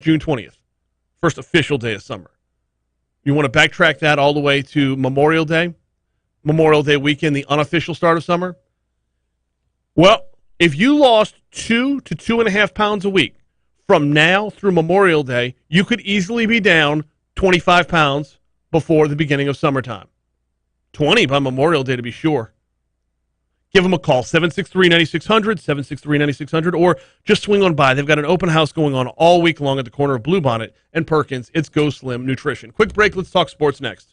June 20th, first official day of summer. You want to backtrack that all the way to Memorial Day weekend, the unofficial start of summer? Well, if you lost 2 to 2.5 pounds a week from now through Memorial Day, you could easily be down 25 pounds before the beginning of summertime. 20 by Memorial Day to be sure. Give them a call, 763-9600, 763-9600, or just swing on by. They've got an open house going on all week long at the corner of Bluebonnet and Perkins. It's Go Slim Nutrition. Quick break. Let's talk sports next.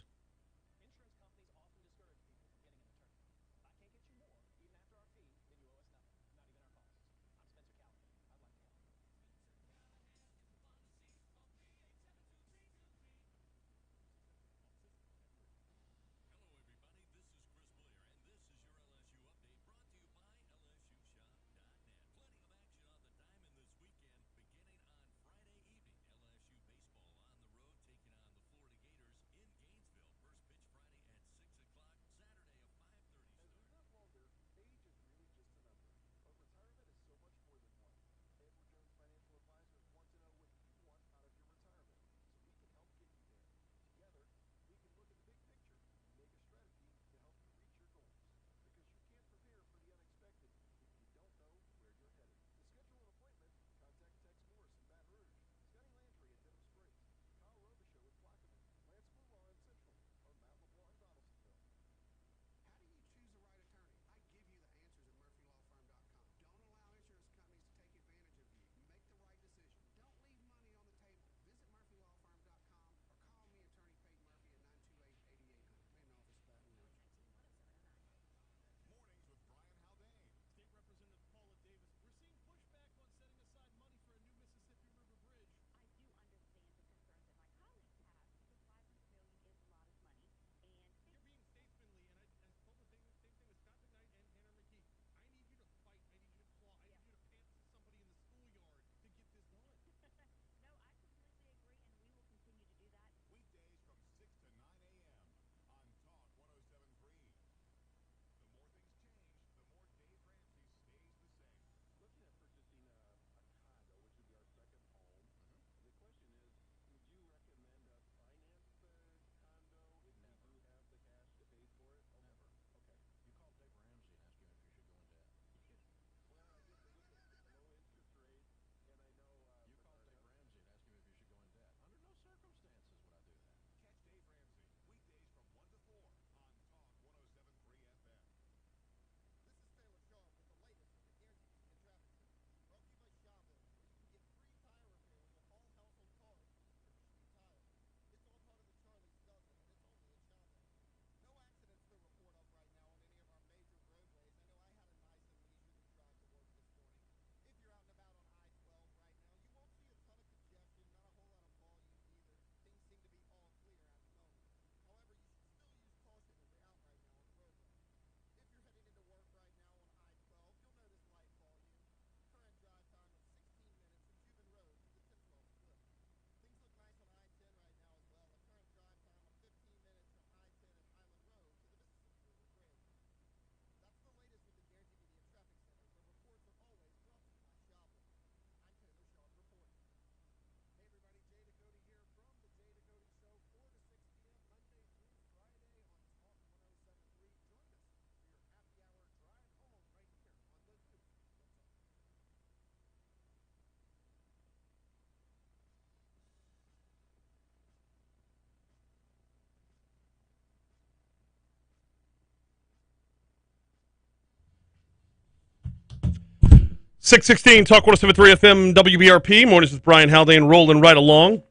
.616 Talk 107.3 FM WBRP. Mornings with Brian Haldane rolling right along.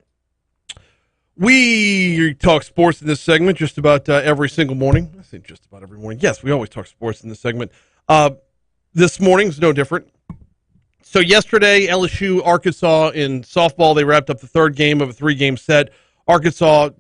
We talk sports in this segment just about every single morning. I think just about every morning. Yes, we always talk sports in this segment. This morning's no different. So yesterday, LSU, Arkansas in softball, they wrapped up the third game of a 3-game set. Arkansas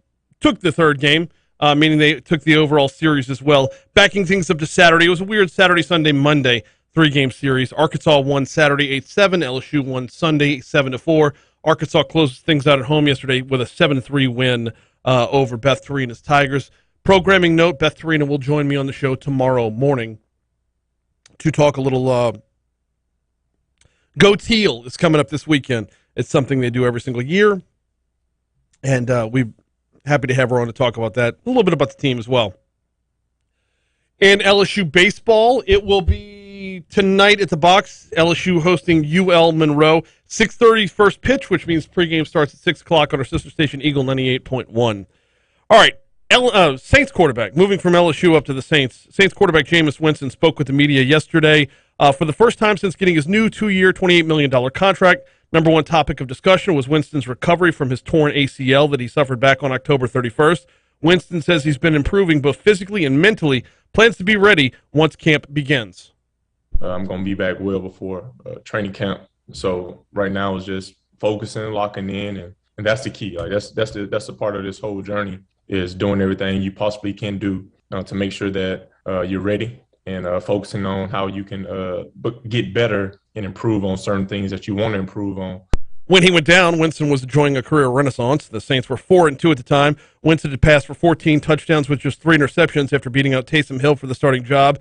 took the third game, meaning they took the overall series as well. Backing things up to Saturday, it was a weird Saturday, Sunday, Monday 3-game series. Arkansas won Saturday 8-7. LSU won Sunday 7-4. Arkansas closed things out at home yesterday with a 7-3 win over Beth Torina's Tigers. Programming note, Beth Torina will join me on the show tomorrow morning to talk a little Go Teal is coming up this weekend. It's something they do every single year, and we're happy to have her on to talk about that, a little bit about the team as well. In LSU baseball, it will be tonight at the Box. LSU hosting UL Monroe. 6:30 first pitch, which means pregame starts at 6 o'clock on our sister station, Eagle 98.1. All right, Saints quarterback, moving from LSU up to the Saints. Saints quarterback Jameis Winston spoke with the media yesterday for the first time since getting his new 2-year, $28 million contract. Number one topic of discussion was Winston's recovery from his torn ACL that he suffered back on October 31st. Winston says he's been improving both physically and mentally, plans to be ready once camp begins. I'm going to be back well before training camp. So right now is just focusing, locking in, and that's the key. Like that's the part of this whole journey is doing everything you possibly can do to make sure that you're ready and focusing on how you can get better and improve on certain things that you want to improve on. When he went down, Winston was enjoying a career renaissance. The Saints were 4-2 at the time. Winston had passed for 14 touchdowns with just 3 interceptions after beating out Taysom Hill for the starting job.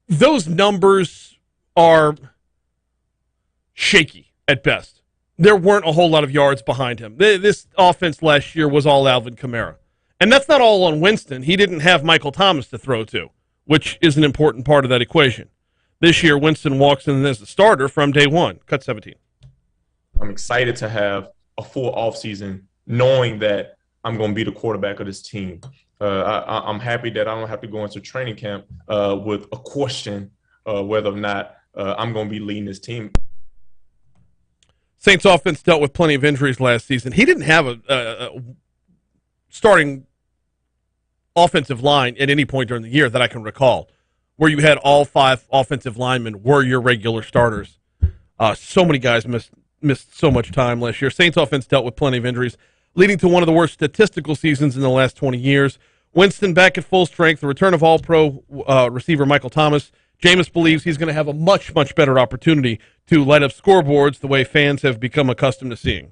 Those numbers are shaky at best. There weren't a whole lot of yards behind him. This offense last year was all Alvin Kamara. And that's not all on Winston. He didn't have Michael Thomas to throw to, which is an important part of that equation. This year, Winston walks in as the starter from day one. Cut 17. I'm excited to have a full offseason knowing that I'm going to be the quarterback of this team. I'm happy that I don't have to go into training camp with a question whether or not I'm going to be leading this team. Saints offense dealt with plenty of injuries last season. He didn't have a starting offensive line at any point during the year that I can recall, where you had all 5 offensive linemen were your regular starters. So many guys missed so much time last year. Saints offense dealt with plenty of injuries, leading to one of the worst statistical seasons in the last 20 years. Winston back at full strength, the return of all-pro receiver Michael Thomas. Jameis believes he's going to have a much, much better opportunity to light up scoreboards the way fans have become accustomed to seeing.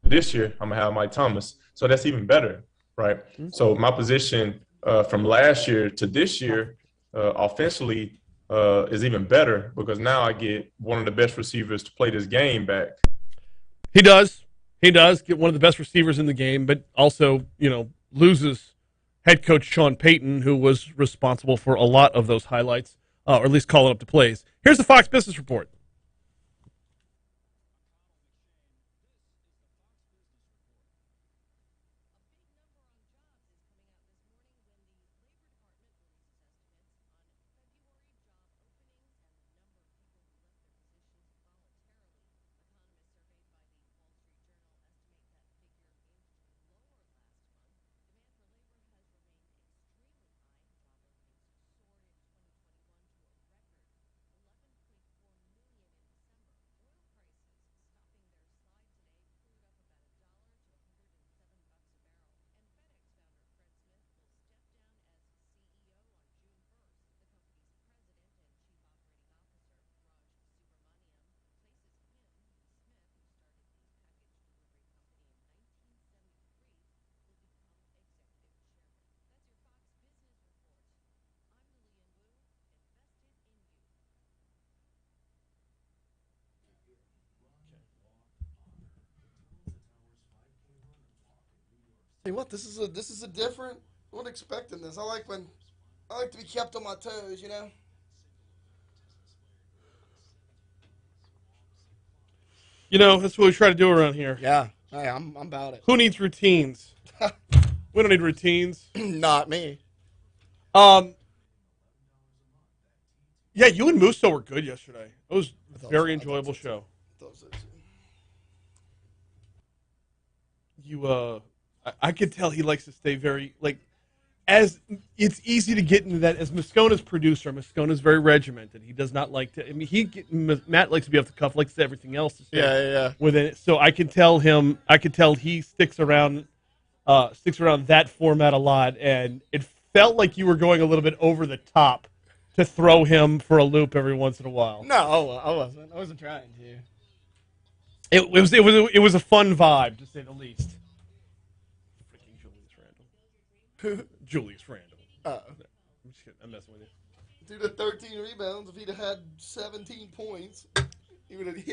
This year, I'm going to have Mike Thomas, so that's even better, right? Mm-hmm. So my position from last year to this year offensively is even better because now I get one of the best receivers to play this game back. He does. He does get one of the best receivers in the game, but also, loses head coach Sean Payton, who was responsible for a lot of those highlights, or at least calling up the plays. Here's the Fox Business Report. Hey, what? This is a different. I wasn't expecting this. I like to be kept on my toes, That's what we try to do around here. Yeah. Hey, I'm about it. Who needs routines? We don't need routines. Not me. Yeah, you and Musso were good yesterday. It was a very enjoyable show. I could tell he likes to stay very, as it's easy to get into that. As Moscona's producer, Moscona's very regimented. He does not like to, Matt likes to be off the cuff, likes everything else to stay within it. So I can tell he sticks around that format a lot, and it felt like you were going a little bit over the top to throw him for a loop every once in a while. No, I wasn't. I wasn't trying to. It was a fun vibe, to say the least. Freaking Julius Randle. I'm just kidding. I'm messing with you. Dude had 13 rebounds. If he'd have had 17 points,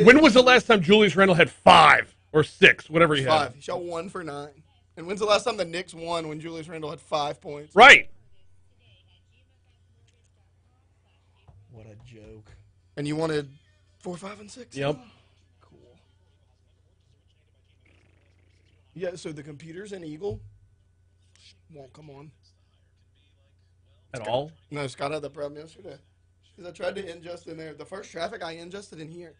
When was the last time Julius Randle had 5 or 6, whatever he had? 5. He shot 1 for 9. And when's the last time the Knicks won when Julius Randle had 5 points? Right. What a joke. And you wanted 4, 5, and 6? Yep. Cool. Yeah, so the computer's an Eagle. Won't come on. At all? No, Scott had that problem yesterday. Because I tried to ingest in there. The first traffic I ingested in here,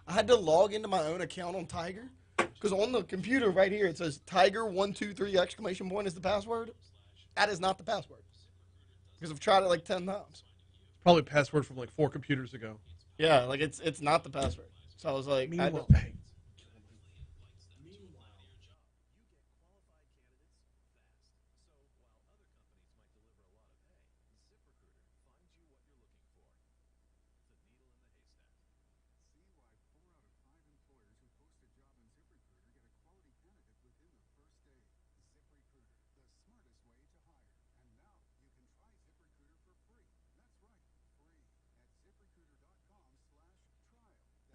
I had to log into my own account on Tiger. Because on the computer right here, it says Tiger123 exclamation point is the password. That is not the password. Because I've tried it like 10 times. Probably a password from like 4 computers ago. Yeah, like it's not the password. So I was like, Meanwhile, hey.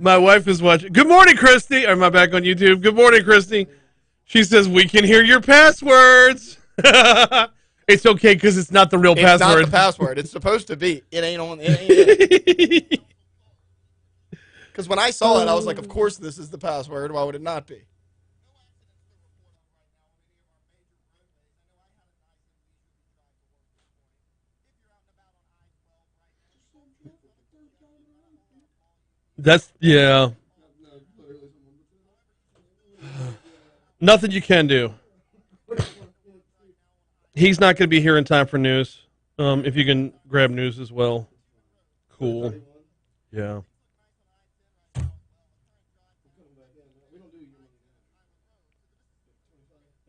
My wife is watching. Good morning, Christy. Am I back on YouTube? Good morning, Christy. She says, we can hear your passwords. It's okay because it's not the real password. It's not the password. It's supposed to be. It ain't on. It ain't. Because when I saw it, I was like, of course this is the password. Why would it not be? That's, yeah. Nothing you can do. He's not going to be here in time for news. If you can grab news as well. Cool. Yeah.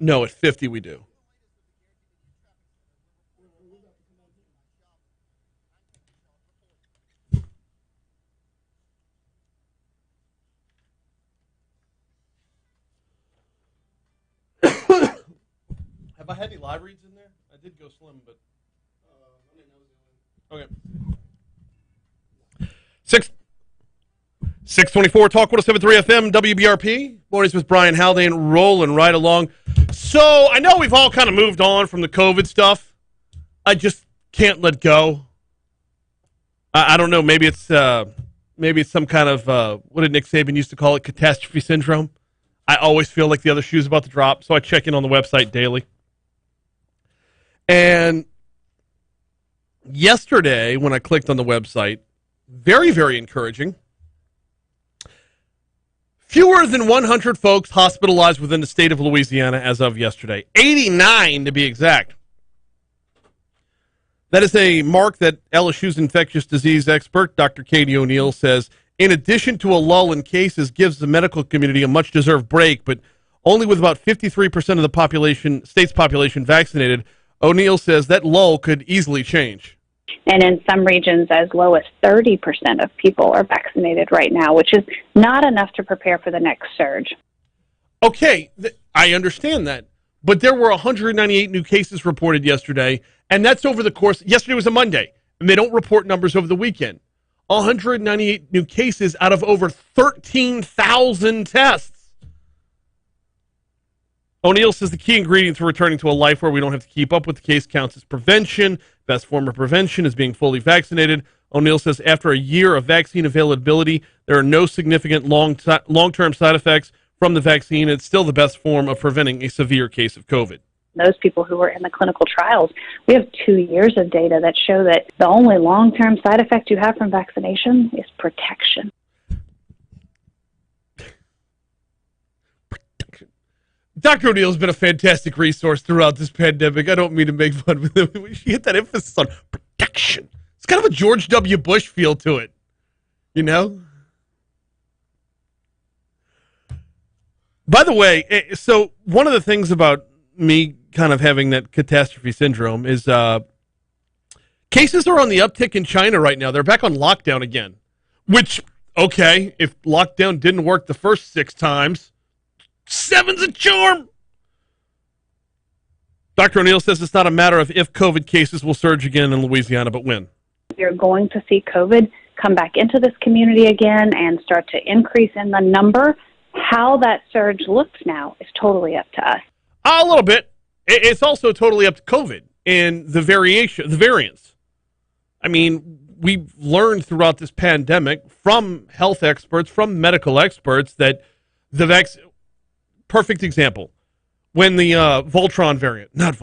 No, at 50 we do. Have I had any live reads in there? I did go slim, but okay. 624 Talk 107.3 FM WBRP. Mornings with Brian Haldane, rolling right along. So I know we've all kind of moved on from the COVID stuff. I just can't let go. I don't know. Maybe it's some kind of what did Nick Saban used to call it? Catastrophe syndrome. I always feel like the other shoe's about to drop, so I check in on the website daily. And yesterday, when I clicked on the website, very, very encouraging. Fewer than 100 folks hospitalized within the state of Louisiana as of yesterday. 89 to be exact. That is a mark that LSU's infectious disease expert, Dr. Katie O'Neill, says, in addition to a lull in cases, gives the medical community a much-deserved break, but only with about 53% of the state's population vaccinated, O'Neill says that lull could easily change. And in some regions, as low as 30% of people are vaccinated right now, which is not enough to prepare for the next surge. Okay, I understand that. But there were 198 new cases reported yesterday, and that's over the course. Yesterday was a Monday, and they don't report numbers over the weekend. 198 new cases out of over 13,000 tests. O'Neill says the key ingredient to returning to a life where we don't have to keep up with the case counts is prevention. Best form of prevention is being fully vaccinated. O'Neill says after a year of vaccine availability, there are no significant long-term side effects from the vaccine. It's still the best form of preventing a severe case of COVID. Those people who were in the clinical trials, we have 2 years of data that show that the only long-term side effect you have from vaccination is protection. Dr. O'Neill's been a fantastic resource throughout this pandemic. I don't mean to make fun of him. We should get that emphasis on protection. It's kind of a George W. Bush feel to it, you know? By the way, so one of the things about me kind of having that catastrophe syndrome is cases are on the uptick in China right now. They're back on lockdown again, which, okay, if lockdown didn't work the first 6 times, 7's a charm. Dr. O'Neill says it's not a matter of if COVID cases will surge again in Louisiana, but when. You're going to see COVID come back into this community again and start to increase in the number. How that surge looks now is totally up to us. A little bit. It's also totally up to COVID and the variants. I mean, we've learned throughout this pandemic from health experts, from medical experts, that the vaccine, perfect example, when the Omicron variant. There's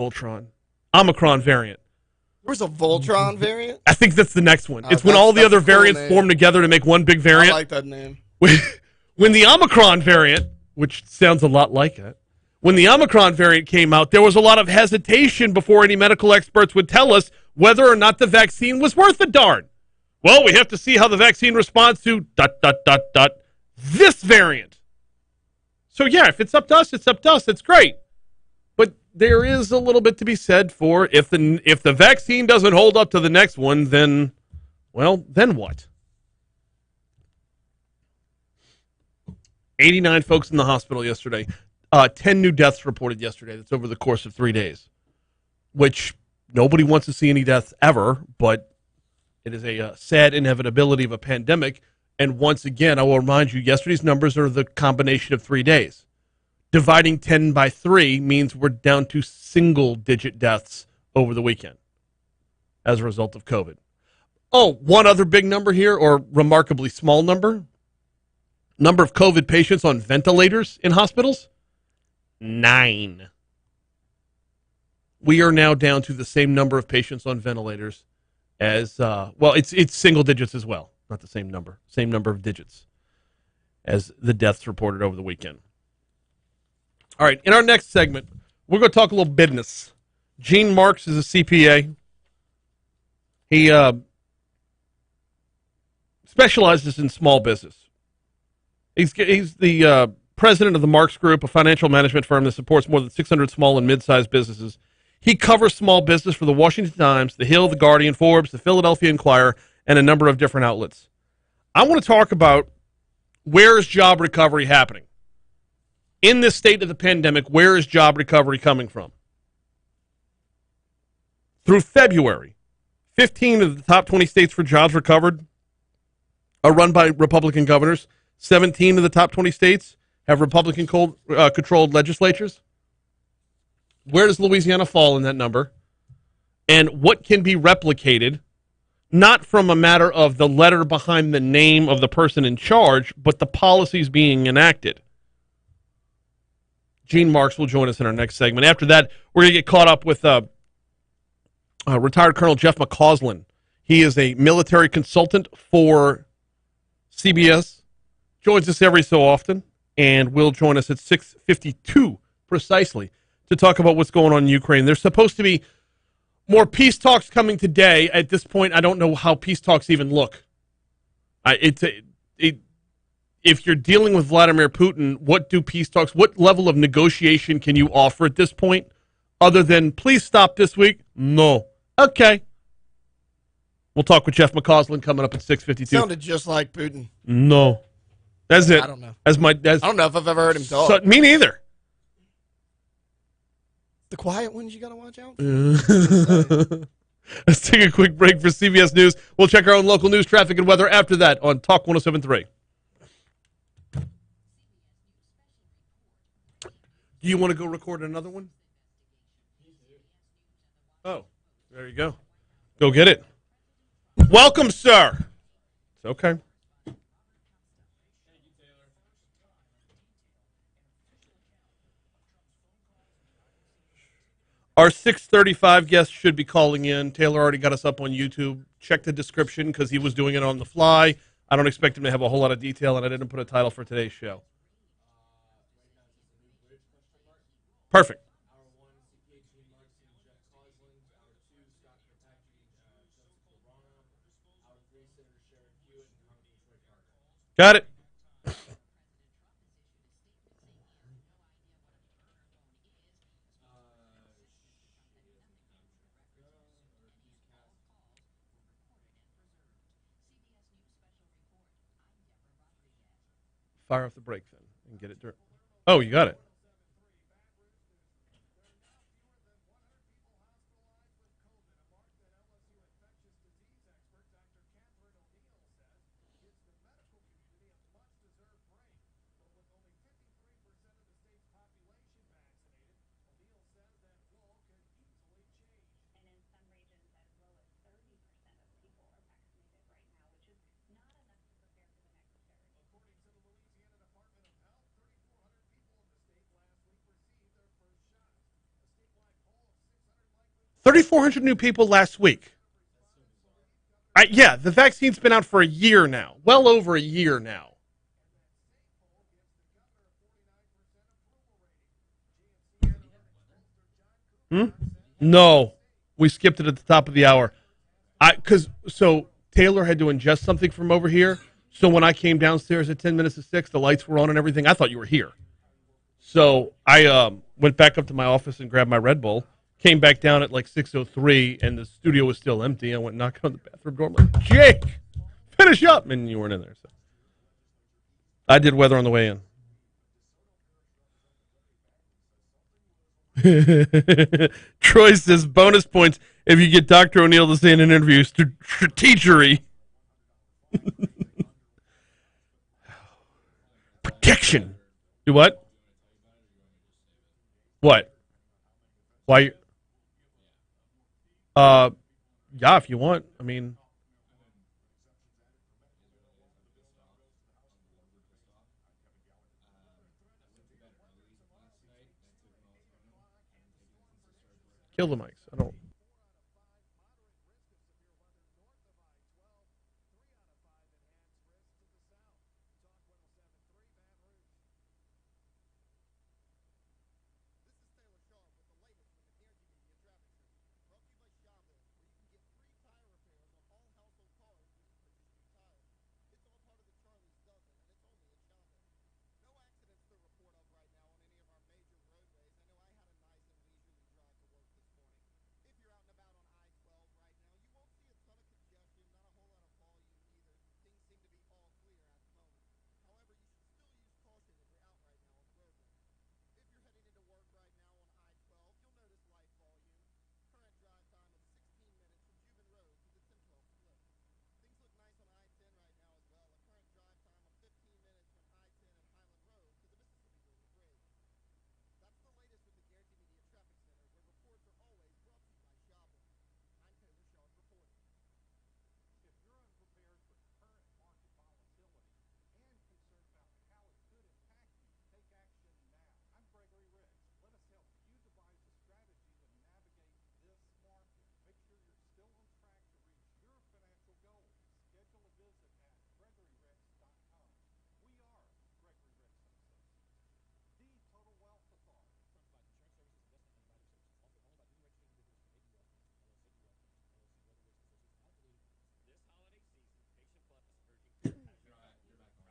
a Voltron variant? I think that's the next one. Oh, it's when all the other a cool variants name. form together to make one big variant. I like that name. When the Omicron variant, which sounds a lot like it, when the Omicron variant came out, there was a lot of hesitation before any medical experts would tell us whether or not the vaccine was worth a darn. Well, we have to see how the vaccine responds to ... this variant. So yeah, if it's up to us, it's up to us. It's great. But there is a little bit to be said for if the vaccine doesn't hold up to the next one, then, well, then what? 89 folks in the hospital yesterday. 10 new deaths reported yesterday. That's over the course of 3 days, which nobody wants to see any deaths ever, but it is a sad inevitability of a pandemic. And once again, I will remind you, yesterday's numbers are the combination of 3 days. Dividing 10 by 3 means we're down to single-digit deaths over the weekend as a result of COVID. Oh, one other big number here, or remarkably small number. Number of COVID patients on ventilators in hospitals? 9. We are now down to the same number of patients on ventilators as, it's single digits as well. Not the same number of digits as the deaths reported over the weekend. All right, in our next segment, we're going to talk a little business. Gene Marks is a CPA. He specializes in small business. He's the president of the Marks Group, a financial management firm that supports more than 600 small and mid-sized businesses. He covers small business for the Washington Times, The Hill, The Guardian, Forbes, the Philadelphia Inquirer, and a number of different outlets. I want to talk about where is job recovery happening. In this state of the pandemic, where is job recovery coming from? Through February, 15 of the top 20 states for jobs recovered are run by Republican governors. 17 of the top 20 states have Republican-controlled legislatures. Where does Louisiana fall in that number? And what can be replicated, not from a matter of the letter behind the name of the person in charge, but the policies being enacted? Gene Marks will join us in our next segment. After that, we're going to get caught up with retired Colonel Jeff McCausland. He is a military consultant for CBS. Joins us every so often, and will join us at 6:52 precisely to talk about what's going on in Ukraine. There's supposed to be more peace talks coming today. At this point, I don't know how peace talks even look. If you're dealing with Vladimir Putin, what level of negotiation can you offer at this point, other than please stop this week? No. Okay. We'll talk with Jeff McCausland coming up at 6:52. Sounded just like Putin. No. That's it. I don't know. I don't know if I've ever heard him talk. Me neither. The quiet ones you got to watch out for. Let's take a quick break for CBS News. We'll check our own local news, traffic, and weather after that on Talk 107.3. Do you want to go record another one? Oh, there you go. Go get it. Welcome, sir. It's okay. Our 6:35 guest should be calling in. Taylor already got us up on YouTube. Check the description because he was doing it on the fly. I don't expect him to have a whole lot of detail, and I didn't put a title for today's show. Perfect. Got it. Fire off the brake then and get it dirt. Oh, you got it. 3,400 new people last week. Yeah, the vaccine's been out for a year now. Well over a year now. No. We skipped it at the top of the hour. So Taylor had to ingest something from over here. So when I came downstairs at 10 minutes to 6, the lights were on and everything. I thought you were here. So I went back up to my office and grabbed my Red Bull. Came back down at like 6:03, and the studio was still empty. I went knocking on the bathroom door. I'm like, Jake, finish up. And you weren't in there. So I did weather on the way in. Troy says bonus points if you get Dr. O'Neill to say in an interview, strategery. Protection. Do what? What? Why? Yeah, if you want. I mean, kill the mics. I don't.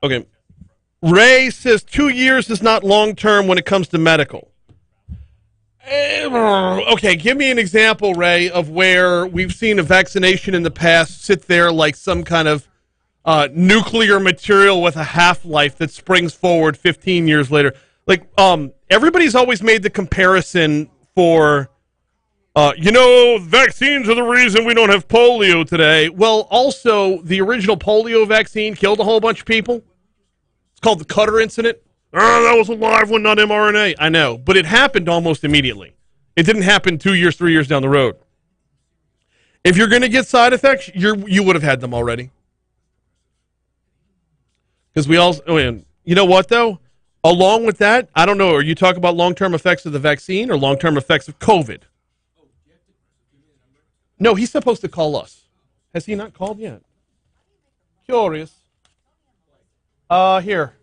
Okay. Ray says 2 years is not long term when it comes to medical. Okay, give me an example, Ray, of where we've seen a vaccination in the past sit there like some kind of nuclear material with a half-life that springs forward 15 years later. Like, everybody's always made the comparison for, vaccines are the reason we don't have polio today. Well, also, the original polio vaccine killed a whole bunch of people. It's called the Cutter incident. Oh, that was a live one, not mRNA. I know, but it happened almost immediately. It didn't happen 2 years, 3 years down the road. If you're going to get side effects, you would have had them already. Because we all, you know what though? Along with that, I don't know. Are you talking about long-term effects of the vaccine or long-term effects of COVID? No, he's supposed to call us. Has he not called yet? Curious. Here.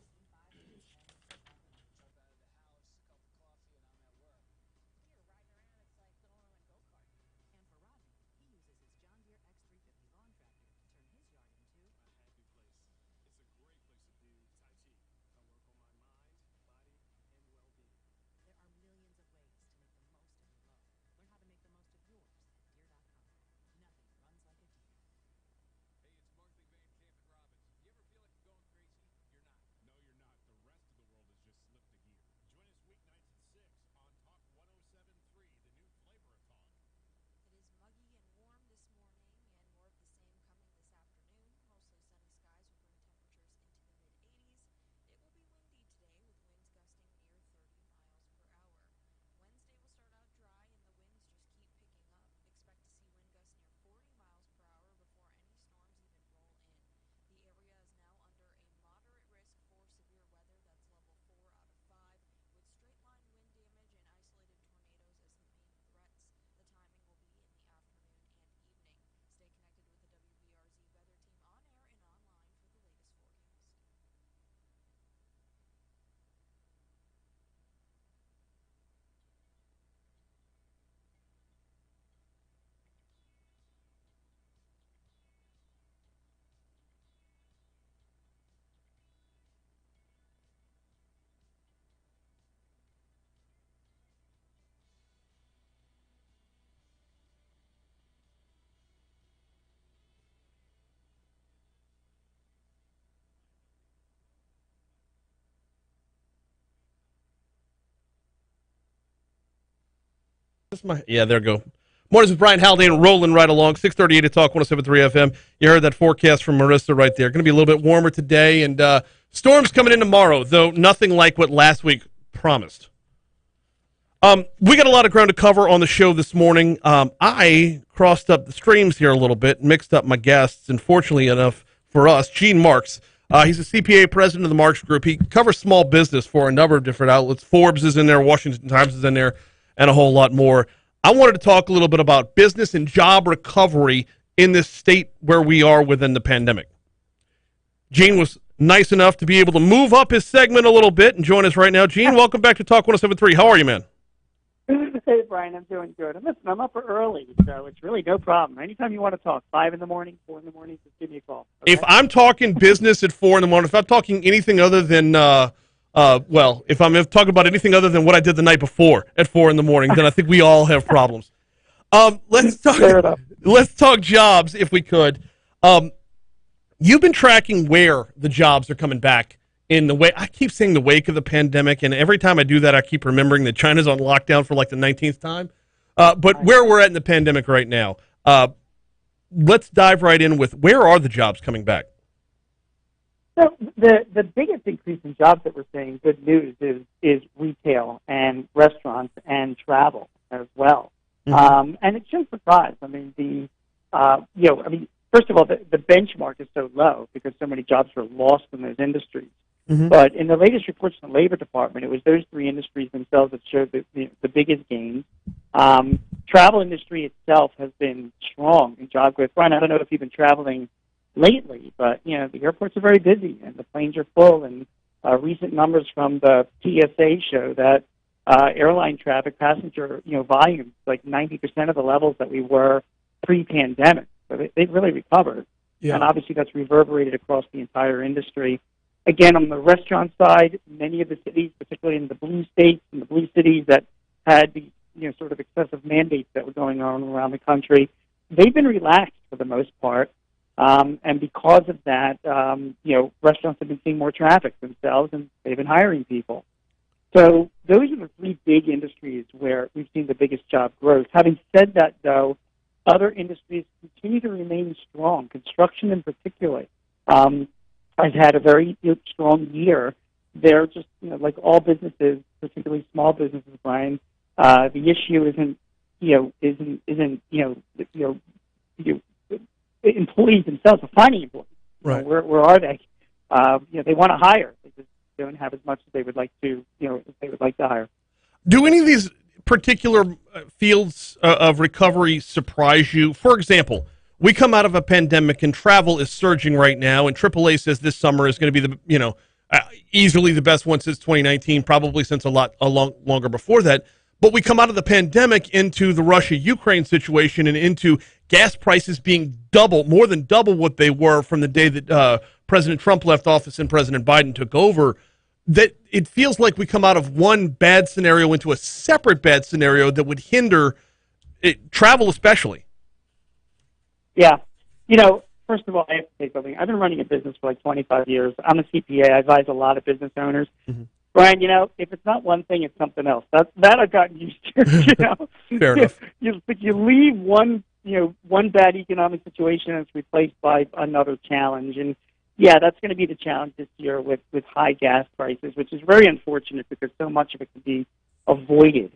Yeah, there we go. Mornings with Brian Haldane rolling right along. 638 at Talk 107.3 FM. You heard that forecast from Marissa right there. Going to be a little bit warmer today, and storms coming in tomorrow, though nothing like what last week promised. We got a lot of ground to cover on the show this morning. I crossed up the streams here a little bit, mixed up my guests, and fortunately enough for us, Gene Marks. He's a CPA president of the Marks Group. He covers small business for a number of different outlets. Forbes is in there, Washington Times is in there, and a whole lot more. I wanted to talk a little bit about business and job recovery in this state where we are within the pandemic. Gene was nice enough to be able to move up his segment a little bit and join us right now. Gene, welcome back to Talk 107.3. How are you, man? Hey, Brian, I'm doing good. And listen, I'm up early, so it's really no problem. Anytime you want to talk, 5 in the morning, 4 in the morning, just give me a call. Okay? If I'm talking business at 4 in the morning, if I'm talking anything other than, if I'm talking about anything other than what I did the night before at 4 in the morning, then I think we all have problems. Let's talk jobs if we could. You've been tracking where the jobs are coming back in the way. I keep saying the wake of the pandemic, and every time I do that, I keep remembering that China's on lockdown for like the 19th time. But where we're at in the pandemic right now, let's dive right in with where are the jobs coming back? So the biggest increase in jobs that we're seeing, good news, is retail and restaurants and travel as well. Mm-hmm. And it shouldn't surprise. I mean, first of all, the benchmark is so low because so many jobs were lost in those industries. Mm-hmm. But in the latest reports from the Labor Department, it was those three industries themselves that showed the biggest gains. Travel industry itself has been strong in job growth. Brian, I don't know if you've been traveling lately, but the airports are very busy and the planes are full. And recent numbers from the TSA show that airline traffic, passenger volumes, like 90% of the levels that we were pre-pandemic. So they've really recovered. Yeah. And obviously that's reverberated across the entire industry. Again, on the restaurant side, many of the cities, particularly in the blue states and the blue cities that had the sort of excessive mandates that were going on around the country, they've been relaxed for the most part. And because of that, restaurants have been seeing more traffic themselves, and they've been hiring people. So those are the three big industries where we've seen the biggest job growth. Having said that, though, other industries continue to remain strong. Construction in particular has had a very strong year. They're just, like all businesses, particularly small businesses, Brian, the issue isn't employees themselves are finding employees. Right. Where are they? They want to hire. They just don't have as much as they would like to, if they would like to hire. Do any of these particular fields of recovery surprise you? For example, we come out of a pandemic and travel is surging right now, and AAA says this summer is going to be easily the best one since 2019, probably since a lot longer before that. But we come out of the pandemic into the Russia-Ukraine situation and into gas prices being more than double what they were from the day that President Trump left office and President Biden took over. That it feels like we come out of one bad scenario into a separate bad scenario that would hinder travel especially. Yeah. First of all, I have to say something. I've been running a business for like 25 years. I'm a CPA. I advise a lot of business owners. Mm-hmm. Brian, if it's not one thing, it's something else. That I've gotten used to. Fair enough. You leave one bad economic situation and it's replaced by another challenge. And yeah, that's going to be the challenge this year with high gas prices, which is very unfortunate because so much of it can be avoided.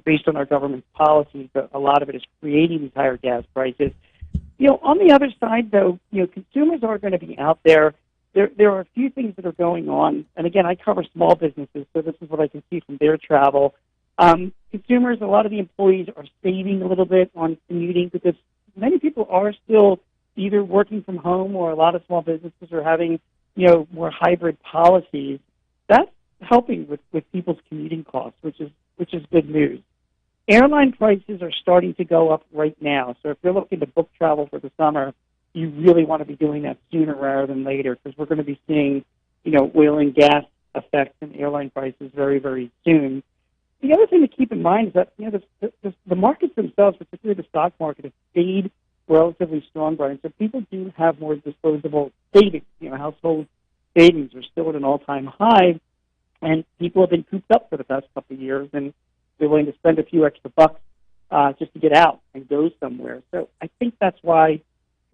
Based on our government's policies, a lot of it is creating these higher gas prices. On the other side, though, consumers are going to be out there. There are a few things that are going on, and again, I cover small businesses, so this is what I can see from their travel. Consumers, a lot of the employees are saving a little bit on commuting because many people are still either working from home or a lot of small businesses are having, more hybrid policies. That's helping with people's commuting costs, which is good news. Airline prices are starting to go up right now, so if you're looking to book travel for the summer, you really want to be doing that sooner rather than later because we're going to be seeing, oil and gas effects in airline prices very, very soon. The other thing to keep in mind is that, the markets themselves, particularly the stock market, have stayed relatively strong, Brian. So people do have more disposable savings. Household savings are still at an all-time high, and people have been cooped up for the past couple of years. And They're willing to spend a few extra bucks just to get out and go somewhere. So I think that's why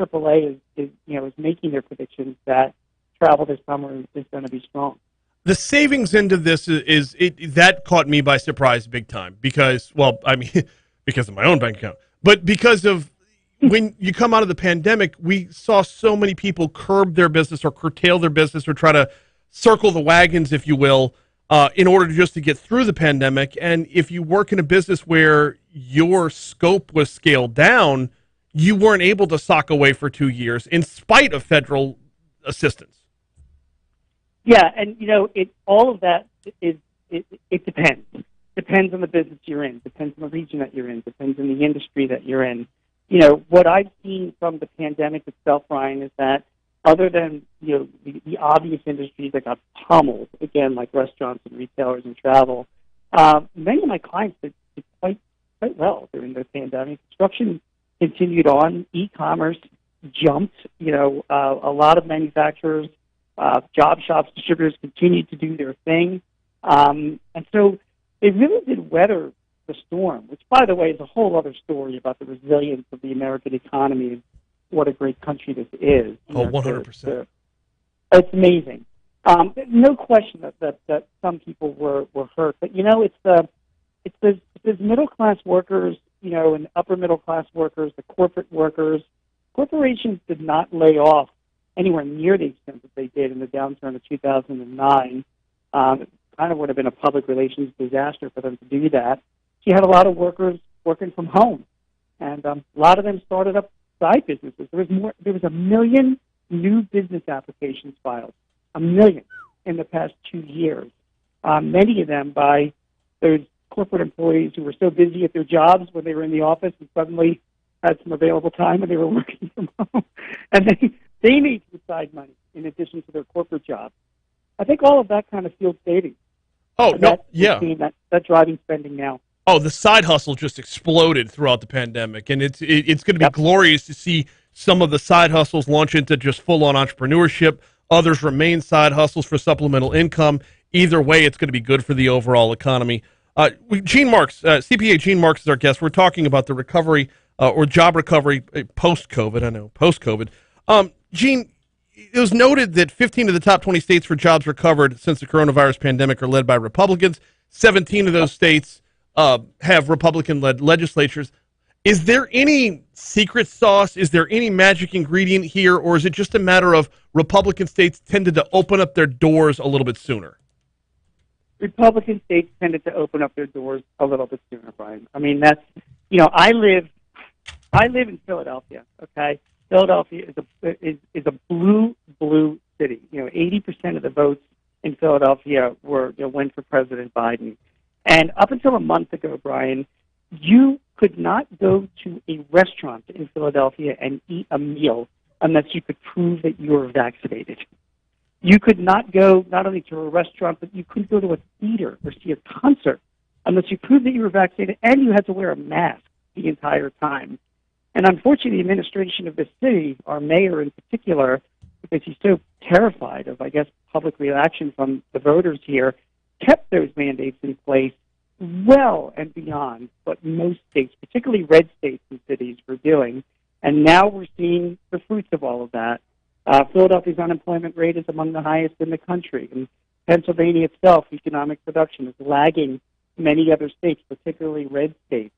AAA is making their predictions that travel this summer is going to be strong. The savings end of this is that caught me by surprise big time because, well, I mean, because of my own bank account, but because of when you come out of the pandemic, we saw so many people curb their business or curtail their business or try to circle the wagons, if you will, in order just to get through the pandemic. And if you work in a business where your scope was scaled down, you weren't able to sock away for 2 years in spite of federal assistance. Yeah, and all of that it depends. Depends on the business you're in. Depends on the region that you're in. Depends on the industry that you're in. What I've seen from the pandemic itself, Ryan, is that other than the obvious industries that got pummeled, again, like restaurants and retailers and travel, many of my clients did quite well during the pandemic. Construction continued on. E-commerce jumped. A lot of manufacturers, job shops, distributors continued to do their thing. And so they really did weather the storm, which, by the way, is a whole other story about the resilience of the American economy and what a great country this is. 100%. It's amazing. No question that some people were hurt. But, it's those middle-class workers, and upper-middle-class workers, the corporate workers. Corporations did not lay off anywhere near the extent that they did in the downturn of 2009. It kind of would have been a public relations disaster for them to do that. So you had a lot of workers working from home, and a lot of them started up side businesses. There was 1 million new business applications filed, 1 million in the past 2 years. Many of them by those corporate employees who were so busy at their jobs when they were in the office and suddenly had some available time and they were working from home, and they made some side money in addition to their corporate job. I think all of that kind of fueled savings. Oh, no, yeah. That driving spending now. Oh, the side hustle just exploded throughout the pandemic, and it's going to be glorious to see some of the side hustles launch into just full-on entrepreneurship. Others remain side hustles for supplemental income. Either way, it's going to be good for the overall economy. Gene Marks, CPA Gene Marks is our guest. We're talking about the recovery or job recovery post-COVID. I know, post-COVID. Gene, it was noted that 15 of the top 20 states for jobs recovered since the coronavirus pandemic are led by Republicans. 17 of those states have Republican-led legislatures. Is there any secret sauce? Is there any magic ingredient here, or is it just a matter of Republican states tended to open up their doors a little bit sooner? Republican states tended to open up their doors a little bit sooner, Brian. I mean, that's, I live in Philadelphia, okay? Philadelphia is a blue city. 80% of the votes in Philadelphia went for President Biden. And up until a month ago, Brian, you could not go to a restaurant in Philadelphia and eat a meal unless you could prove that you were vaccinated. You could not go not only to a restaurant, but you couldn't go to a theater or see a concert unless you proved that you were vaccinated, and you had to wear a mask the entire time. And unfortunately, the administration of this city, our mayor in particular, because he's so terrified of, I guess, public reaction from the voters here, kept those mandates in place well and beyond what most states, particularly red states and cities, were doing. And now we're seeing the fruits of all of that. Philadelphia's unemployment rate is among the highest in the country. And Pennsylvania itself, economic production is lagging many other states, particularly red states.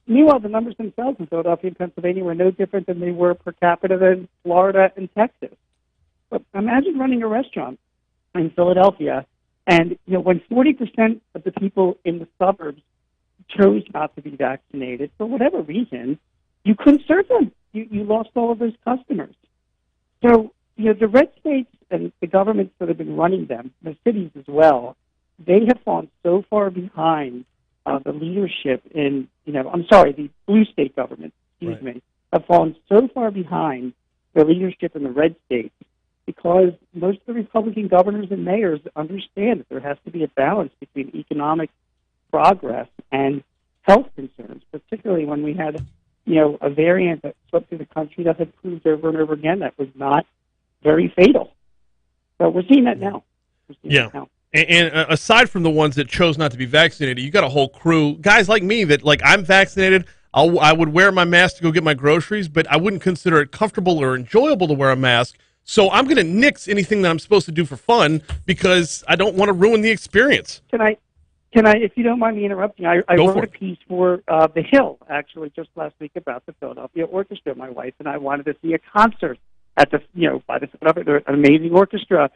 Meanwhile, the numbers themselves in Philadelphia and Pennsylvania were no different than they were per capita in Florida and Texas. But imagine running a restaurant in Philadelphia, and when 40% of the people in the suburbs chose not to be vaccinated for whatever reason, you couldn't serve them. You lost all of those customers. So, the red states and the governments that have been running them, the cities as well, they have fallen so far behind the leadership in, the blue state governments, have fallen so far behind the leadership in the red states because most of the Republican governors and mayors understand that there has to be a balance between economic progress and health concerns, particularly when we had, a variant that swept through the country that had proved over and over again that was not very fatal. So we're seeing that now. And aside from the ones that chose not to be vaccinated, you got a whole crew, guys like me that, like, I'm vaccinated. I would wear my mask to go get my groceries, but I wouldn't consider it comfortable or enjoyable to wear a mask. So I'm going to nix anything that I'm supposed to do for fun because I don't want to ruin the experience. Can I, if you don't mind me interrupting, I wrote a piece for The Hill, actually, just last week about the Philadelphia Orchestra. My wife and I wanted to see a concert at the, by the Philadelphia, an amazing orchestra.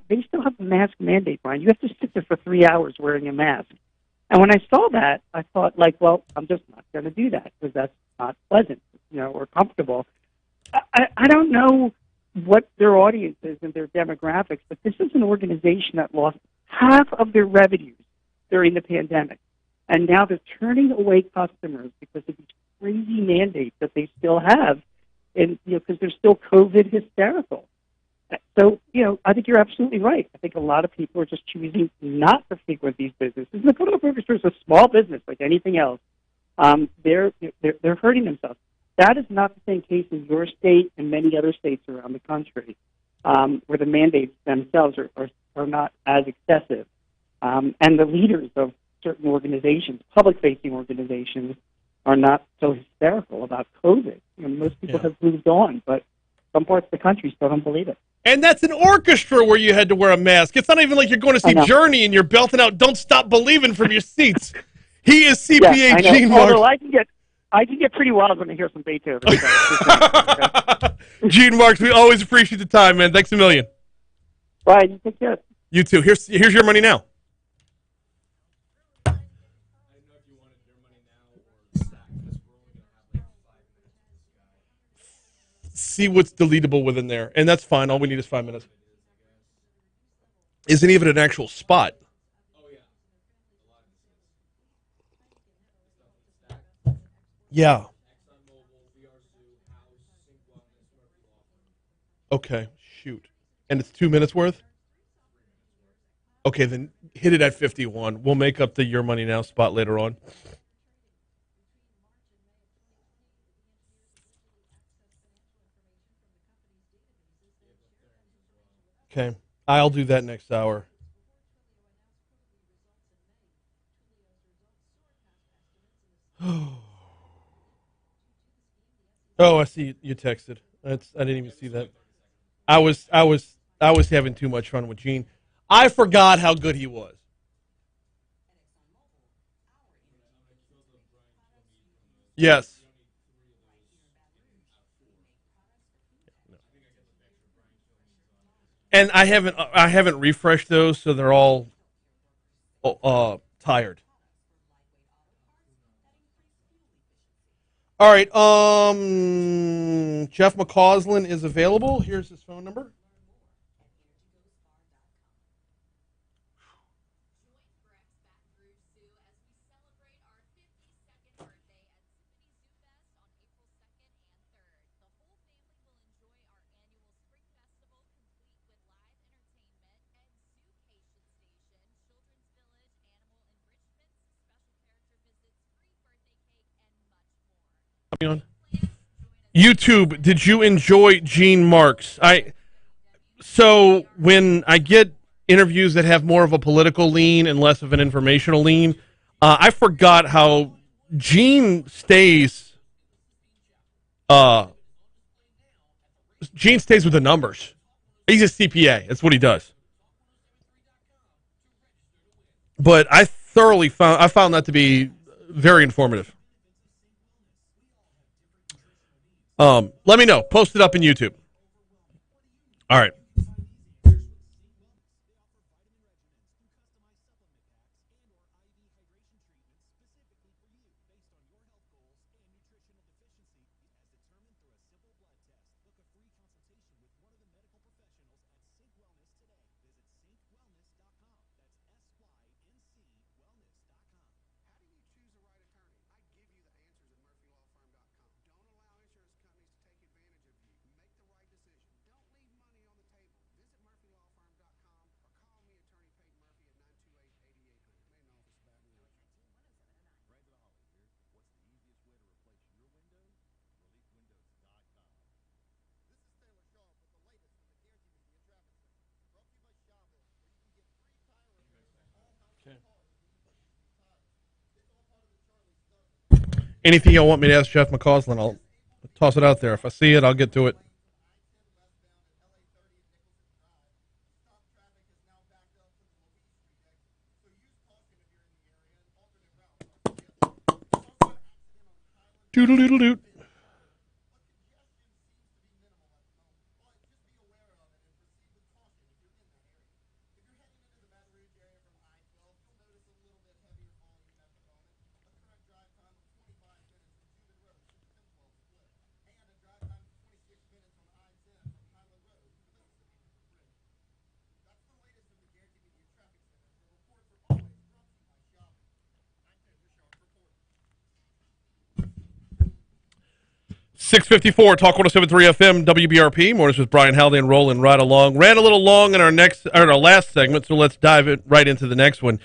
They still have the mask mandate, Brian. You have to sit there for 3 hours wearing a mask. And when I saw that, I thought, like, well, I'm just not going to do that because that's not pleasant, or comfortable. I don't know what their audience is and their demographics, but this is an organization that lost half of their revenues during the pandemic. And now they're turning away customers because of these crazy mandates that they still have, and because they're still COVID hysterical. So, I think you're absolutely right. I think a lot of people are just choosing not to frequent these businesses. The Philadelphia Orchestra is a small business like anything else. They're hurting themselves. That is not the same case in your state and many other states around the country, where the mandates themselves are not as excessive. And the leaders of certain organizations, public-facing organizations, are not so hysterical about COVID. Most people have moved on, but some parts of the country still don't believe it. And that's an orchestra where you had to wear a mask. It's not even like you're going to see Journey and you're belting out "Don't Stop Believing" from your seats. He is CPA Gene Marks. Although I can get pretty wild when I hear some Beethoven. Gene Marks, we always appreciate the time, man. Thanks a million. Right, you take care. You too. Here's your money now. See what's deletable within there, and that's fine. All we need is 5 minutes. Isn't even an actual spot. Yeah. Okay, shoot. And it's 2 minutes worth? Okay, then hit it at 51. We'll make up the Your Money Now spot later on. Okay, I'll do that next hour. Oh, I see you texted. I didn't even see that. I was having too much fun with Gene. I forgot how good he was. Yes. And I haven't refreshed those, so they're all tired. All right. Jeff McCausland is available. Here's his phone number. On YouTube, did you enjoy Gene Marks? So when I get interviews that have more of a political lean and less of an informational lean, I forgot how Gene stays. Gene stays with the numbers. He's a CPA. That's what he does. But I found that to be very informative. Let me know. Post it up in YouTube. All right. Anything y'all want me to ask Jeff McCausland, I'll toss it out there. If I see it, I'll get to it. Doodle-doodle-doot. .654 Talk 107.3 FM WBRP. Mornings with Brian Haldane rolling right along. Ran a little long in our last segment, so let's dive right into the next one.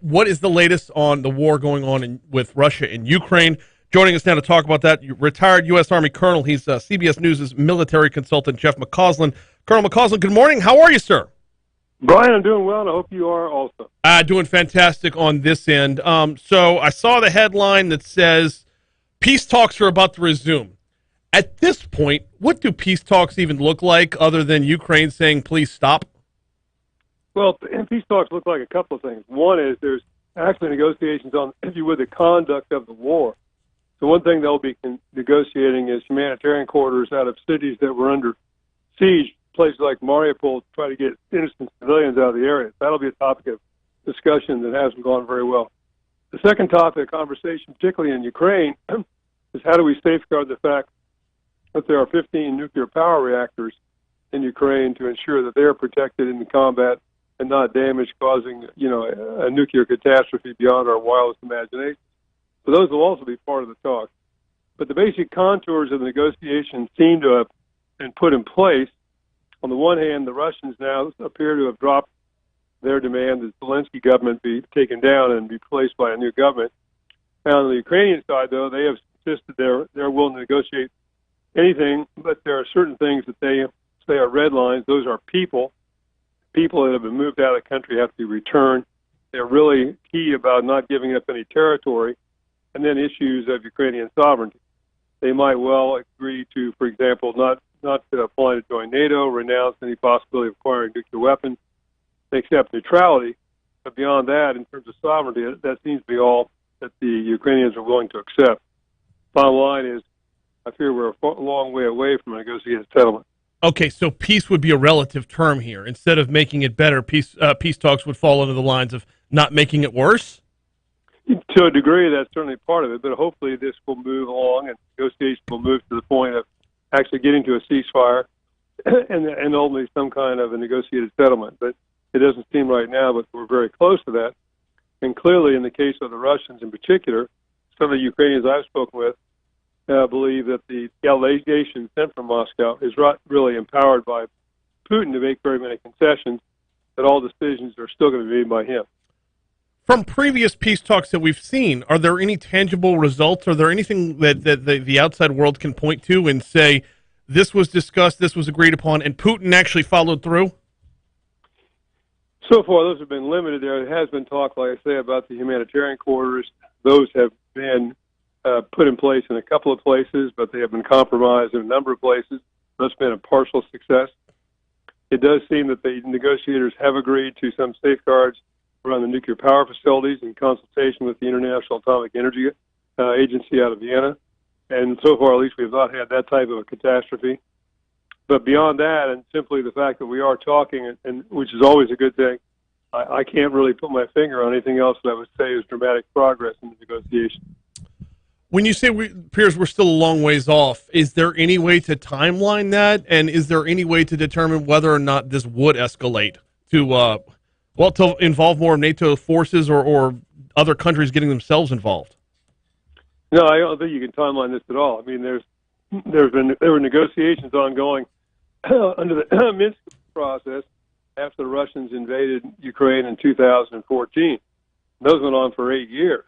What is the latest on the war going on with Russia and Ukraine? Joining us now to talk about that, retired U.S. Army Colonel. He's CBS News' military consultant, Jeff McCausland. Colonel McCausland, good morning. How are you, sir? Brian, I'm doing well, and I hope you are also. Doing fantastic on this end. So I saw the headline that says, peace talks are about to resume. At this point, what do peace talks even look like other than Ukraine saying, please stop? Well, peace talks look like a couple of things. One is there's actually negotiations on, if you would, the conduct of the war. So one thing they'll be negotiating is humanitarian quarters out of cities that were under siege, places like Mariupol, to try to get innocent civilians out of the area. That'll be a topic of discussion that hasn't gone very well. The second topic of conversation, particularly in Ukraine, is how do we safeguard the fact that there are 15 nuclear power reactors in Ukraine to ensure that they're protected in the combat and not damaged, causing, a nuclear catastrophe beyond our wildest imagination. So those will also be part of the talk. But the basic contours of the negotiations seem to have been put in place. On the one hand, the Russians now appear to have dropped their demand that the Zelensky government be taken down and be replaced by a new government. And on the Ukrainian side, though, they have insisted they're willing to negotiate anything, but there are certain things that they say are red lines. Those are people. People that have been moved out of the country have to be returned. They're really key about not giving up any territory. And then issues of Ukrainian sovereignty. They might well agree to, for example, not apply to join NATO, renounce any possibility of acquiring nuclear weapons, accept neutrality. But beyond that, in terms of sovereignty, that seems to be all that the Ukrainians are willing to accept. Bottom line is, I fear we're a long way away from a negotiated settlement. Okay, so peace would be a relative term here. Instead of making it better, peace talks would fall under the lines of not making it worse? To a degree, that's certainly part of it, but hopefully this will move along and negotiations will move to the point of actually getting to a ceasefire and ultimately some kind of a negotiated settlement. But it doesn't seem right now, but we're very close to that. And clearly, in the case of the Russians in particular, some of the Ukrainians I've spoken with believe that the allegation sent from Moscow is really empowered by Putin to make very many concessions, that all decisions are still going to be made by him. From previous peace talks that we've seen, are there any tangible results? Are there anything that the outside world can point to and say, this was discussed, this was agreed upon, and Putin actually followed through? So far, those have been limited. There has been talk, like I say, about the humanitarian quarters. Those have been put in place in a couple of places, but they have been compromised in a number of places. That's been a partial success. It does seem that the negotiators have agreed to some safeguards around the nuclear power facilities in consultation with the International Atomic Energy Agency out of Vienna. And so far, at least, we have not had that type of a catastrophe. But beyond that, and simply the fact that we are talking, and which is always a good thing, I can't really put my finger on anything else that I would say is dramatic progress in the negotiation. When you say appears we're still a long ways off, is there any way to timeline that? And is there any way to determine whether or not this would escalate to to involve more NATO forces or other countries getting themselves involved? No, I don't think you can timeline this at all. I mean, there were negotiations ongoing under the Minsk process after the Russians invaded Ukraine in 2014. Those went on for 8 years.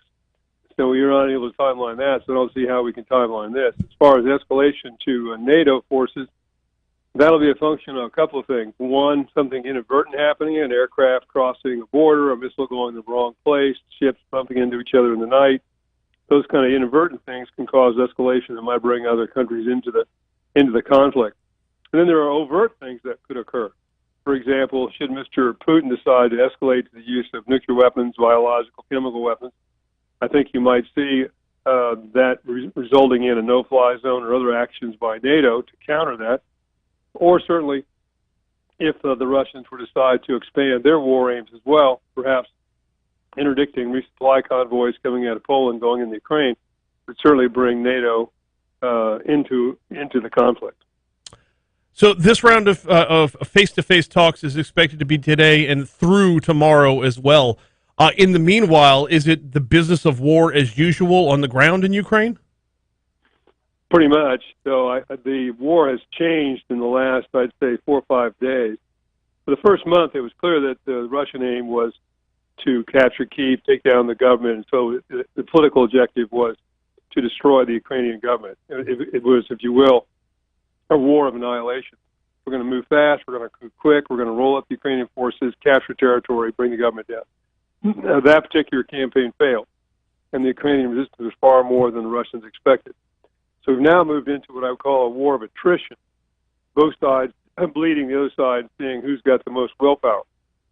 So we were not able to timeline that, so I don't see how we can timeline this. As far as escalation to NATO forces, That'll be a function of a couple of things. One, something inadvertent happening, an aircraft crossing a border, a missile going to the wrong place, ships bumping into each other in the night. Those kind of inadvertent things can cause escalation that might bring other countries into the conflict. And then there are overt things that could occur. For example, should Mr. Putin decide to escalate to the use of nuclear weapons, biological, chemical weapons, I think you might see that resulting in a no-fly zone or other actions by NATO to counter that. Or certainly, if the Russians were to decide to expand their war aims as well, perhaps interdicting resupply convoys coming out of Poland going into Ukraine would certainly bring NATO into the conflict. So this round of face-to-face talks is expected to be today and through tomorrow as well. In the meanwhile, is it the business of war as usual on the ground in Ukraine? Pretty much. So the war has changed in the last, I'd say, 4 or 5 days. For the first month, it was clear that the Russian aim was to capture Kyiv, take down the government, and so the political objective was to destroy the Ukrainian government. It was, if you will, a war of annihilation. We're going to move fast, we're going to move quick, we're going to roll up the Ukrainian forces, capture territory, bring the government down. That particular campaign failed, and the Ukrainian resistance was far more than the Russians expected. So we've now moved into what I would call a war of attrition. Both sides bleeding the other side, seeing who's got the most willpower.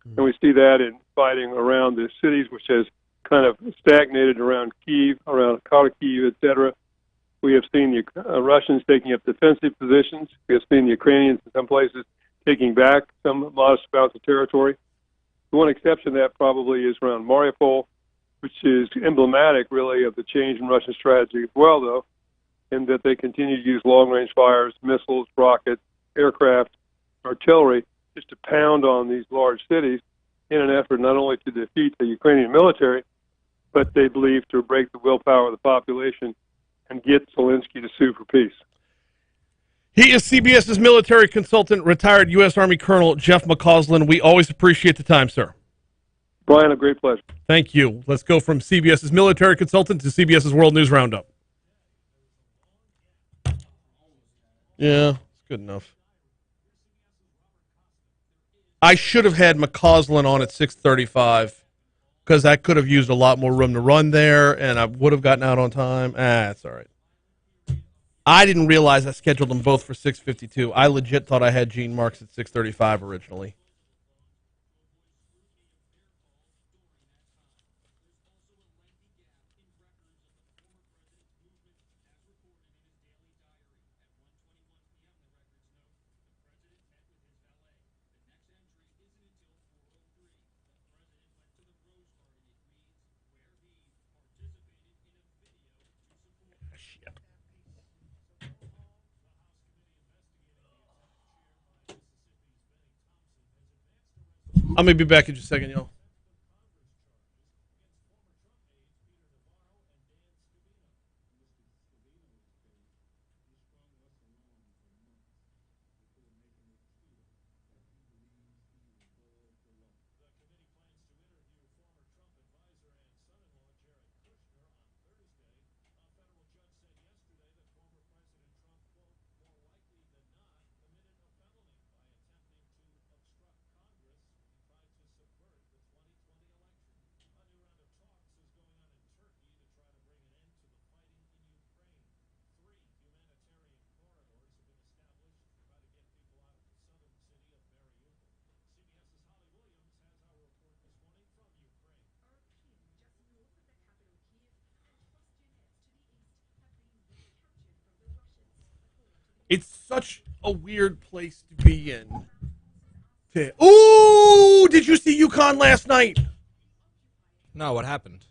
And we see that in fighting around the cities, which has kind of stagnated around Kyiv, around Kharkiv, etc. We have seen the Russians taking up defensive positions. We have seen the Ukrainians in some places taking back some modest amounts of territory. The one exception to that probably is around Mariupol, which is emblematic, really, of the change in Russian strategy as well, though, in that they continue to use long-range fires, missiles, rockets, aircraft, artillery, just to pound on these large cities in an effort not only to defeat the Ukrainian military, but they believe to break the willpower of the population and get Zelensky to sue for peace. He is CBS's military consultant, retired U.S. Army Colonel Jeff McCausland. We always appreciate the time, sir. Brian, a great pleasure. Thank you. Let's go from CBS's military consultant to CBS's World News Roundup. Yeah, it's good enough. I should have had McCausland on at 6:35 because I could have used a lot more room to run there, and I would have gotten out on time. That's all right. I didn't realize I scheduled them both for 6:52. I legit thought I had Gene Marks at 6:35 originally. I'm going to be back in just a second, y'all. It's such a weird place to be in. Ooh, did you see UConn last night? No, what happened?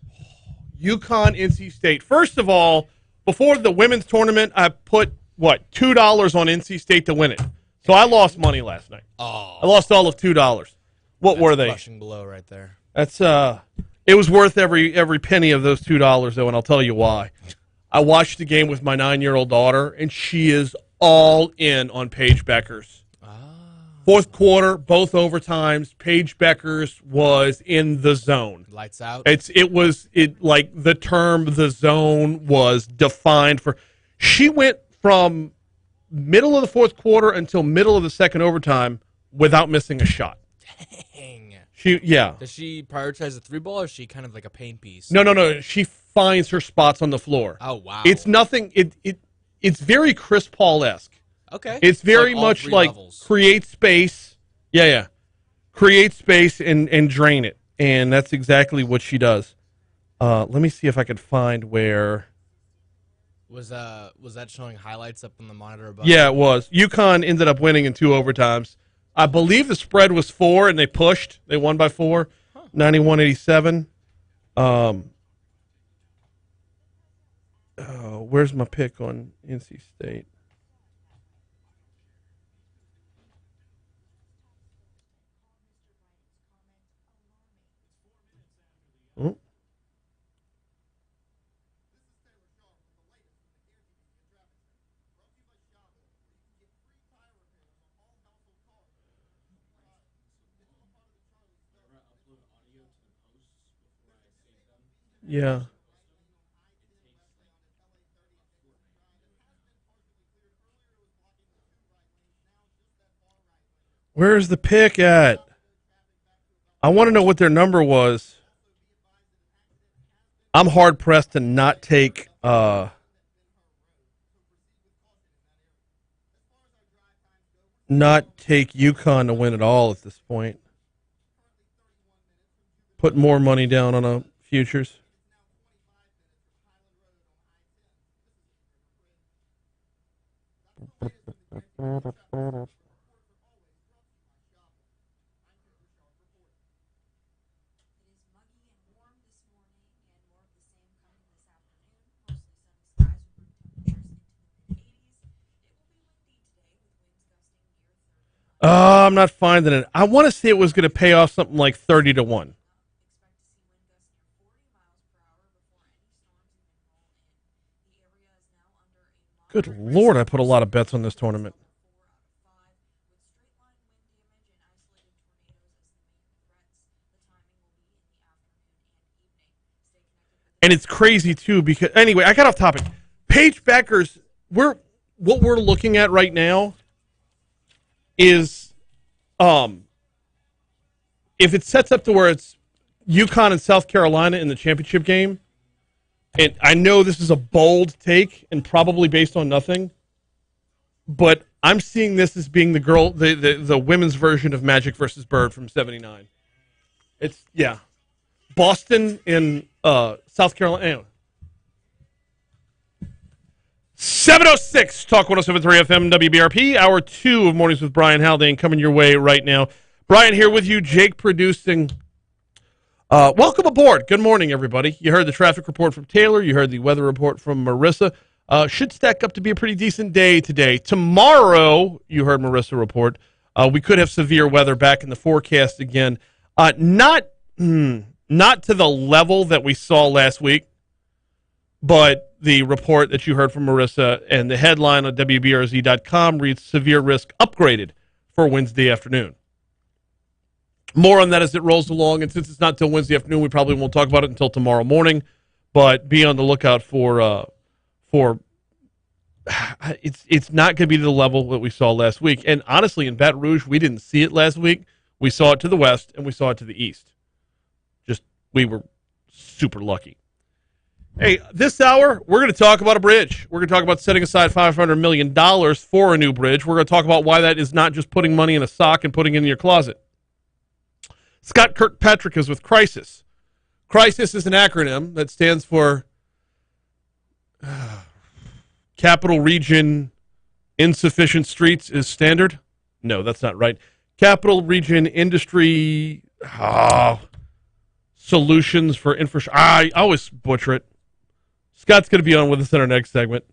UConn, NC State. First of all, before the women's tournament, I put, $2 on NC State to win it. So I lost money last night. Oh, I lost all of $2. What were they? Crushing blow right there. That's it was worth every penny of those $2, though, and I'll tell you why. I watched the game with my 9-year-old daughter, and she is all in on Paige Beckers. Fourth quarter, both overtimes, Paige Beckers was in the zone. Lights out. Like the term "the zone" was defined for. She went from middle of the fourth quarter until middle of the second overtime without missing a shot. Dang. Does she prioritize the three ball, or is she kind of like a paint piece? No. She finds her spots on the floor. Oh, wow. It's nothing. It's very Chris Paul-esque. Okay. It's very much like create space. Yeah. Create space and drain it. And that's exactly what she does. Let me see if I could find where. Was that showing highlights up on the monitor above? Yeah, it was. UConn ended up winning in 2 overtimes. I believe the spread was 4, and they pushed. They won by 4, 91-87. Where's my pick on NC State? Oh. Yeah. Where's the pick at? I want to know what their number was. I'm hard pressed to not take UConn to win it all at this point. Put more money down on a futures. I'm not finding it. I want to say it was going to pay off something like 30-1. Good Lord, I put a lot of bets on this tournament. And it's crazy, too, because... Anyway, I got off topic. Paige Beckers, what we're looking at right now is if it sets up to where it's UConn and South Carolina in the championship game, and I know this is a bold take and probably based on nothing, but I'm seeing this as being the women's version of Magic versus Bird from '79. It's Boston and South Carolina. Anyway. 7:06 Talk 107.3 FM WBRP. Hour 2 of Mornings with Brian Haldane coming your way right now. Brian here with you. Jake producing. Welcome aboard. Good morning, everybody. You heard the traffic report from Taylor. You heard the weather report from Marissa. Should stack up to be a pretty decent day today. Tomorrow, you heard Marissa report. We could have severe weather back in the forecast again. Not to the level that we saw last week, but the report that you heard from Marissa and the headline on WBRZ.com reads severe risk upgraded for Wednesday afternoon. More on that as it rolls along, and since it's not till Wednesday afternoon, we probably won't talk about it until tomorrow morning, but be on the lookout for it's not going to be the level that we saw last week. And honestly, in Baton Rouge, we didn't see it last week. We saw it to the west, and we saw it to the east. We were super lucky. Hey, this hour, we're going to talk about a bridge. We're going to talk about setting aside $500 million for a new bridge. We're going to talk about why that is not just putting money in a sock and putting it in your closet. Scott Kirkpatrick is with Crisis. Crisis is an acronym that stands for Capital Region Insufficient Streets is Standard. No, that's not right. Capital Region Industry Solutions for Infrastructure. I always butcher it. Scott's going to be on with us in our next segment.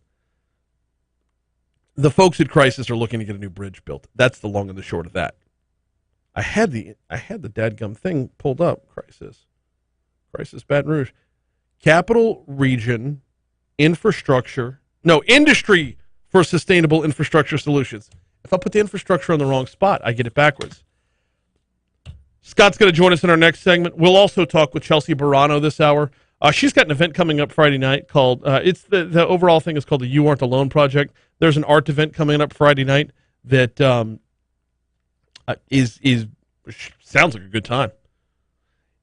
The folks at Crisis are looking to get a new bridge built. That's the long and the short of that. I had the dadgum thing pulled up. Crisis Baton Rouge. Capital Region Industry for Sustainable Infrastructure Solutions. If I put the infrastructure on the wrong spot, I get it backwards. Scott's going to join us in our next segment. We'll also talk with Chelsea Borrano this hour. She's got an event coming up Friday night called, it's the overall thing is called the You Aren't Alone Project. There's an art event coming up Friday night that sounds like a good time.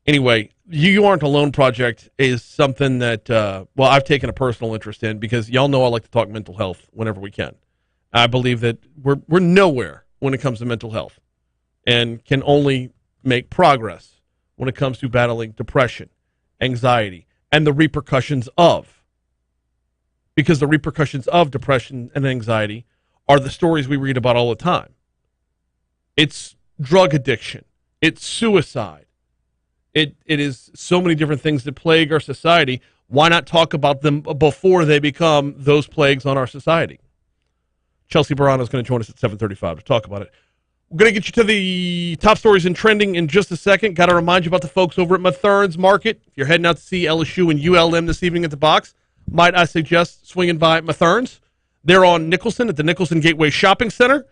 Anyway, You Aren't Alone Project is something that, I've taken a personal interest in because y'all know I like to talk mental health whenever we can. I believe that we're nowhere when it comes to mental health and can only make progress when it comes to battling depression, anxiety, and the repercussions of. Because the repercussions of depression and anxiety are the stories we read about all the time. It's drug addiction. It's suicide. It is so many different things that plague our society. Why not talk about them before they become those plagues on our society? Chelsea Borrano is going to join us at 7:35 to talk about it. We're going to get you to the top stories and trending in just a second. Got to remind you about the folks over at Matherns Market. If you're heading out to see LSU and ULM this evening at the box, might I suggest swinging by Matherns? They're on Nicholson at the Nicholson Gateway Shopping Center.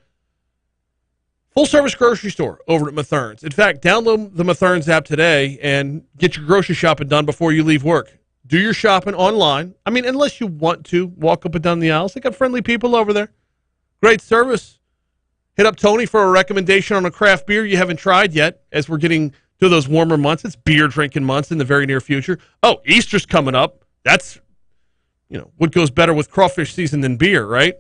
Full-service grocery store over at Matherns. In fact, download the Matherns app today and get your grocery shopping done before you leave work. Do your shopping online. I mean, unless you want to walk up and down the aisles. They got friendly people over there. Great service. Hit up Tony for a recommendation on a craft beer you haven't tried yet as we're getting to those warmer months. It's beer drinking months in the very near future. Oh, Easter's coming up. That's, what goes better with crawfish season than beer, right?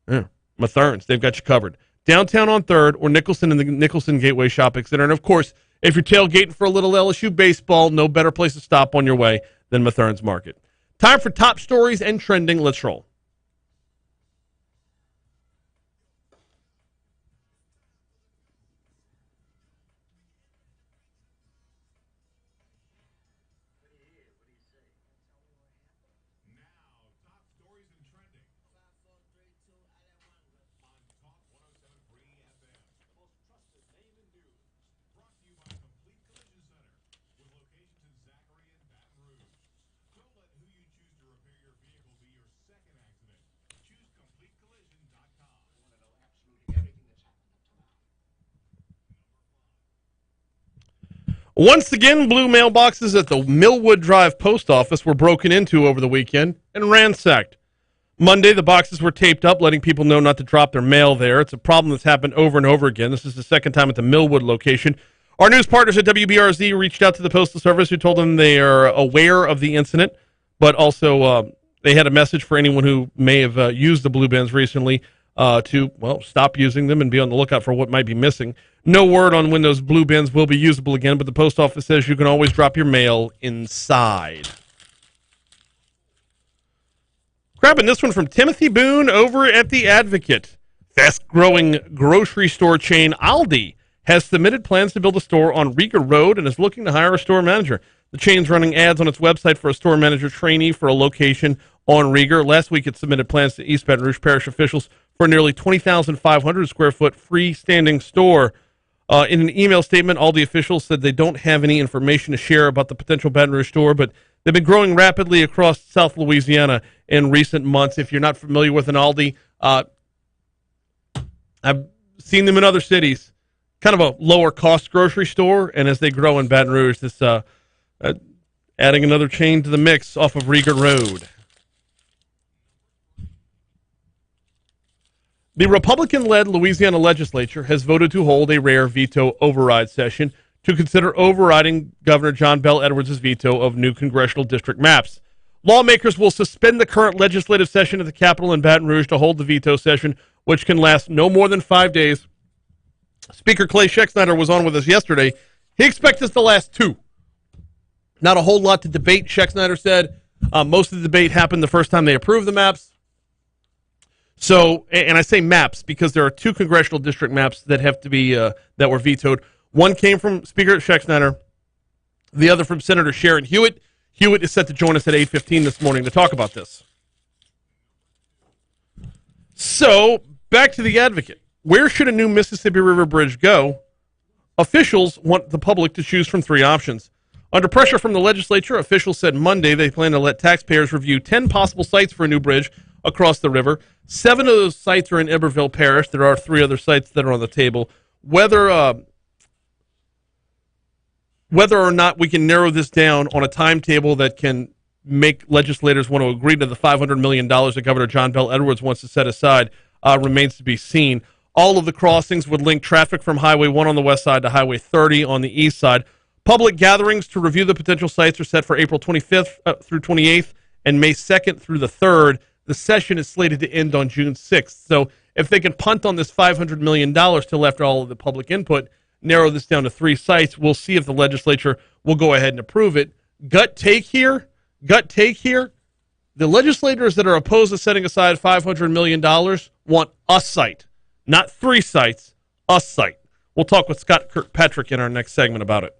Yeah, Matherns, they've got you covered. Downtown on 3rd or Nicholson in the Nicholson Gateway Shopping Center. And, of course, if you're tailgating for a little LSU baseball, no better place to stop on your way than Matherns Market. Time for top stories and trending. Let's roll. Once again, blue mailboxes at the Millwood Drive post office were broken into over the weekend and ransacked. Monday, the boxes were taped up, letting people know not to drop their mail there. It's a problem that's happened over and over again. This is the second time at the Millwood location. Our news partners at WBRZ reached out to the Postal Service, who told them they are aware of the incident, but also they had a message for anyone who may have used the blue bins recently to stop using them and be on the lookout for what might be missing. No word on when those blue bins will be usable again, but the post office says you can always drop your mail inside. Grabbing this one from Timothy Boone over at The Advocate. Fast-growing grocery store chain Aldi has submitted plans to build a store on Rieger Road and is looking to hire a store manager. The chain's running ads on its website for a store manager trainee for a location on Rieger. Last week, it submitted plans to East Baton Rouge Parish officials for a nearly 20,500 square foot freestanding store. In an email statement, all the officials said they don't have any information to share about the potential Baton Rouge store, but they've been growing rapidly across South Louisiana in recent months. If you're not familiar with an Aldi, I've seen them in other cities. Kind of a lower cost grocery store, and as they grow in Baton Rouge, this adding another chain to the mix off of Rieger Road. The Republican-led Louisiana legislature has voted to hold a rare veto override session to consider overriding Governor John Bel Edwards' veto of new congressional district maps. Lawmakers will suspend the current legislative session at the Capitol in Baton Rouge to hold the veto session, which can last no more than 5 days. Speaker Clay Schexnayder was on with us yesterday. He expects this to last 2. Not a whole lot to debate, Schexnayder said. Most of the debate happened the first time they approved the maps. So, and I say maps because there are 2 congressional district maps that have to be that were vetoed. One came from Speaker Schexnayder, the other from Senator Sharon Hewitt. Hewitt is set to join us at 8:15 this morning to talk about this. So, back to The Advocate. Where should a new Mississippi River Bridge go? Officials want the public to choose from 3 options. Under pressure from the legislature, officials said Monday they plan to let taxpayers review 10 possible sites for a new bridge across the river. 7 of those sites are in Iberville Parish. There are 3 other sites that are on the table. Whether whether or not we can narrow this down on a timetable that can make legislators want to agree to the $500 million that Governor John Bell Edwards wants to set aside remains to be seen. All of the crossings would link traffic from Highway 1 on the west side to Highway 30 on the east side. Public gatherings to review the potential sites are set for April 25th through 28th and May 2nd through the 3rd. The session is slated to end on June 6th. So if they can punt on this $500 million till after all of the public input, narrow this down to 3 sites, we'll see if the legislature will go ahead and approve it. Gut take here, the legislators that are opposed to setting aside $500 million want a site, not 3 sites, a site. We'll talk with Scott Kirkpatrick in our next segment about it.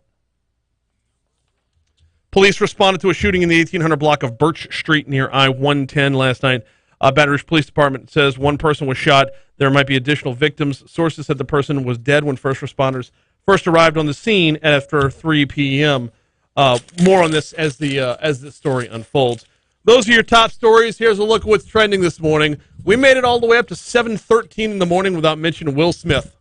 Police responded to a shooting in the 1800 block of Birch Street near I-110 last night. Baton Rouge Police Department says 1 person was shot. There might be additional victims. Sources said the person was dead when first responders first arrived on the scene after 3 p.m. More on this as the story unfolds. Those are your top stories. Here's a look at what's trending this morning. We made it all the way up to 7:13 in the morning without mentioning Will Smith.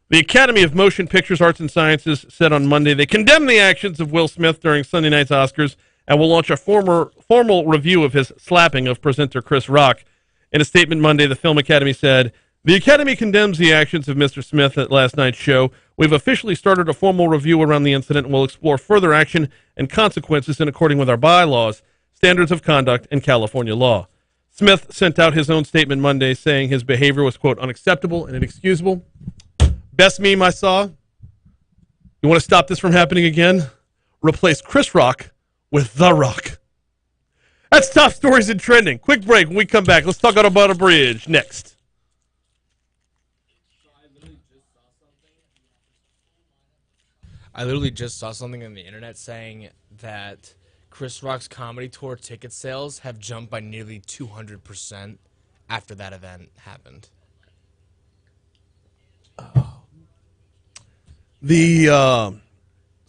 The Academy of Motion Pictures, Arts, and Sciences said on Monday they condemned the actions of Will Smith during Sunday night's Oscars and will launch a formal review of his slapping of presenter Chris Rock. In a statement Monday, the Film Academy said, "The Academy condemns the actions of Mr. Smith at last night's show. We've officially started a formal review around the incident and will explore further action and consequences in accordance with our bylaws, standards of conduct, and California law." Smith sent out his own statement Monday saying his behavior was, quote, unacceptable and inexcusable. Best meme I saw. You want to stop this from happening again? Replace Chris Rock with The Rock. That's top stories and trending. Quick break. When we come back, let's talk about a bridge next. I literally just saw something on the internet saying that Chris Rock's comedy tour ticket sales have jumped by nearly 200% after that event happened. The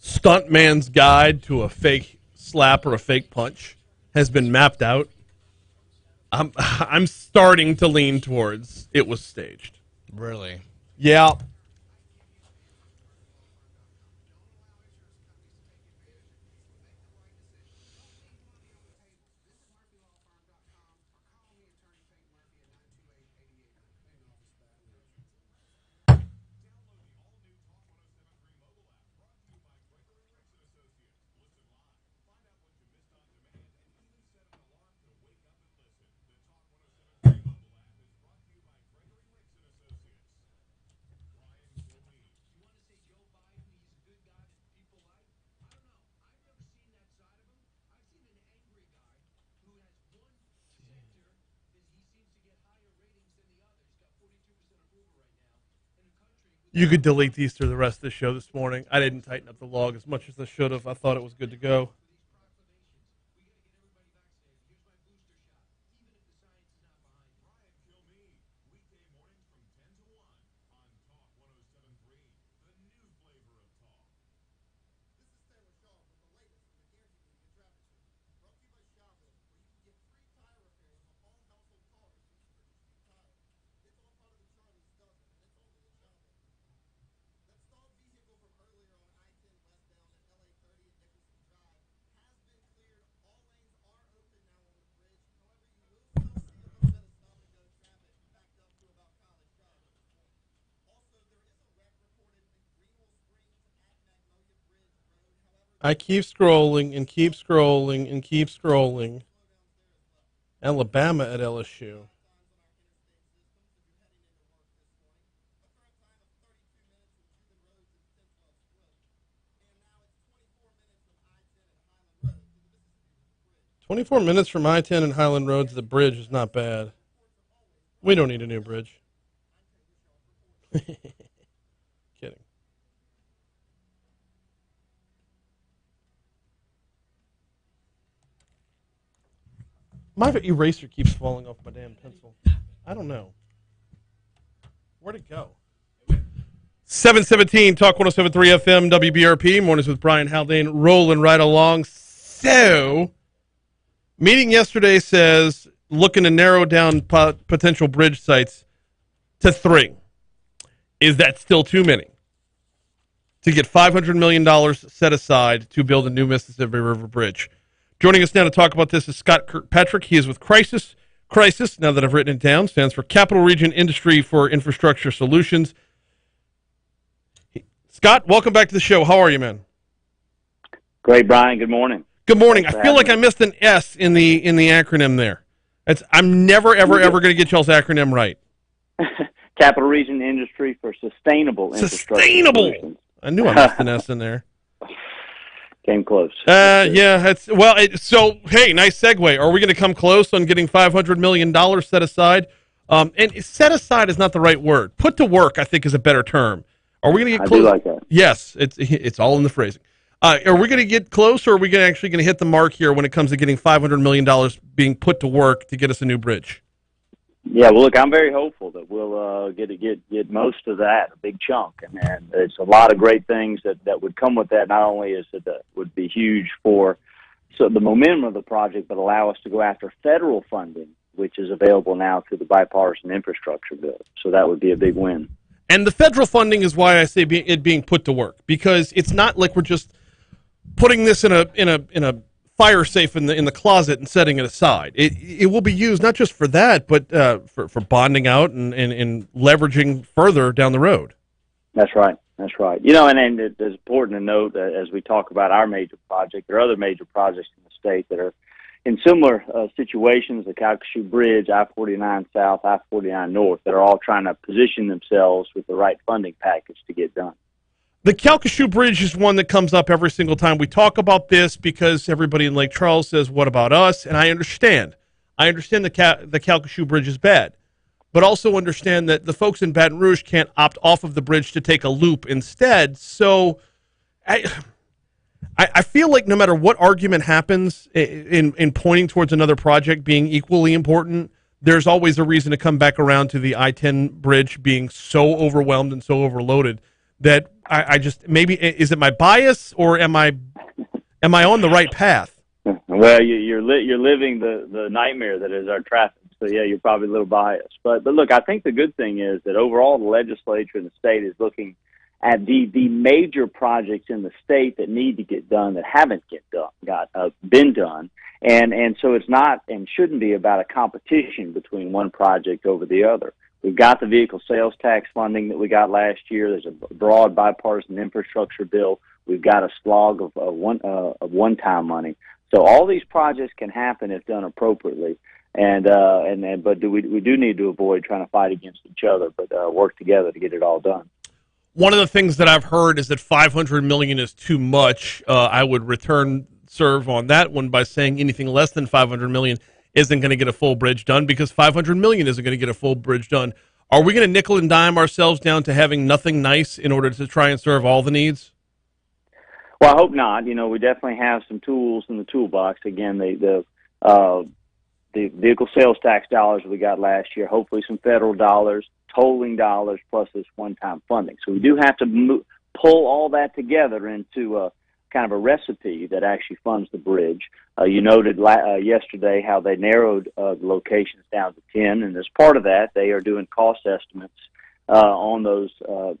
stuntman's guide to a fake slap or a fake punch has been mapped out. I'm starting to lean towards it was staged. Really? Yeah. You could delete these through the rest of the show this morning. I didn't tighten up the log as much as I should have. I thought it was good to go. I keep scrolling and keep scrolling and keep scrolling. Alabama at LSU. "24 minutes from I-10 and Highland Road to the bridge is not bad. We don't need a new bridge." Kidding. My eraser keeps falling off my damn pencil. I don't know. Where'd it go? 717, Talk 107.3 FM, WBRP. Mornings with Brian Haldane, rolling right along. So, meeting yesterday says looking to narrow down potential bridge sites to 3. Is that still too many? to get $500 million set aside to build a new Mississippi River Bridge. Joining us now to talk about this is Scott Kirkpatrick. He is with Crisis. Crisis, now that I've written it down, stands for Capital Region Industry for Infrastructure Solutions. Scott, welcome back to the show. How are you, man? Great, Brian. Good morning. Good morning. I feel like I missed an S in the acronym there. I'm never, ever going to get y'all's acronym right. Capital Region Industry for Sustainable Infrastructure Solutions. I knew I missed an S in there. Came close. Yeah. So, hey, nice segue. Are we going to come close on getting $500 million set aside? And set aside is not the right word. Put to work, I think, is a better term. Are we going to get close? I do like that. Yes, it's all in the phrasing. Are we going to get close, or are we actually going to hit the mark here when it comes to getting $500 million being put to work to get us a new bridge? Yeah, well, look, I'm very hopeful that we'll get most of that, a big chunk, and it's a lot of great things that would come with that. Not only is it would be huge for the momentum of the project, but allow us to go after federal funding, which is available now through the bipartisan infrastructure bill. So that would be a big win. And the federal funding is why I say it being put to work, because it's not like we're just putting this in a fire safe in the closet and setting it aside. It will be used not just for that, but for bonding out and leveraging further down the road. That's right. That's right. And it's important to note that as we talk about our major project, there are other major projects in the state that are in similar situations, the Calcasieu Bridge, I-49 South, I-49 North, that are all trying to position themselves with the right funding package to get done. The Calcasieu Bridge is one that comes up every single time we talk about this, because everybody in Lake Charles says, what about us? And I understand. the Calcasieu Bridge is bad, but also understand that the folks in Baton Rouge can't opt off of the bridge to take a loop instead. So I feel like no matter what argument happens in pointing towards another project being equally important, there's always a reason to come back around to the I-10 bridge being so overwhelmed and so overloaded that I just, maybe, is it my bias, or am I on the right path? Well, you're living the nightmare that is our traffic. So yeah, you're probably a little biased. But look, I think the good thing is that overall the legislature and the state is looking at the major projects in the state that need to get done that haven't been done, and so it's not and shouldn't be about a competition between one project over the other. We've got the vehicle sales tax funding that we got last year. There's a broad bipartisan infrastructure bill. We've got a slog of one-time money. So all these projects can happen if done appropriately, but we do need to avoid trying to fight against each other, but work together to get it all done. One of the things that I've heard is that $500 million is too much. I would serve on that one by saying anything less than $500 million isn't going to get a full bridge done, because $500 million isn't going to get a full bridge done. Are we going to nickel and dime ourselves down to having nothing nice in order to try and serve all the needs? Well, I hope not. We definitely have some tools in the toolbox. Again, the vehicle sales tax dollars we got last year, hopefully some federal dollars, tolling dollars, plus this one-time funding. So we do have to pull all that together into kind of a recipe that actually funds the bridge. You noted yesterday how they narrowed the locations down to 10, and as part of that, they are doing cost estimates on those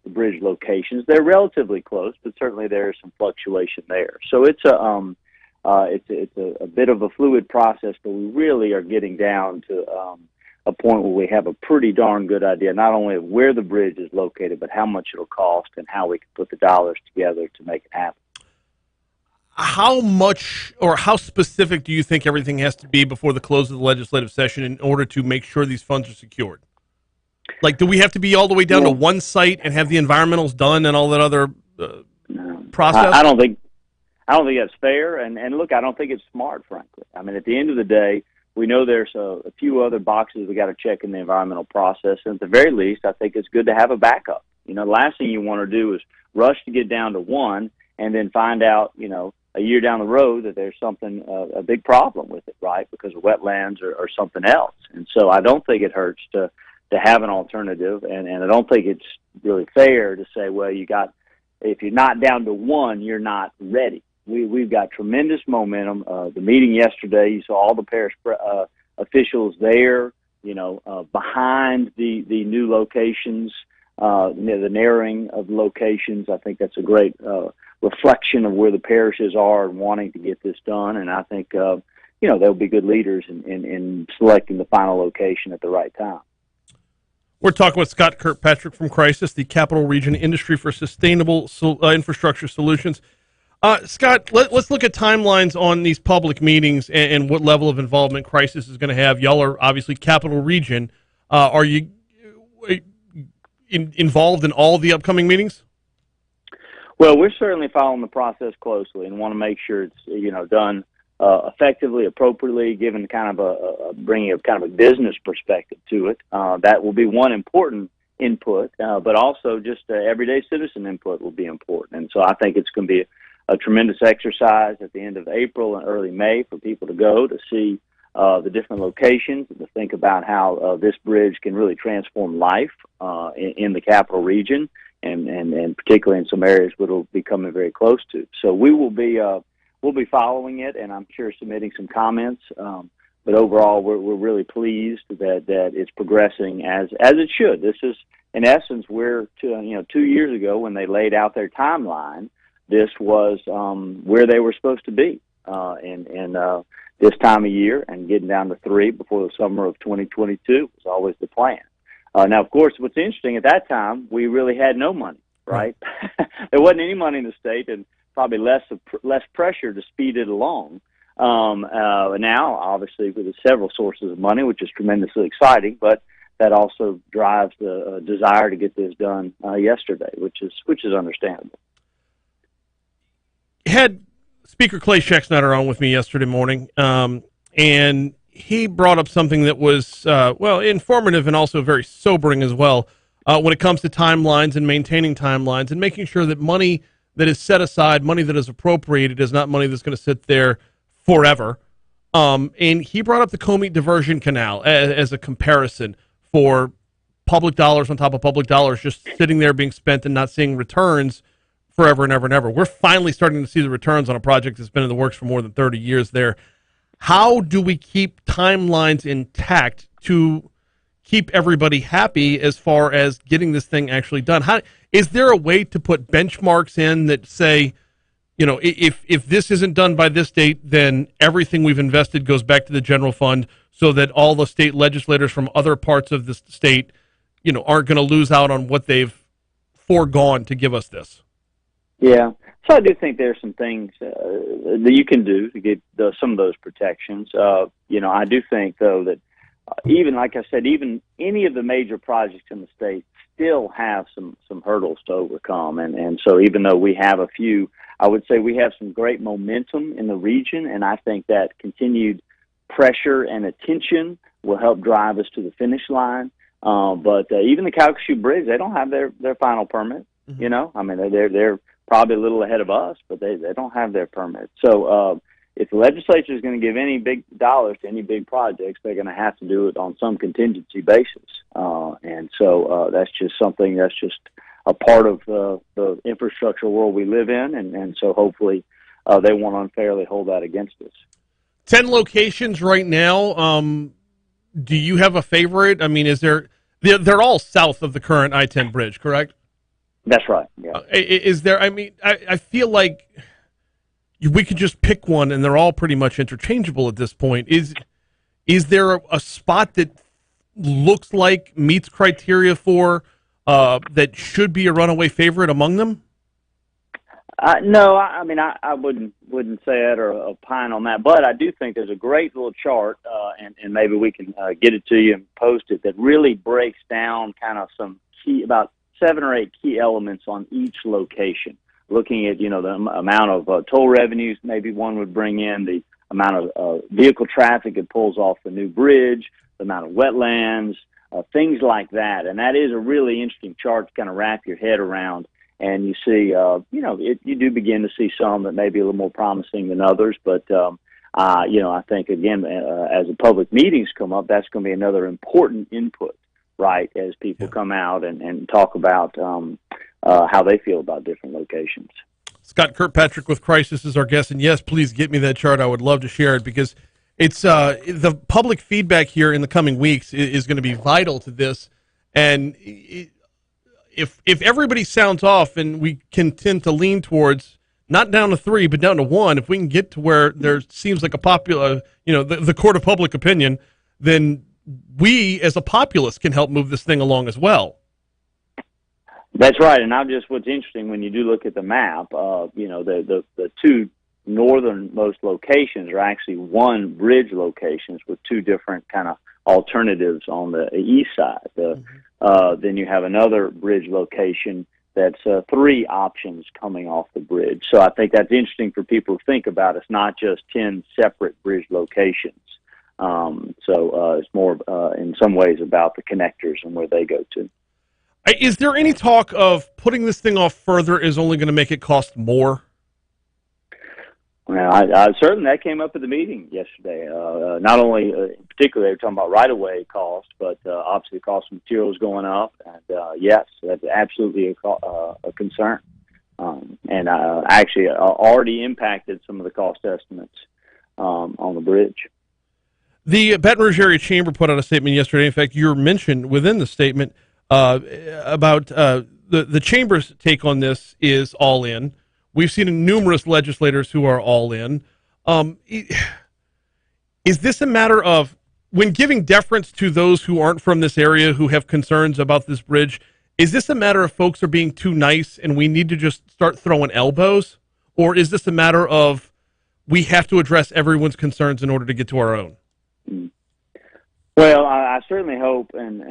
bridge locations. They're relatively close, but certainly there is some fluctuation there. So it's a bit of a fluid process, but we really are getting down to a point where we have a pretty darn good idea, not only of where the bridge is located, but how much it'll cost and how we can put the dollars together to make it happen. How much or how specific do you think everything has to be before the close of the legislative session in order to make sure these funds are secured? Like, do we have to be all the way down to one site and have the environmentals done and all that other process? I don't think that's fair. And look, I don't think it's smart, frankly. I mean, at the end of the day, we know there's a few other boxes we got to check in the environmental process. And at the very least, I think it's good to have a backup. The last thing you want to do is rush to get down to one and then find out, a year down the road that there's something, a big problem with it, right? Because of wetlands or something else. And so I don't think it hurts to have an alternative. And I don't think it's really fair to say, well, if you're not down to one, you're not ready. We've got tremendous momentum. The meeting yesterday, you saw all the parish officials there, behind the new locations. The narrowing of locations, I think that's a great reflection of where the parishes are and wanting to get this done. And I think, they'll be good leaders in selecting the final location at the right time. We're talking with Scott Kirkpatrick from Crisis, the Capital Region Industry for Sustainable Infrastructure Solutions. Scott, let's look at timelines on these public meetings and what level of involvement Crisis is going to have. Y'all are obviously Capital Region. Are you involved in all the upcoming meetings? Well, we're certainly following the process closely and want to make sure it's done effectively, appropriately, given kind of bringing a kind of a business perspective to it. That will be one important input, but also just everyday citizen input will be important. And so I think it's going to be a tremendous exercise at the end of April and early May for people to go to see the different locations, to think about how this bridge can really transform life in the Capital Region, and particularly in some areas that will be coming very close to. So we will be we'll be following it, and I'm sure submitting some comments. But overall, we're really pleased that it's progressing as it should. This is, in essence, we're 2 years ago when they laid out their timeline. This was where they were supposed to be in this time of year, and getting down to 3 before the summer of 2022 was always the plan. Now, of course, what's interesting, at that time, we really had no money, right? There wasn't any money in the state, and probably less pressure to speed it along. Now, obviously, with several sources of money, which is tremendously exciting, but that also drives the desire to get this done yesterday, which is understandable. Had Speaker Clay Schecksnyder on with me yesterday morning, and he brought up something that was, informative and also very sobering as well when it comes to timelines and maintaining timelines and making sure that money that is set aside, money that is appropriated, is not money that's going to sit there forever. And he brought up the Comey Diversion Canal as a comparison for public dollars on top of public dollars just sitting there being spent and not seeing returns forever and ever and ever. We're finally starting to see the returns on a project that's been in the works for more than 30 years there. How do we keep timelines intact to keep everybody happy as far as getting this thing actually done? Is there a way to put benchmarks in that say, if this isn't done by this date, then everything we've invested goes back to the general fund, so that all the state legislators from other parts of the state, aren't going to lose out on what they've foregone to give us this? Yeah. So I do think there's some things that you can do to get some of those protections. I do think, though, that even, like I said, even any of the major projects in the state still have some hurdles to overcome. And so even though we have a few, I would say we have some great momentum in the region, and I think that continued pressure and attention will help drive us to the finish line. But even the Calcasieu Bridge, they don't have their final permit. Mm-hmm. They're probably a little ahead of us, but they don't have their permit. So if the legislature is going to give any big dollars to any big projects, they're going to have to do it on some contingency basis. And so that's just something that's just a part of the infrastructure world we live in. And so hopefully they won't unfairly hold that against us. 10 locations right now. Do you have a favorite? I mean, they're all south of the current I-10 bridge, correct? That's right. Yeah. Is there? I mean, I feel like we could just pick one, and they're all pretty much interchangeable at this point. Is there a spot that looks like meets criteria for that should be a runaway favorite among them? No, I wouldn't say that or opine on that, but I do think there's a great little chart, and maybe we can get it to you and post it, that really breaks down kind of some key, about 7 or 8 key elements on each location, looking at, the amount of toll revenues maybe one would bring in, the amount of vehicle traffic it pulls off the new bridge, the amount of wetlands, things like that. And that is a really interesting chart to kind of wrap your head around. And you see, you do begin to see some that may be a little more promising than others. But, I think, again, as the public meetings come up, that's going to be another important input, right, as people come out and talk about how they feel about different locations. Scott Kirkpatrick with Crisis is our guest, and yes, please get me that chart. I would love to share it, because it's the public feedback here in the coming weeks is going to be vital to this, and if everybody sounds off and we can tend to lean towards not down to 3 but down to 1, if we can get to where there seems like a popular, the court of public opinion, then we as a populace can help move this thing along as well. That's right, and what's interesting when you do look at the map, the two northernmost locations are actually one bridge locations with two different kind of alternatives on the east side. Then you have another bridge location that's 3 options coming off the bridge. So I think that's interesting for people to think about. It's not just 10 separate bridge locations. It's more in some ways about the connectors and where they go to. Is there any talk of putting this thing off further is only going to make it cost more? Well, I certainly that came up at the meeting yesterday. Not only, in particular, they were talking about right-of-way cost, but obviously the cost of materials going up. And yes, that's absolutely a concern. And actually already impacted some of the cost estimates on the bridge. The Baton Rouge Area Chamber put out a statement yesterday. In fact, you're mentioned within the statement about the Chamber's take on this is all in. We've seen numerous legislators who are all in. Is this a matter of, when giving deference to those who aren't from this area who have concerns about this bridge, is this a matter of folks are being too nice and we need to just start throwing elbows? Or is this a matter of we have to address everyone's concerns in order to get to our own? Well, I certainly hope, and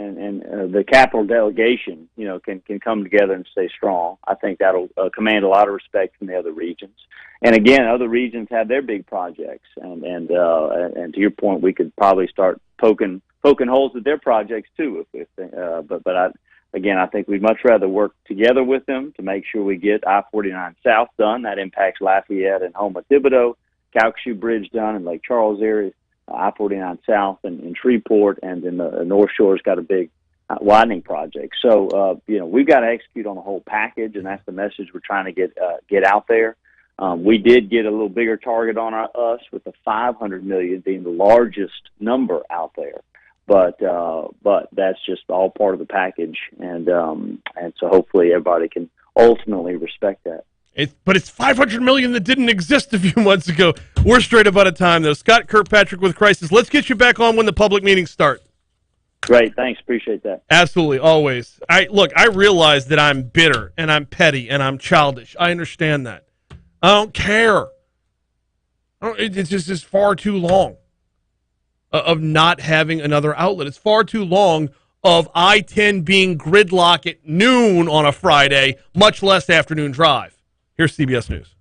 the Capitol delegation, can come together and stay strong. I think that'll command a lot of respect from the other regions. And again, other regions have their big projects, and to your point, we could probably start poking holes at their projects too. I think we'd much rather work together with them to make sure we get I-49 South done. That impacts Lafayette and Houma-Thibodaux, Calcasieu Bridge done in Lake Charles area. I-49 South in Shreveport, and then the North Shore's got a big widening project. So, we've got to execute on the whole package, and that's the message we're trying to get out there. We did get a little bigger target on us with the $500 million being the largest number out there. But that's just all part of the package, and so hopefully everybody can ultimately respect that. But it's $500 million that didn't exist a few months ago. We're straight up out of time, though. Scott Kirkpatrick with Crisis. Let's get you back on when the public meetings start. Great. Thanks. Appreciate that. Absolutely. Always. I realize that I'm bitter, and I'm petty, and I'm childish. I understand that. I don't care. It's just far too long of not having another outlet. It's far too long of I-10 being gridlock at noon on a Friday, much less afternoon drive. Here's CBS News.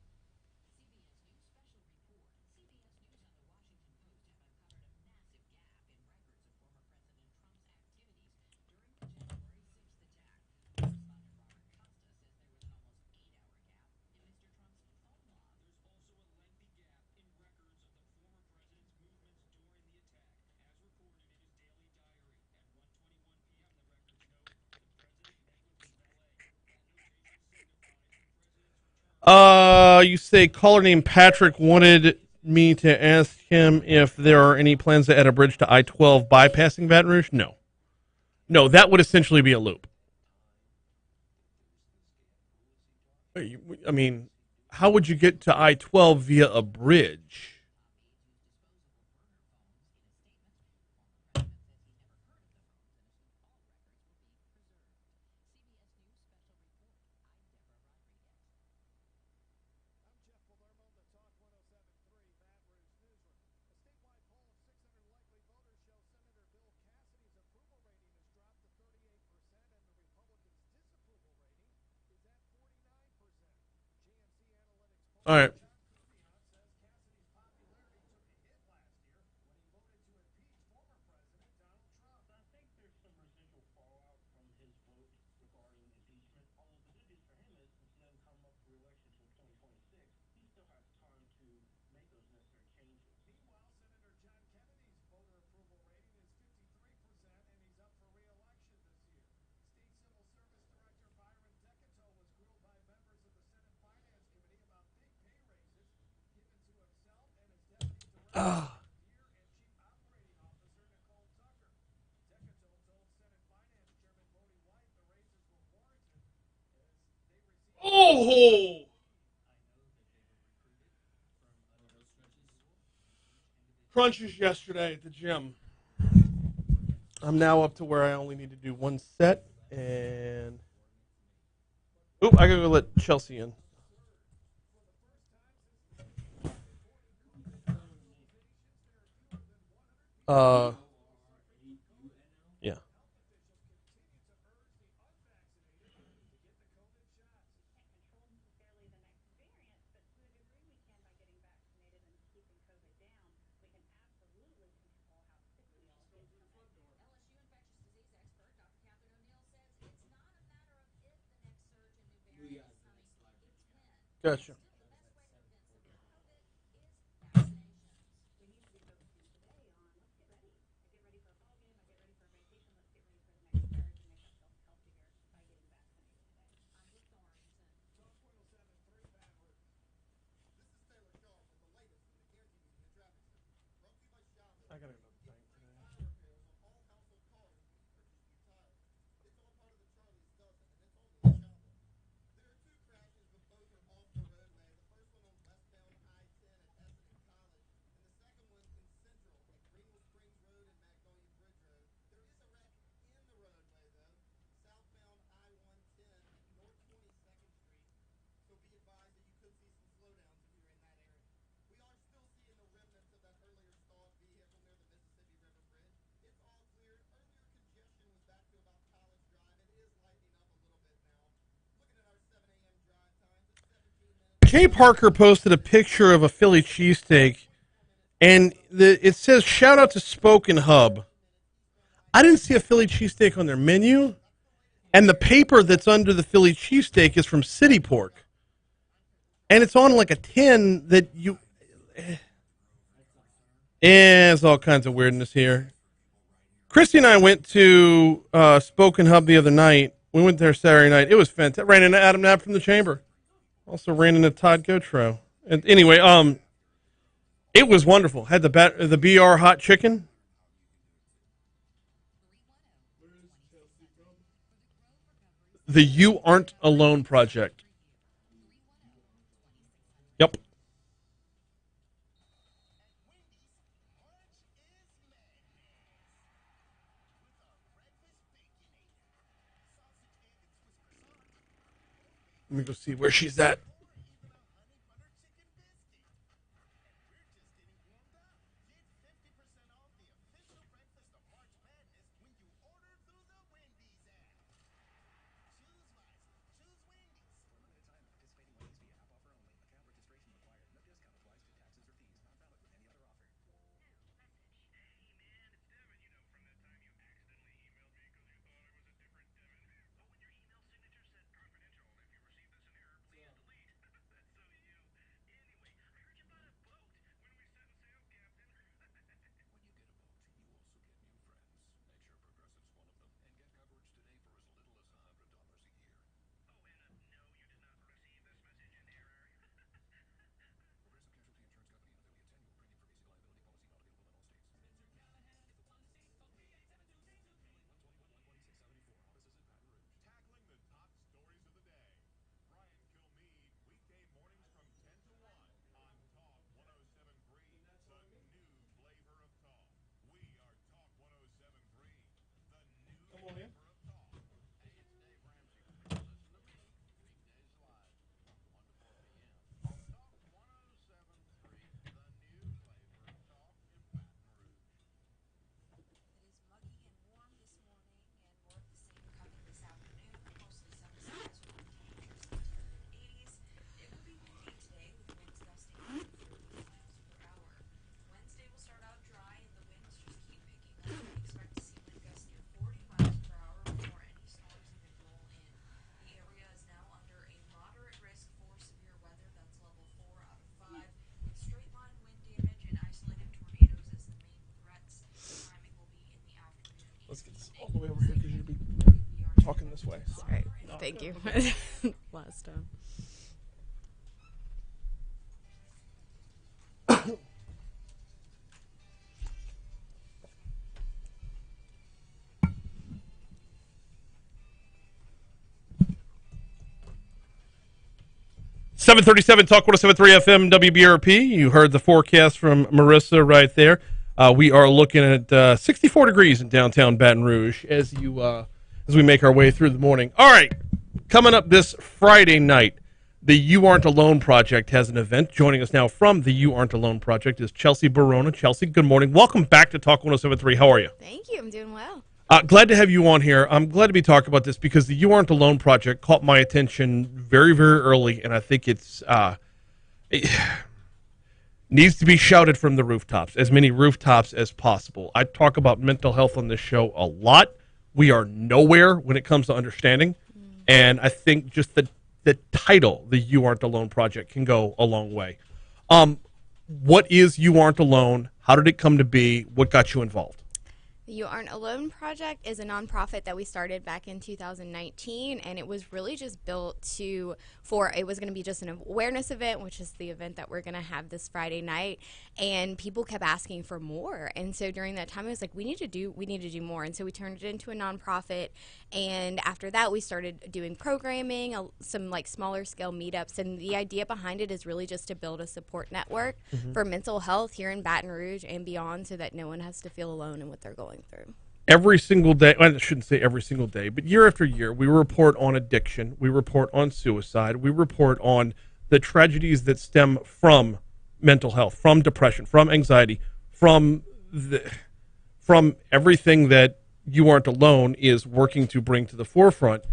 You say caller named Patrick wanted me to ask him if there are any plans to add a bridge to I-12 bypassing Baton Rouge? No, that would essentially be a loop. I mean, how would you get to I-12 via a bridge? All right. Oh. Crunches yesterday at the gym. I'm now up to where I only need to do one set, and oop, I gotta go let Chelsea in. Yeah. Gotcha. I gotta go. Jay Parker posted a picture of a Philly cheesesteak, and it says, shout out to Spoken Hub. I didn't see a Philly cheesesteak on their menu, and the paper that's under the Philly cheesesteak is from City Pork. And it's on like a tin that you... there's all kinds of weirdness here. Christy and I went to Spoken Hub the other night. We went there Saturday night. It was fantastic. Ran into Adam Knapp from the Chamber. Also ran into Todd Gotro. And anyway, it was wonderful. Had the BR hot chicken. The You Aren't Alone Project. Yep. Let me go see where she's at. Let's get this all the way over here because you'll be talking this way. All right. Thank you. Last time. 737 Talk 107.3 FM WBRP. You heard the forecast from Marissa right there. We are looking at 64 degrees in downtown Baton Rouge as we make our way through the morning. All right, coming up this Friday night, the You Aren't Alone Project has an event. Joining us now from the You Aren't Alone Project is Chelsea Borrano. Chelsea, good morning. Welcome back to Talk 107.3. How are you? Thank you. I'm doing well. Glad to have you on here. I'm glad to be talking about this because the You Aren't Alone Project caught my attention very, very early, and I think it needs to be shouted from the rooftops, as many rooftops as possible. I talk about mental health on this show a lot. We are nowhere when it comes to understanding, and I think just the title, the You Aren't Alone Project, can go a long way. What is You Aren't Alone? How did it come to be? What got you involved? The You Aren't Alone Project is a nonprofit that we started back in 2019, and it was really just built it was going to be just an awareness event, which is the event that we're going to have this Friday night, and people kept asking for more. And so during that time, I was like, we need to do more. And so we turned it into a nonprofit, and after that, we started doing programming, some like smaller scale meetups, and the idea behind it is really just to build a support network for mental health here in Baton Rouge and beyond, so that no one has to feel alone in what they're going through. Every single day, well, I shouldn't say every single day, but year after year, we report on addiction, we report on suicide, we report on the tragedies that stem from mental health, from depression, from anxiety, from everything that You Aren't Alone is working to bring to the forefront.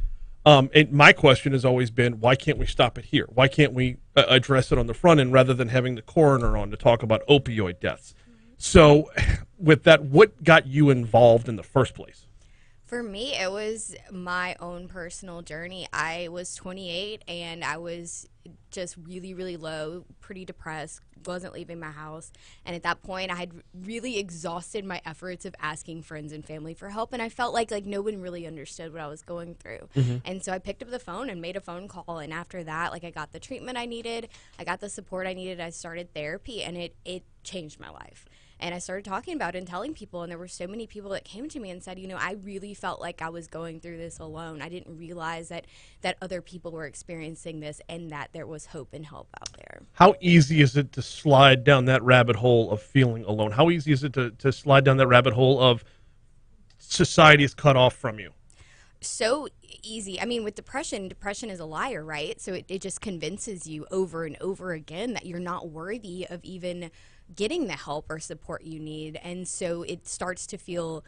And my question has always been, why can't we stop it here? Why can't we address it on the front end rather than having the coroner on to talk about opioid deaths? So with that, what got you involved in the first place? For me, it was my own personal journey. I was 28 and I was just really, really low, pretty depressed, wasn't leaving my house. And at that point, I had really exhausted my efforts of asking friends and family for help. And I felt like no one really understood what I was going through. And so I picked up the phone and made a phone call. And after that, I got the treatment I needed. I got the support I needed. I started therapy, and it changed my life. And I started talking about it and telling people, and there were so many people that came to me and said, I really felt like I was going through this alone. I didn't realize that other people were experiencing this and that there was hope and help out there. How easy is it to slide down that rabbit hole of feeling alone? How easy is it to slide down that rabbit hole of society is cut off from you? So easy. I mean, with depression is a liar, right? So it just convinces you over and over again that you're not worthy of even getting the help or support you need. And so it starts to feel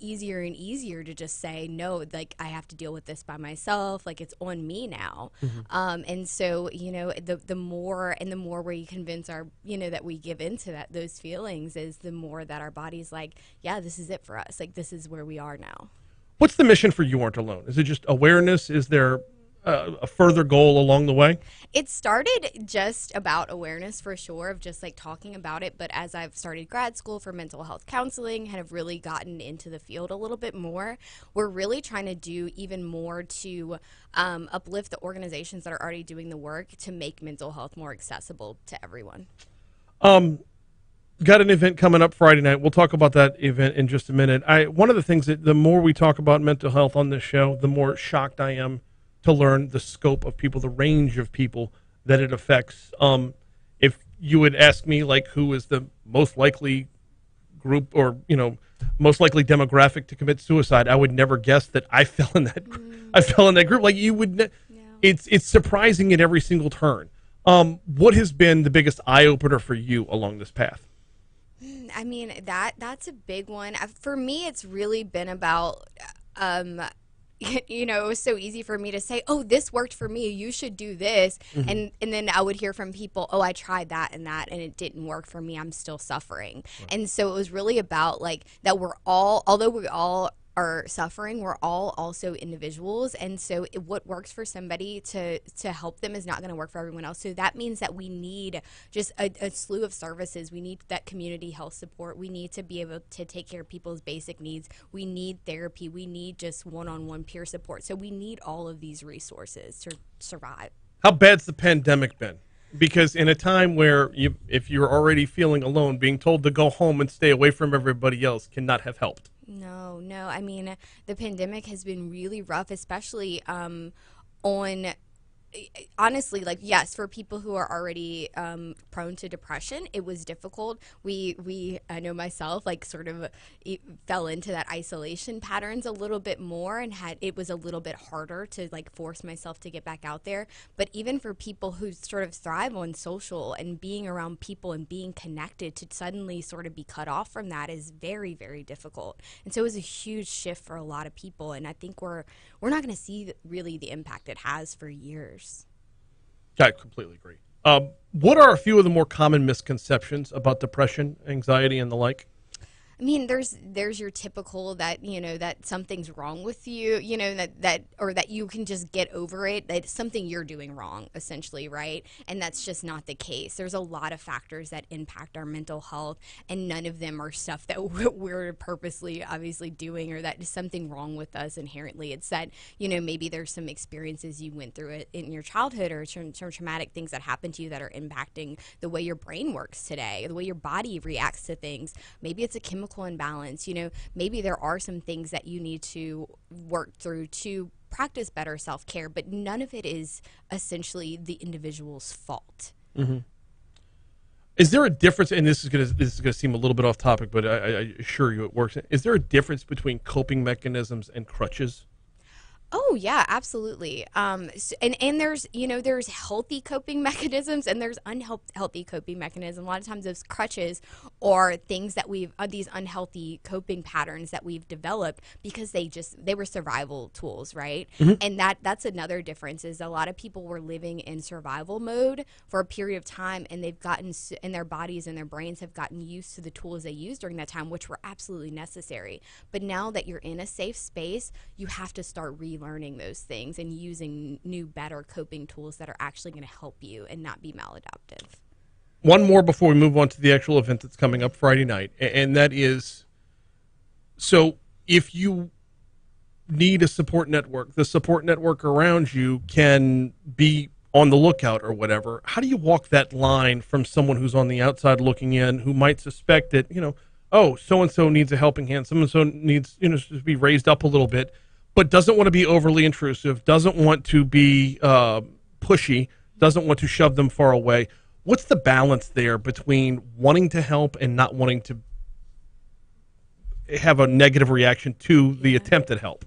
easier and easier to just say, no, I have to deal with this by myself. It's on me now. And so, the more we convince that we give into those feelings is the more that our body's like, yeah, this is it for us. This is where we are now. What's the mission for You Aren't Alone? Is it just awareness? Is there a further goal along the way? It started just about awareness for sure, of just talking about it. But as I've started grad school for mental health counseling, have really gotten into the field a little bit more, we're really trying to do even more to uplift the organizations that are already doing the work to make mental health more accessible to everyone. Got an event coming up Friday night. We'll talk about that event in just a minute. One of the things that the more we talk about mental health on this show, the more shocked I am to learn the scope of people, the range of people that it affects. If you would ask me, who is the most likely group or, most likely demographic to commit suicide, I would never guess that I fell in that. I fell in that group. You would. No. It's surprising at every single turn. What has been the biggest eye opener for you along this path? I mean, that's a big one. For me, it's really been about, it was so easy for me to say, oh, this worked for me, you should do this. And then I would hear from people, oh, I tried that and it didn't work for me, I'm still suffering. Right. And so it was really about that although we all are suffering, we're all also individuals, and so what works for somebody to help them is not going to work for everyone else. So that means that we need just a slew of services. We need that community health support. We need to be able to take care of people's basic needs. We need therapy. We need just one-on-one peer support. So we need all of these resources to survive. How bad's the pandemic been? Because in a time where if you're already feeling alone, being told to go home and stay away from everybody else cannot have helped. No. I mean, the pandemic has been really rough, especially on honestly, like, yes, for people who are already prone to depression, it was difficult. I know myself, like, sort of fell into that isolation patterns a little bit more, and it was a little bit harder to, like, force myself to get back out there. But even for people who sort of thrive on social and being around people and being connected, to suddenly sort of be cut off from that is very, very difficult. And so it was a huge shift for a lot of people, and I think we're not going to see really the impact it has for years. I completely agree. What are a few of the more common misconceptions about depression, anxiety, and the like? I mean, there's your typical that, you know, that something's wrong with you, you know, or that you can just get over it, that it's something you're doing wrong, essentially, right? And that's just not the case. There's a lot of factors that impact our mental health, and none of them are stuff that we're purposely, obviously, doing, or that is something wrong with us inherently. It's that, you know, maybe there's some experiences you went through it in your childhood, or some traumatic things that happened to you that are impacting the way your brain works today, the way your body reacts to things. Maybe it's a chemical imbalance, you know, maybe there are some things that you need to work through to practice better self-care, but none of it is essentially the individual's fault. Mm-hmm. Is there a difference, and this is gonna seem a little bit off topic, but I assure you it works. Is there a difference between coping mechanisms and crutches? Oh yeah, absolutely. And there's, you know, there's healthy coping mechanisms and there's unhealthy coping mechanisms. A lot of times those crutches or things that these unhealthy coping patterns that we've developed because they were survival tools, right? Mm-hmm. And that's another difference, is a lot of people were living in survival mode for a period of time, and they've gotten, and their bodies and their brains have gotten used to the tools they used during that time, which were absolutely necessary. But now that you're in a safe space, you have to start relearning those things and using new, better coping tools that are actually going to help you and not be maladaptive. One more before we move on to the actual event that's coming up Friday night, and that is, so if you need a support network, the support network around you can be on the lookout or whatever. How do you walk that line from someone who's on the outside looking in, who might suspect that, you know, oh, so-and-so needs a helping hand, so-and-so needs, you know, to be raised up a little bit, but doesn't want to be overly intrusive, doesn't want to be pushy, doesn't want to shove them far away? What's the balance there between wanting to help and not wanting to have a negative reaction to the attempt at help?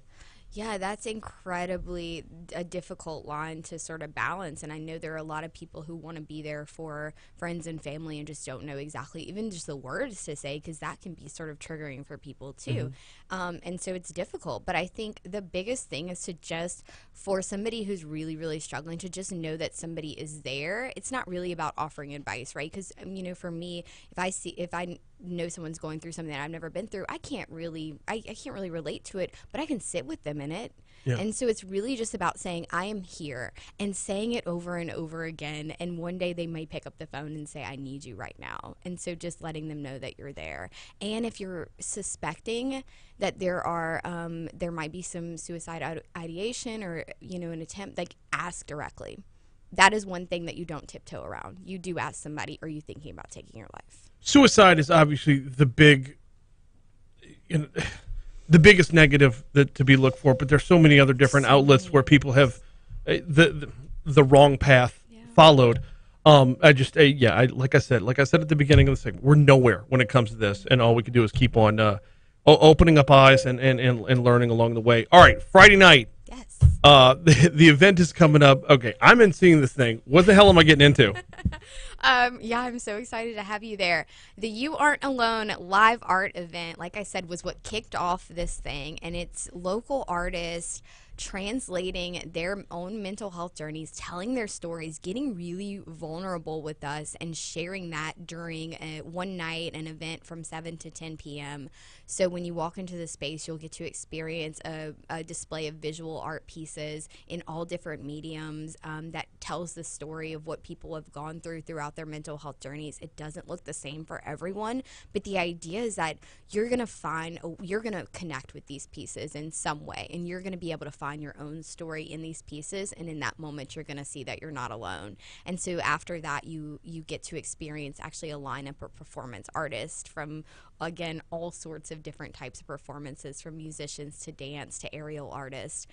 Yeah, that's incredibly a difficult line to sort of balance. And I know there are a lot of people who want to be there for friends and family and just don't know exactly even just the words to say, because that can be sort of triggering for people too. Mm-hmm. And so it's difficult. But I think the biggest thing is to just, for somebody who's really, really struggling, to just know that somebody is there. It's not really about offering advice, right? Because, you know, for me, if I know someone's going through something that I've never been through, I can't really relate to it, but I can sit with them in it. Yeah. And so it's really just about saying, I am here, and saying it over and over again. And one day they might pick up the phone and say, I need you right now. And so just letting them know that you're there. And if you're suspecting that there might be some suicide ideation or, you know, an attempt, like, ask directly. That is one thing that you don't tiptoe around. You do ask somebody, are you thinking about taking your life? Suicide is obviously the biggest negative to be looked for, but there's so many other different outlets where people have the wrong path followed. Like I said at the beginning of the segment, we're nowhere when it comes to this, and all we can do is keep on opening up eyes and learning along the way. All right, Friday night. Yes. The event is coming up. Okay, I'm in seeing this thing. What the hell am I getting into? Yeah, I'm so excited to have you there. The You Aren't Alone live art event, like I said, was what kicked off this thing, and it's local artists translating their own mental health journeys, telling their stories, getting really vulnerable with us, and sharing that during one night, an event from 7 to 10 p.m. So when you walk into the space, you'll get to experience a display of visual art pieces in all different mediums that tells the story of what people have gone throughout their mental health journeys. It doesn't look the same for everyone, but the idea is that you're going to connect with these pieces in some way, and you're going to be able to find find your own story in these pieces, and in that moment you're going to see that you're not alone. And so after that, you get to experience actually a lineup of performance artists from, again, all sorts of different types of performances, from musicians to dance to aerial artists,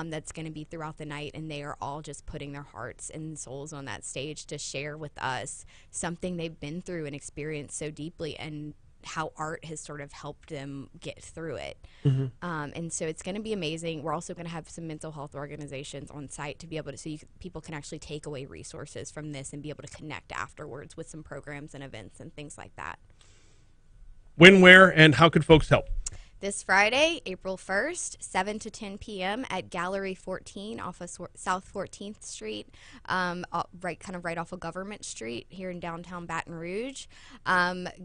that's going to be throughout the night, and they are all just putting their hearts and souls on that stage to share with us something they've been through and experienced so deeply, and how art has sort of helped them get through it. And so it's going to be amazing. We're also going to have some mental health organizations on site to be able to, so people can actually take away resources from this and be able to connect afterwards with some programs and events and things like that. When, where, and how could folks help? This Friday, April 1st, 7 to 10 p.m. at Gallery 14 off of South 14th Street, right off of Government Street here in downtown Baton Rouge.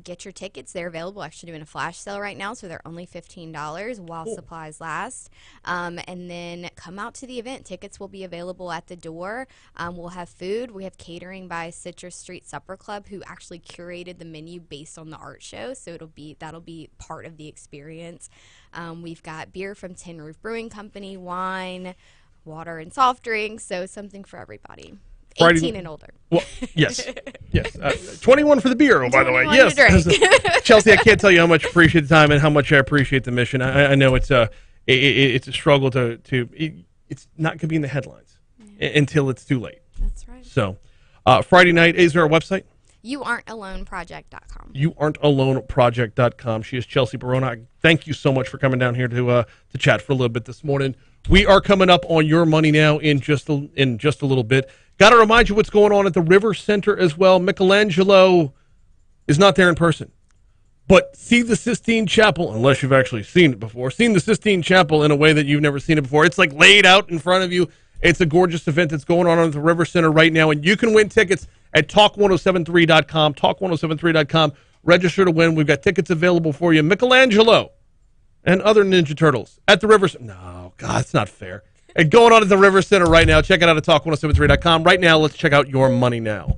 Get your tickets. They're available. Actually doing a flash sale right now, so they're only $15 while supplies last. And then come out to the event. Tickets will be available at the door. We'll have food. We have catering by Citrus Street Supper Club, who actually curated the menu based on the art show, so that'll be part of the experience. We've got beer from Tin Roof Brewing Company, wine, water, and soft drinks, so something for everybody. 18 and older. Well, yes. 21 for the beer, by the way. 21 Yes. to drink. Chelsea, I can't tell you how much I appreciate the time and how much I appreciate the mission. I know it's a struggle it's not going to be in the headlines until it's too late. That's right. So, Friday night, is there a website? YouAren'tAloneProject.com. YouAren'tAloneProject.com. She is Chelsea Borrano. Thank you so much for coming down here to chat for a little bit this morning. We are coming up on Your Money Now in just a little bit. Got to remind you what's going on at the River Center as well. Michelangelo is not there in person, but see the Sistine Chapel, unless you've actually seen it before. Seen the Sistine Chapel in a way that you've never seen it before. It's like laid out in front of you. It's a gorgeous event that's going on at the River Center right now, and you can win tickets at talk1073.com, talk1073.com. Register to win. We've got tickets available for you. Michelangelo and other Ninja Turtles at the River Center. No, God, it's not fair. And going on at the River Center right now. Check it out at talk1073.com. Right now, let's check out Your Money Now.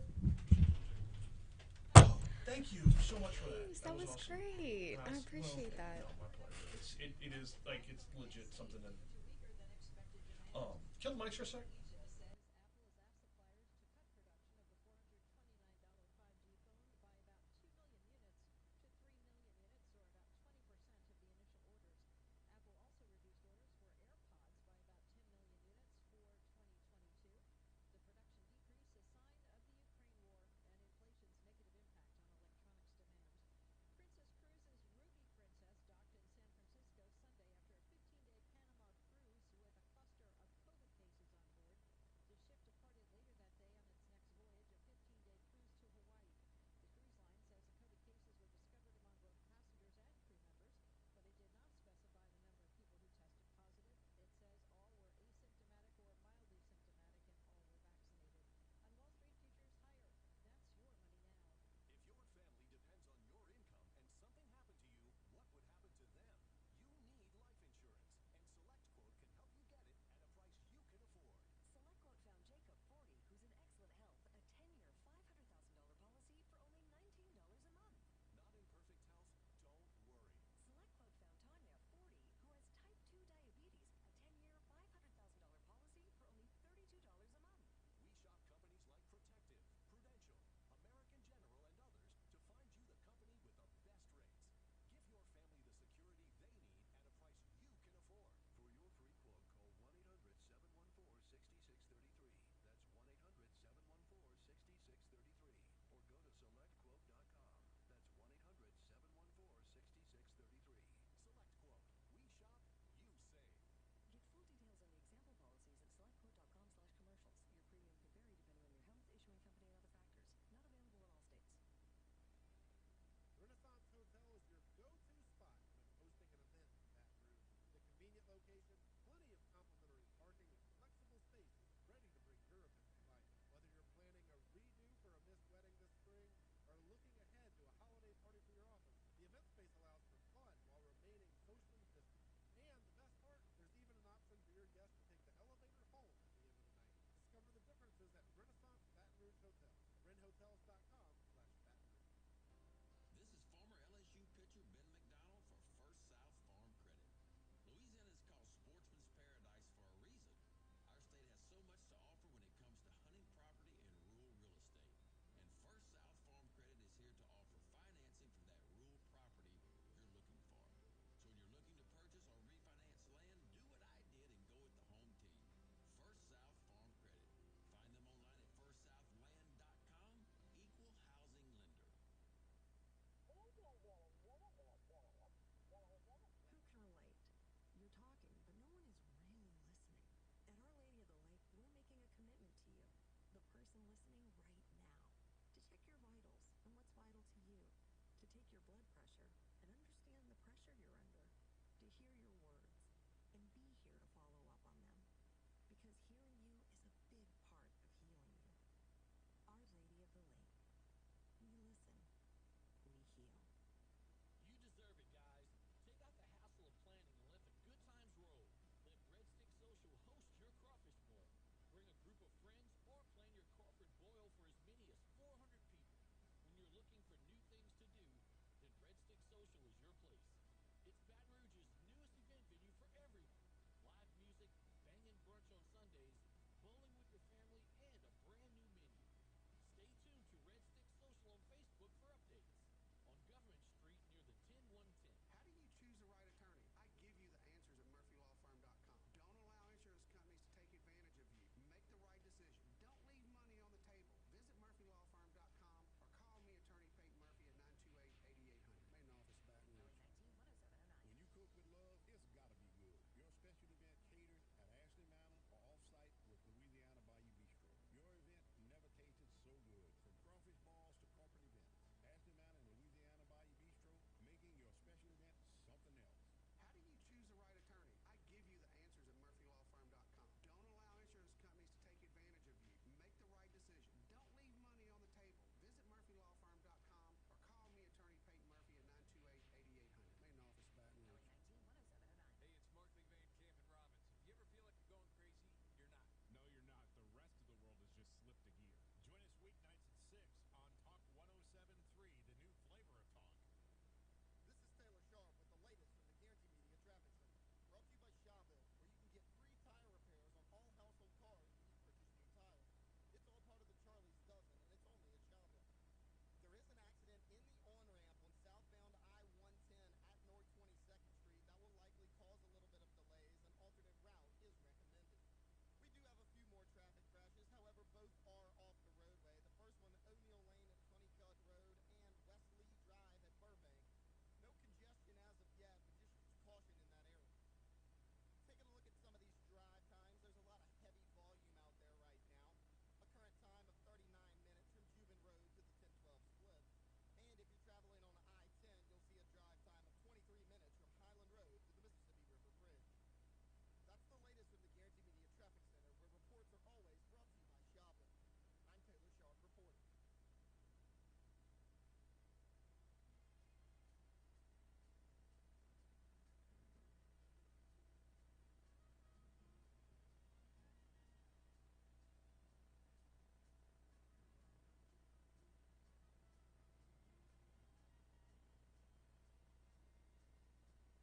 Thank you so much for that. That was awesome. Great. I appreciate that. No, my pleasure. It is like it's legit something that. Kill the mics for a sec.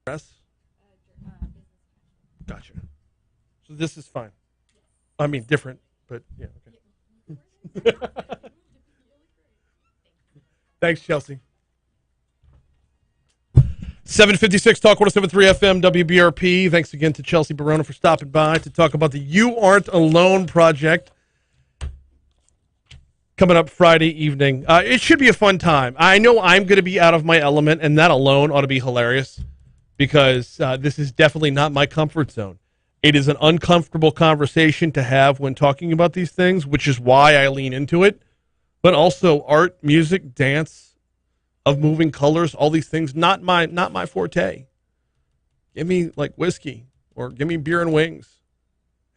Press? Gotcha. So this is fine. I mean, different, but yeah, okay. Thanks, Chelsea. 756 Talk 107.3 FM WBRP. Thanks again to Chelsea Borrano for stopping by to talk about the You Aren't Alone project coming up Friday evening. It should be a fun time. I know I'm going to be out of my element, and that alone ought to be hilarious because this is definitely not my comfort zone. It is an uncomfortable conversation to have when talking about these things, which is why I lean into it. But also art, music, dance, of moving colors, all these things, not my forte. Give me like whiskey or give me beer and wings.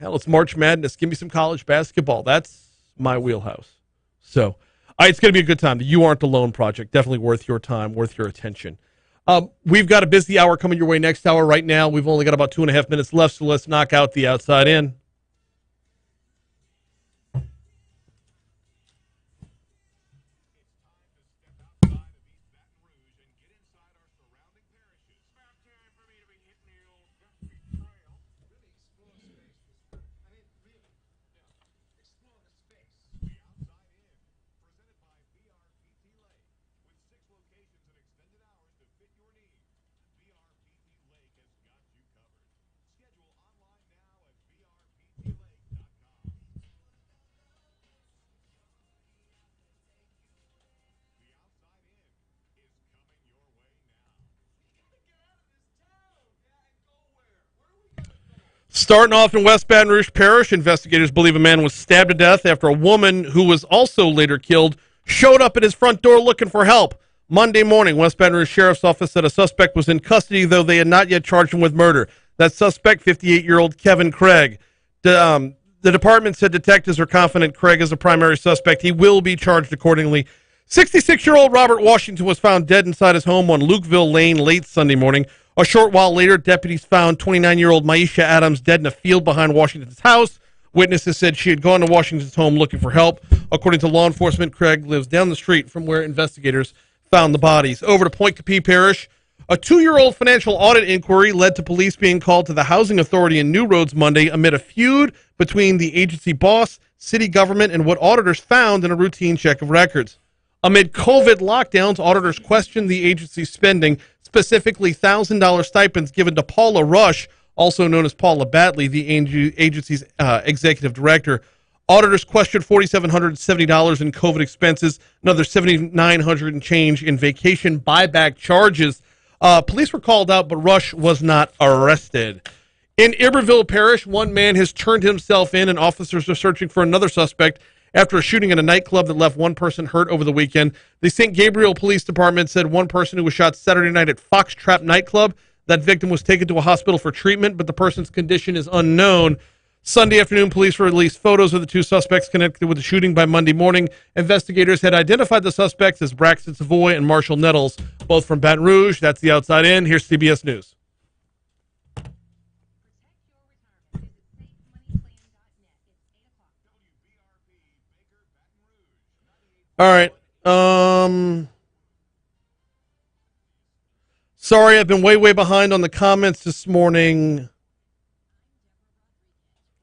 Hell, it's March Madness. Give me some college basketball. That's my wheelhouse. So it's going to be a good time. The You Aren't Alone project, definitely worth your time, worth your attention. We've got a busy hour coming your way next hour. Right now, we've only got about 2.5 minutes left, so let's knock out the outside in. Starting off in West Baton Rouge Parish, investigators believe a man was stabbed to death after a woman who was also later killed showed up at his front door looking for help. Monday morning, West Baton Rouge Sheriff's Office said a suspect was in custody, though they had not yet charged him with murder. That suspect, 58-year-old Kevin Craig. The department said detectives are confident Craig is a primary suspect. He will be charged accordingly. 66-year-old Robert Washington was found dead inside his home on Lukeville Lane late Sunday morning. A short while later, deputies found 29-year-old Maisha Adams dead in a field behind Washington's house. Witnesses said she had gone to Washington's home looking for help. According to law enforcement, Craig lives down the street from where investigators found the bodies. Over to Point Capee Parish, a 2-year-old financial audit inquiry led to police being called to the Housing Authority in New Roads Monday amid a feud between the agency boss, city government, and what auditors found in a routine check of records. Amid COVID lockdowns, auditors questioned the agency's spending, specifically $1,000 stipends given to Paula Rush, also known as Paula Batley, the agency's executive director. Auditors questioned $4,770 in COVID expenses, another $7,900 and change in vacation buyback charges. Police were called out, but Rush was not arrested. In Iberville Parish, one man has turned himself in, and officers are searching for another suspect after a shooting at a nightclub that left one person hurt over the weekend. The St. Gabriel Police Department said one person who was shot Saturday night at Foxtrap nightclub. That victim was taken to a hospital for treatment, but the person's condition is unknown. Sunday afternoon, police released photos of the two suspects connected with the shooting. By Monday morning, investigators had identified the suspects as Braxton Savoy and Marshall Nettles, both from Baton Rouge. That's the outside in. Here's CBS News. All right. Sorry, I've been way behind on the comments this morning.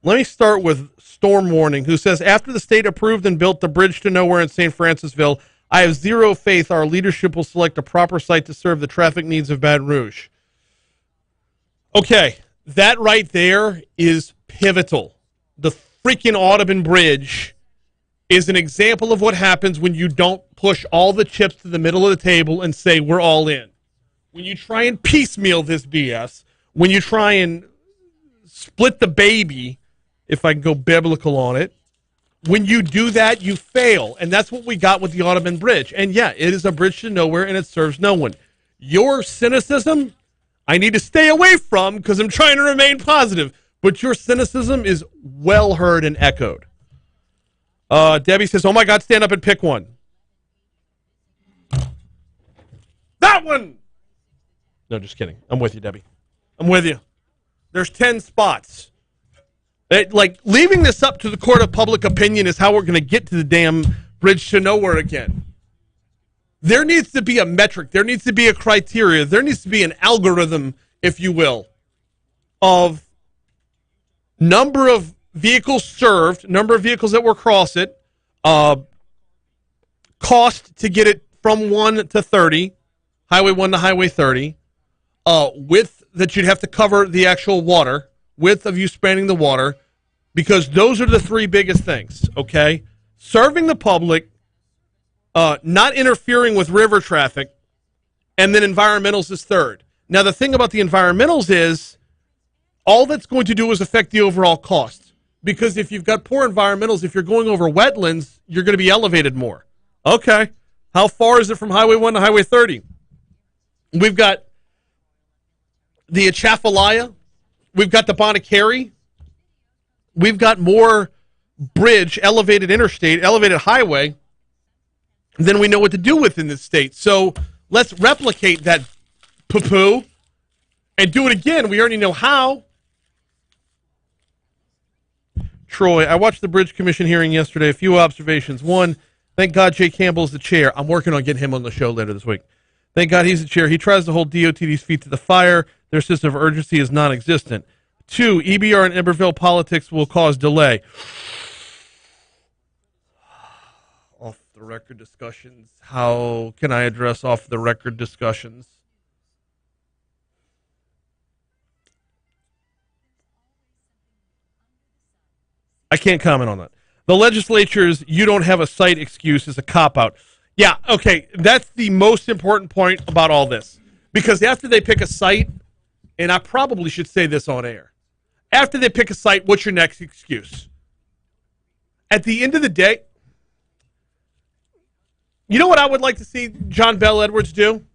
Let me start with Storm Warning, who says, after the state approved and built the bridge to nowhere in St. Francisville, I have zero faith our leadership will select a proper site to serve the traffic needs of Baton Rouge. Okay, that right there is pivotal. The freaking Audubon Bridge is an example of what happens when you don't push all the chips to the middle of the table and say, we're all in. When you try and piecemeal this BS, when you try and split the baby, if I can go biblical on it, when you do that, you fail. And that's what we got with the Audubon Bridge. And yeah, it is a bridge to nowhere, and it serves no one. Your cynicism, I need to stay away from because I'm trying to remain positive. But your cynicism is well heard and echoed. Debbie says, oh my God, stand up and pick one. That one! No, just kidding. I'm with you, Debbie. I'm with you. There's 10 spots. Leaving this up to the court of public opinion is how we're going to get to the damn bridge to nowhere again. There needs to be a metric. There needs to be a criteria. There needs to be an algorithm if you will, of number of vehicles served, number of vehicles that will cross it, cost to get it from 1 to 30, Highway 1 to Highway 30, width that you'd have to cover the actual water, width of you spanning the water, because those are the three biggest things, okay? Serving the public, not interfering with river traffic, and then environmentals is third. Now, the thing about the environmentals is all that's going to do is affect the overall cost, because if you've got poor environmentals, if you're going over wetlands, you're going to be elevated more. Okay. How far is it from Highway 1 to Highway 30? We've got the Atchafalaya. We've got the Bonacary. We've got more bridge, elevated interstate, elevated highway than we know what to do with in this state. So let's replicate that poo-poo and do it again. We already know how. Troy, I watched the Bridge Commission hearing yesterday. A few observations. One, thank God Jay Campbell's the chair. I'm working on getting him on the show later this week. Thank God he's the chair. He tries to hold DOT's feet to the fire. Their system of urgency is non-existent. 2, EBR and Iberville politics will cause delay. Off-the-record discussions. How can I address off-the-record discussions? I can't comment on that. The legislature's "you don't have a site" excuse is a cop-out. Yeah, okay, that's the most important point about all this. Because after they pick a site, and I probably should say this on air, after they pick a site, what's your next excuse? At the end of the day, you know what I would like to see John Bel Edwards do?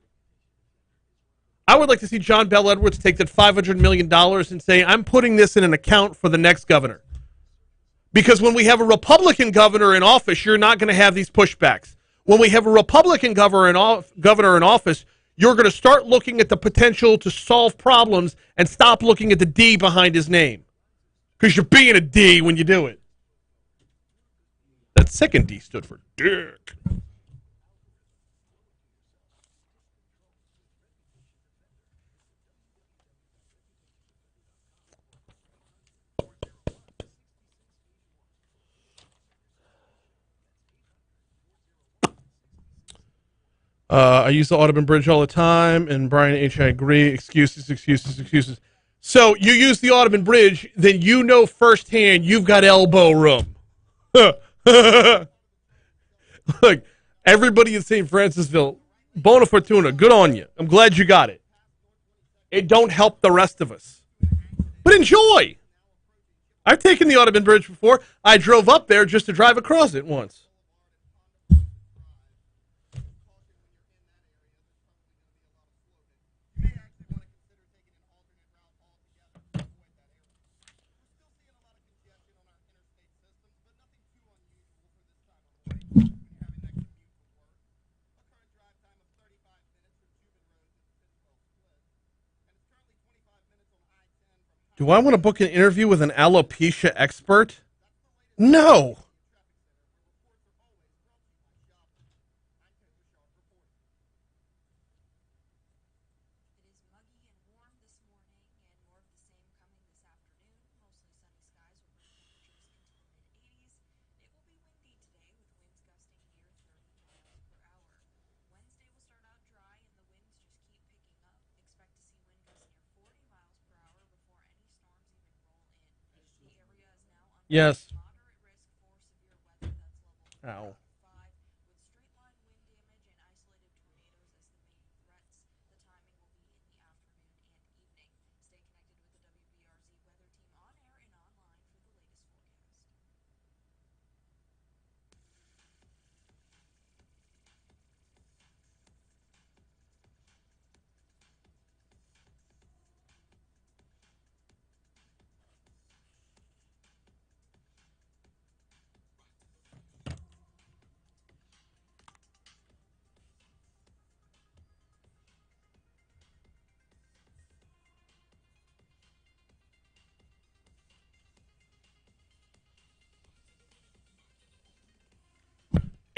I would like to see John Bel Edwards take that $500 million and say, I'm putting this in an account for the next governor. Because when we have a Republican governor in office, you're not going to have these pushbacks. When we have a Republican governor in office, you're going to start looking at the potential to solve problems and stop looking at the D behind his name. Because you're being a D when you do it. That second D stood for dick. I use the Audubon Bridge all the time, and Brian H., I agree. Excuses. So you use the Audubon Bridge, then you know firsthand you've got elbow room. Look, everybody in St. Francisville, bona fortuna, good on you. I'm glad you got it. It don't help the rest of us. But enjoy. I've taken the Audubon Bridge before. I drove up there just to drive across it once. Do I want to book an interview with an alopecia expert? No. Yes. Ow.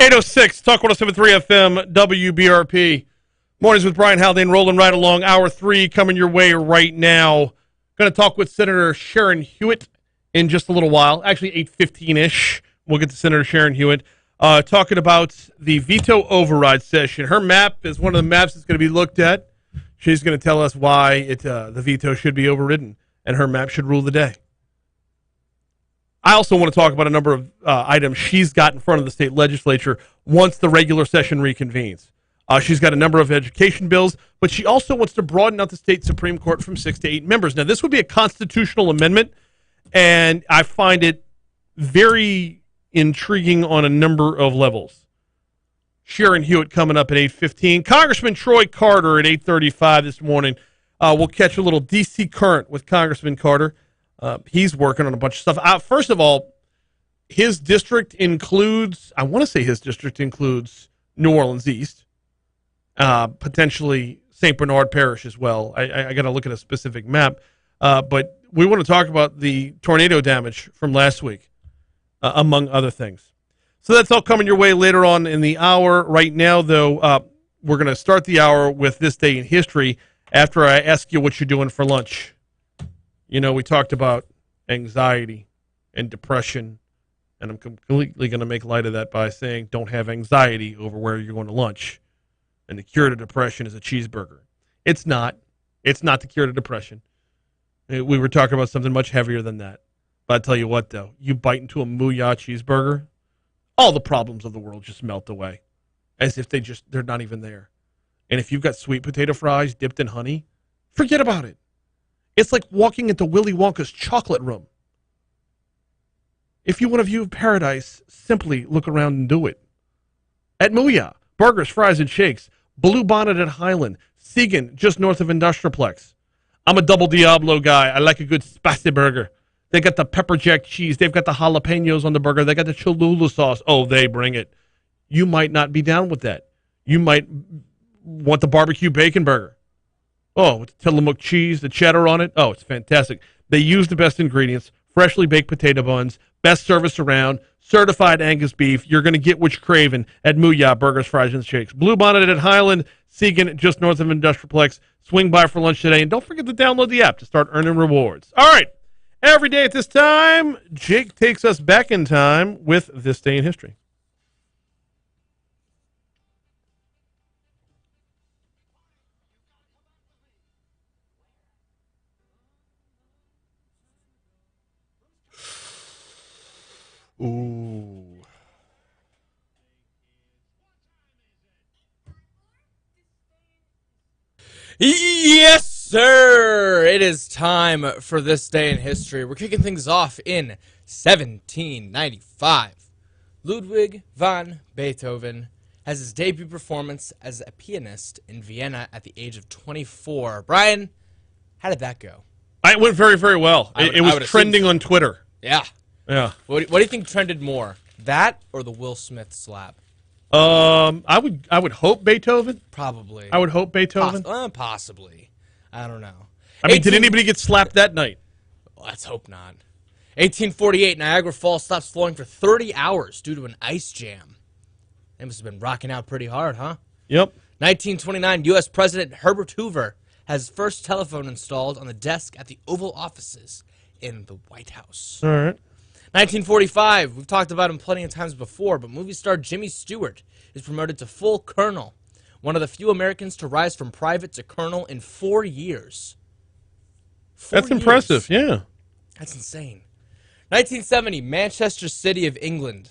'806 Talk 107.3 FM WBRP. Mornings with Brian Haldane, rolling right along. Hour 3 coming your way right now. Going to talk with Senator Sharon Hewitt in just a little while. Actually, 8:15-ish. We'll get to Senator Sharon Hewitt. Talking about the veto override session. Her map is one of the maps that's going to be looked at. She's going to tell us why the veto should be overridden and her map should rule the day. I also want to talk about a number of items she's got in front of the state legislature once the regular session reconvenes. She's got a number of education bills, but she also wants to broaden out the state Supreme Court from 6 to 8 members. Now, this would be a constitutional amendment, and I find it very intriguing on a number of levels. Sharon Hewitt coming up at 8:15. Congressman Troy Carter at 8:35 this morning. We'll catch a little D.C. Current with Congressman Carter. He's working on a bunch of stuff. First of all, his district includes, I want to say his district includes New Orleans East, potentially St. Bernard Parish as well. I got to look at a specific map. But we want to talk about the tornado damage from last week, among other things. So that's all coming your way later on in the hour. Right now, though, we're going to start the hour with This Day in History after I ask you what you're doing for lunch. You know, we talked about anxiety and depression, and I'm completely going to make light of that by saying don't have anxiety over where you're going to lunch. And the cure to depression is a cheeseburger. It's not. It's not the cure to depression. We were talking about something much heavier than that. But I tell you what, though, you bite into a Mooyah cheeseburger, all the problems of the world just melt away, as if they're not even there. And if you've got sweet potato fries dipped in honey, forget about it. It's like walking into Willy Wonka's chocolate room. If you want a view of paradise, simply look around and do it. At Mooyah, burgers, fries, and shakes. Blue Bonnet at Highland. Segan, just north of Industrialplex. I'm a double Diablo guy. I like a good spicy burger. They got the pepper jack cheese. They've got the jalapenos on the burger. They got the Cholula sauce. Oh, they bring it. You might not be down with that. You might want the barbecue bacon burger. Oh, with the Tillamook cheese, the cheddar on it. Oh, it's fantastic. They use the best ingredients, freshly baked potato buns, best service around, certified Angus beef. You're going to get what you're craving at Mooyah Burgers, Fries, and Shakes. Blue Bonnet at Highland, Segan, just north of Industrialplex. Swing by for lunch today, and don't forget to download the app to start earning rewards. All right. Every day at this time, Jake takes us back in time with This Day in History. Ooh. Yes, sir. It is time for This Day in History. We're kicking things off in 1795. Ludwig van Beethoven has his debut performance as a pianist in Vienna at the age of 24. Brian, how did that go? It went very, very well. It was trending on Twitter. Yeah. Yeah. What do you think trended more, that or the Will Smith slap? I would hope Beethoven. Probably. I would hope Beethoven. Possibly. I don't know. I mean, did anybody get slapped that night? Let's hope not. 1848, Niagara Falls stops flowing for 30 hours due to an ice jam. They must have been rocking out pretty hard, huh? Yep. 1929, U.S. President Herbert Hoover has his first telephone installed on the desk at the Oval Offices in the White House. All right. 1945, we've talked about him plenty of times before, but movie star Jimmy Stewart is promoted to full colonel, one of the few Americans to rise from private to colonel in 4 years. That's impressive, yeah. That's insane. 1970, Manchester City of England.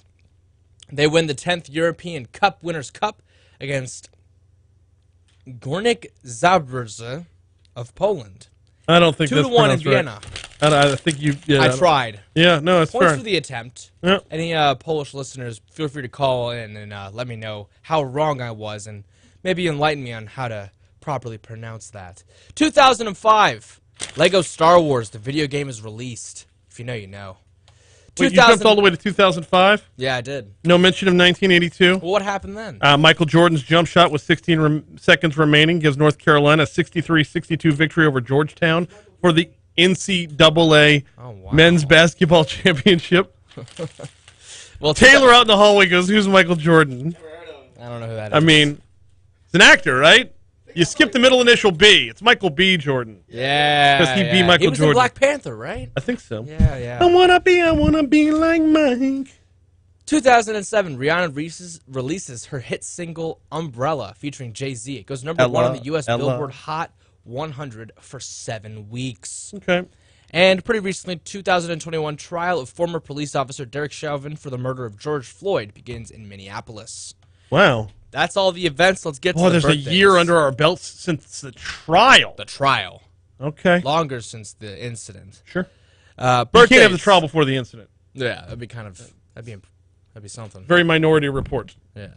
They win the 10th European Cup Winners' Cup against Górnik Zabrze of Poland. I don't think that's 2-1 in Vienna. Right. I think you. Yeah, I tried. Yeah, no, that's Points fair. for the attempt. Yeah. Any Polish listeners, feel free to call in and let me know how wrong I was and maybe enlighten me on how to properly pronounce that. 2005, Lego Star Wars, the video game, is released. If you know, you know. Wait, you jumped all the way to 2005? Yeah, I did. No mention of 1982? Well, what happened then? Michael Jordan's jump shot with 16 seconds remaining gives North Carolina a 63-62 victory over Georgetown for the NCAA Men's Basketball Championship. Well, Taylor out in the hallway goes, who's Michael Jordan? I don't know who that is. I mean, it's an actor, right? You skipped the middle initial B. It's Michael B. Jordan. Yeah. Because he beat Michael he was Jordan. in Black Panther, right? I think so. Yeah. I wanna be like Mike. 2007, Rihanna releases her hit single "Umbrella" featuring Jay-Z. It goes number 1 on the U.S. Billboard Hot 100 for 7 weeks. Okay. And pretty recently, 2021 trial of former police officer Derek Chauvin for the murder of George Floyd begins in Minneapolis. Wow. That's all the events. Let's get to the there's birthdays. a year under our belts since the trial. The trial. Okay. Longer since the incident. Sure. Birthdays. You can't have the trial before the incident. Yeah, that'd be something. Very Minority Report. Yeah.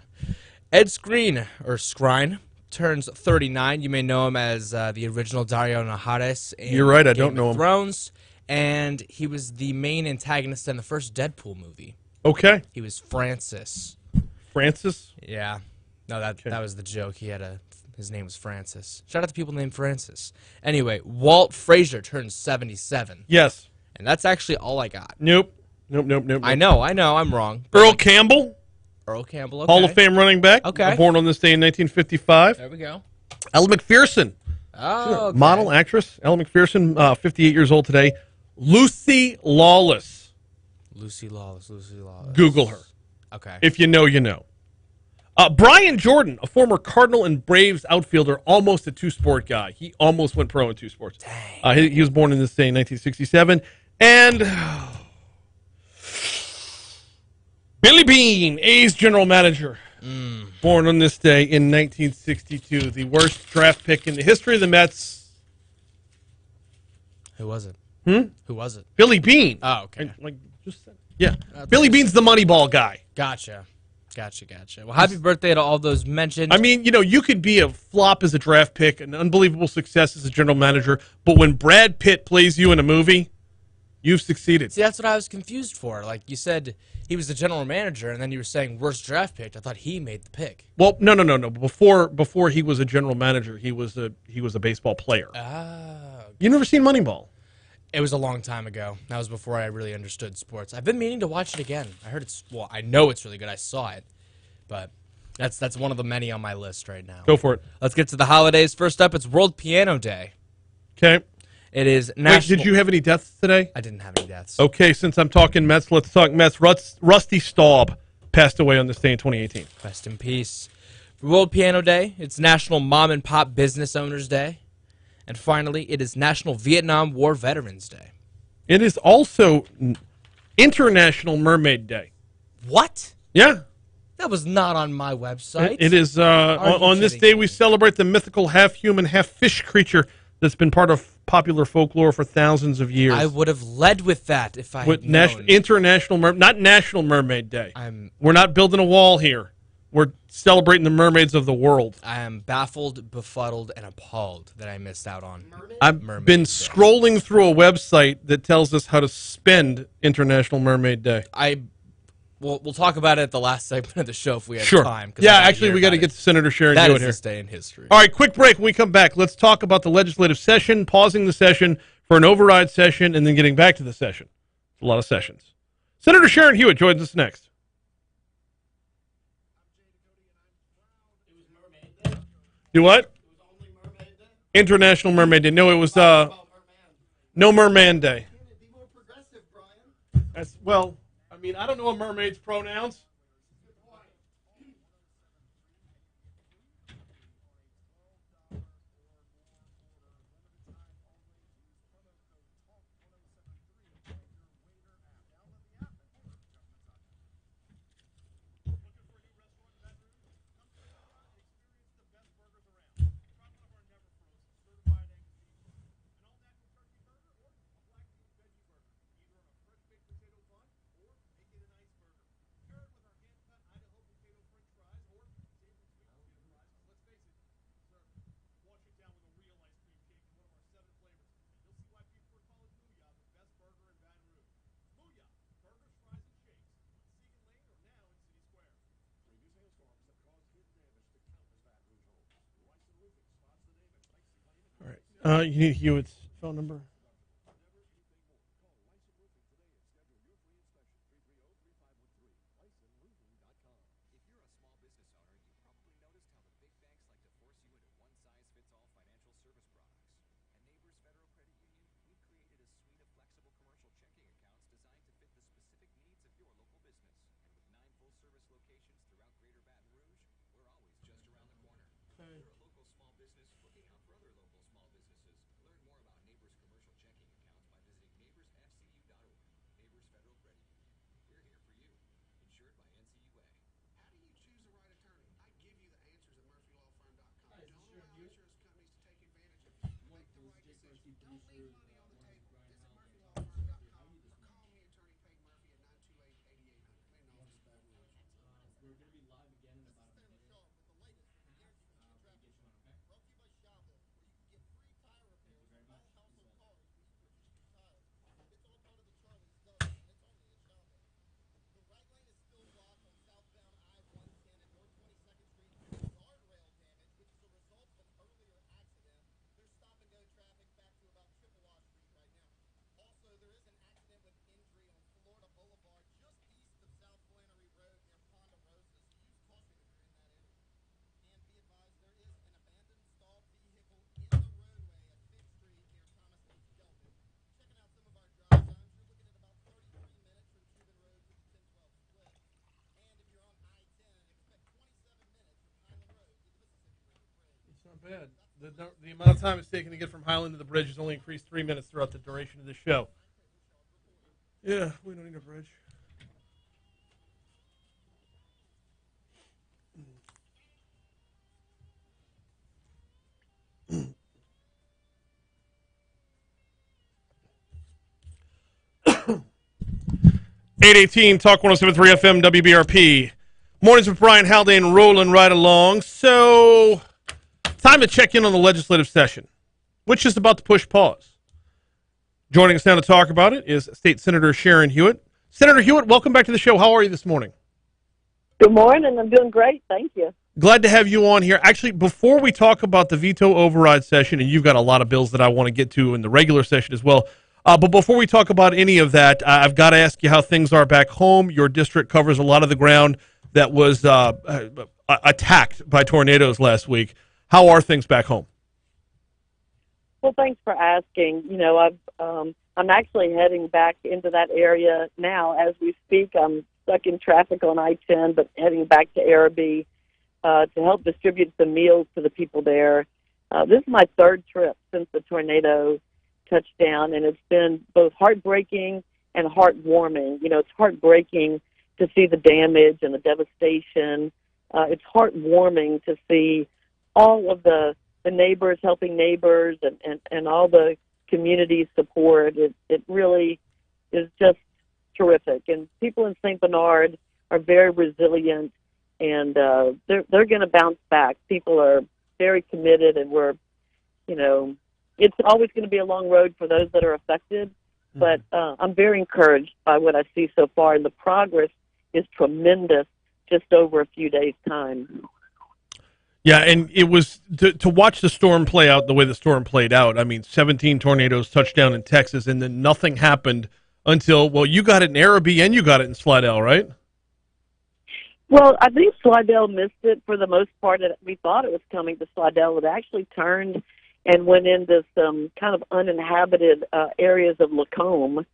Ed Skrein turns 39. You may know him as the original Dario Najares in You're right, I Game don't know of him. Thrones, and he was the main antagonist in the first Deadpool movie. Okay. He was Francis. Francis? Yeah. No, that was the joke. His name was Francis. Shout out to people named Francis. Anyway, Walt Frazier turns 77. Yes. And that's actually all I got. Nope. I know, I'm wrong. Earl Campbell, Okay. Hall of Fame running back. Okay. Born on this day in 1955. There we go. Ella McPherson, Oh, okay. model, actress. Ella McPherson, 58 years old today. Lucy Lawless. Lucy Lawless. Google her. Okay. If you know, you know. Brian Jordan, a former Cardinal and Braves outfielder, almost a two-sport guy. He almost went pro in two sports. Dang. He was born in this day in 1967. And Billy Beane, A's general manager, born on this day in 1962. The worst draft pick in the history of the Mets. Who was it? Who was it? Billy Beane. Oh, okay. Yeah. Billy Beane's the Moneyball guy. Gotcha. Well, happy birthday to all those mentioned. I mean, you could be a flop as a draft pick, an unbelievable success as a general manager, but when Brad Pitt plays you in a movie, you've succeeded. See, that's what I was confused for. Like, you said he was the general manager, and then you were saying worst draft pick. I thought he made the pick. Well, no. Before he was a general manager, he was a baseball player. Oh. You never seen Moneyball? It was a long time ago. That was before I really understood sports. I've been meaning to watch it again. I know it's really good. I saw it. But that's one of the many on my list right now. Go for it. Let's get to the holidays. First up, it's World Piano Day. Okay. It is Wait, national. did you have any deaths today? I didn't have any deaths. Okay, since I'm talking Mets, let's talk Mets. Rusty Staub passed away on this day in 2018. Rest in peace. For World Piano Day, it's National Mom and Pop Business Owners Day. And finally, it is National Vietnam War Veterans Day. It is also International Mermaid Day. What? Yeah. That was not on my website. It is on this day we celebrate the mythical half-human, half-fish creature that's been part of popular folklore for thousands of years. I would have led with that if I had known. Not National Mermaid Day. We're not building a wall here. We're celebrating the mermaids of the world. I am baffled, befuddled, and appalled that I missed out on I've Mermaid been Day. scrolling through a website that tells us how to spend International Mermaid Day. We'll talk about it at the last segment of the show if we have Sure. time. 'Cause Yeah, I gotta actually, hear we got to about get it. to Senator Sharon That Hewitt is here. this day in history. All right, quick break. When we come back, let's talk about the legislative session, pausing the session for an override session, and then getting back to the session. It's a lot of sessions. Senator Sharon Hewitt joins us next. Do what? International Mermaid Day. No, it was No Merman Day. Well, I mean, I don't know a mermaid's pronouns. You need Hewitt's phone number. Bad. The amount of time it's taken to get from Highland to the bridge has only increased 3 minutes throughout the duration of the show. Yeah, we don't need a bridge. (8:18) Talk 107.3 FM WBRP. Mornings with Brian Haldane rolling right along. So, time to check in on the legislative session, which is about to push pause. Joining us now to talk about it is State Senator Sharon Hewitt. Senator Hewitt, welcome back to the show. How are you this morning? Good morning. I'm doing great. Thank you. Glad to have you on here. Actually, before we talk about the veto override session, and you've got a lot of bills that I want to get to in the regular session as well, but before we talk about any of that, I've got to ask you how things are back home. Your district covers a lot of the ground that was attacked by tornadoes last week. How are things back home? Well, thanks for asking. You know, I'm actually heading back into that area now as we speak. I'm stuck in traffic on I-10, but heading back to Araby to help distribute some meals to the people there. This is my third trip since the tornado touched down, and it's been both heartbreaking and heartwarming. You know, it's heartbreaking to see the damage and the devastation. It's heartwarming to see all of the neighbors helping neighbors and all the community support. It really is just terrific. And people in St. Bernard are very resilient, and they're going to bounce back. People are very committed, and we're, you know, it's always going to be a long road for those that are affected. But I'm very encouraged by what I see so far, and the progress is tremendous just over a few days' time. Yeah, and it was to watch the storm play out the way the storm played out. I mean, 17 tornadoes touched down in Texas, and then nothing happened until, well, you got it in Araby and you got it in Slidell, right? Well, I think Slidell missed it for the most part. We thought it was coming to Slidell. It actually turned and went into some kind of uninhabited areas of Lacombe.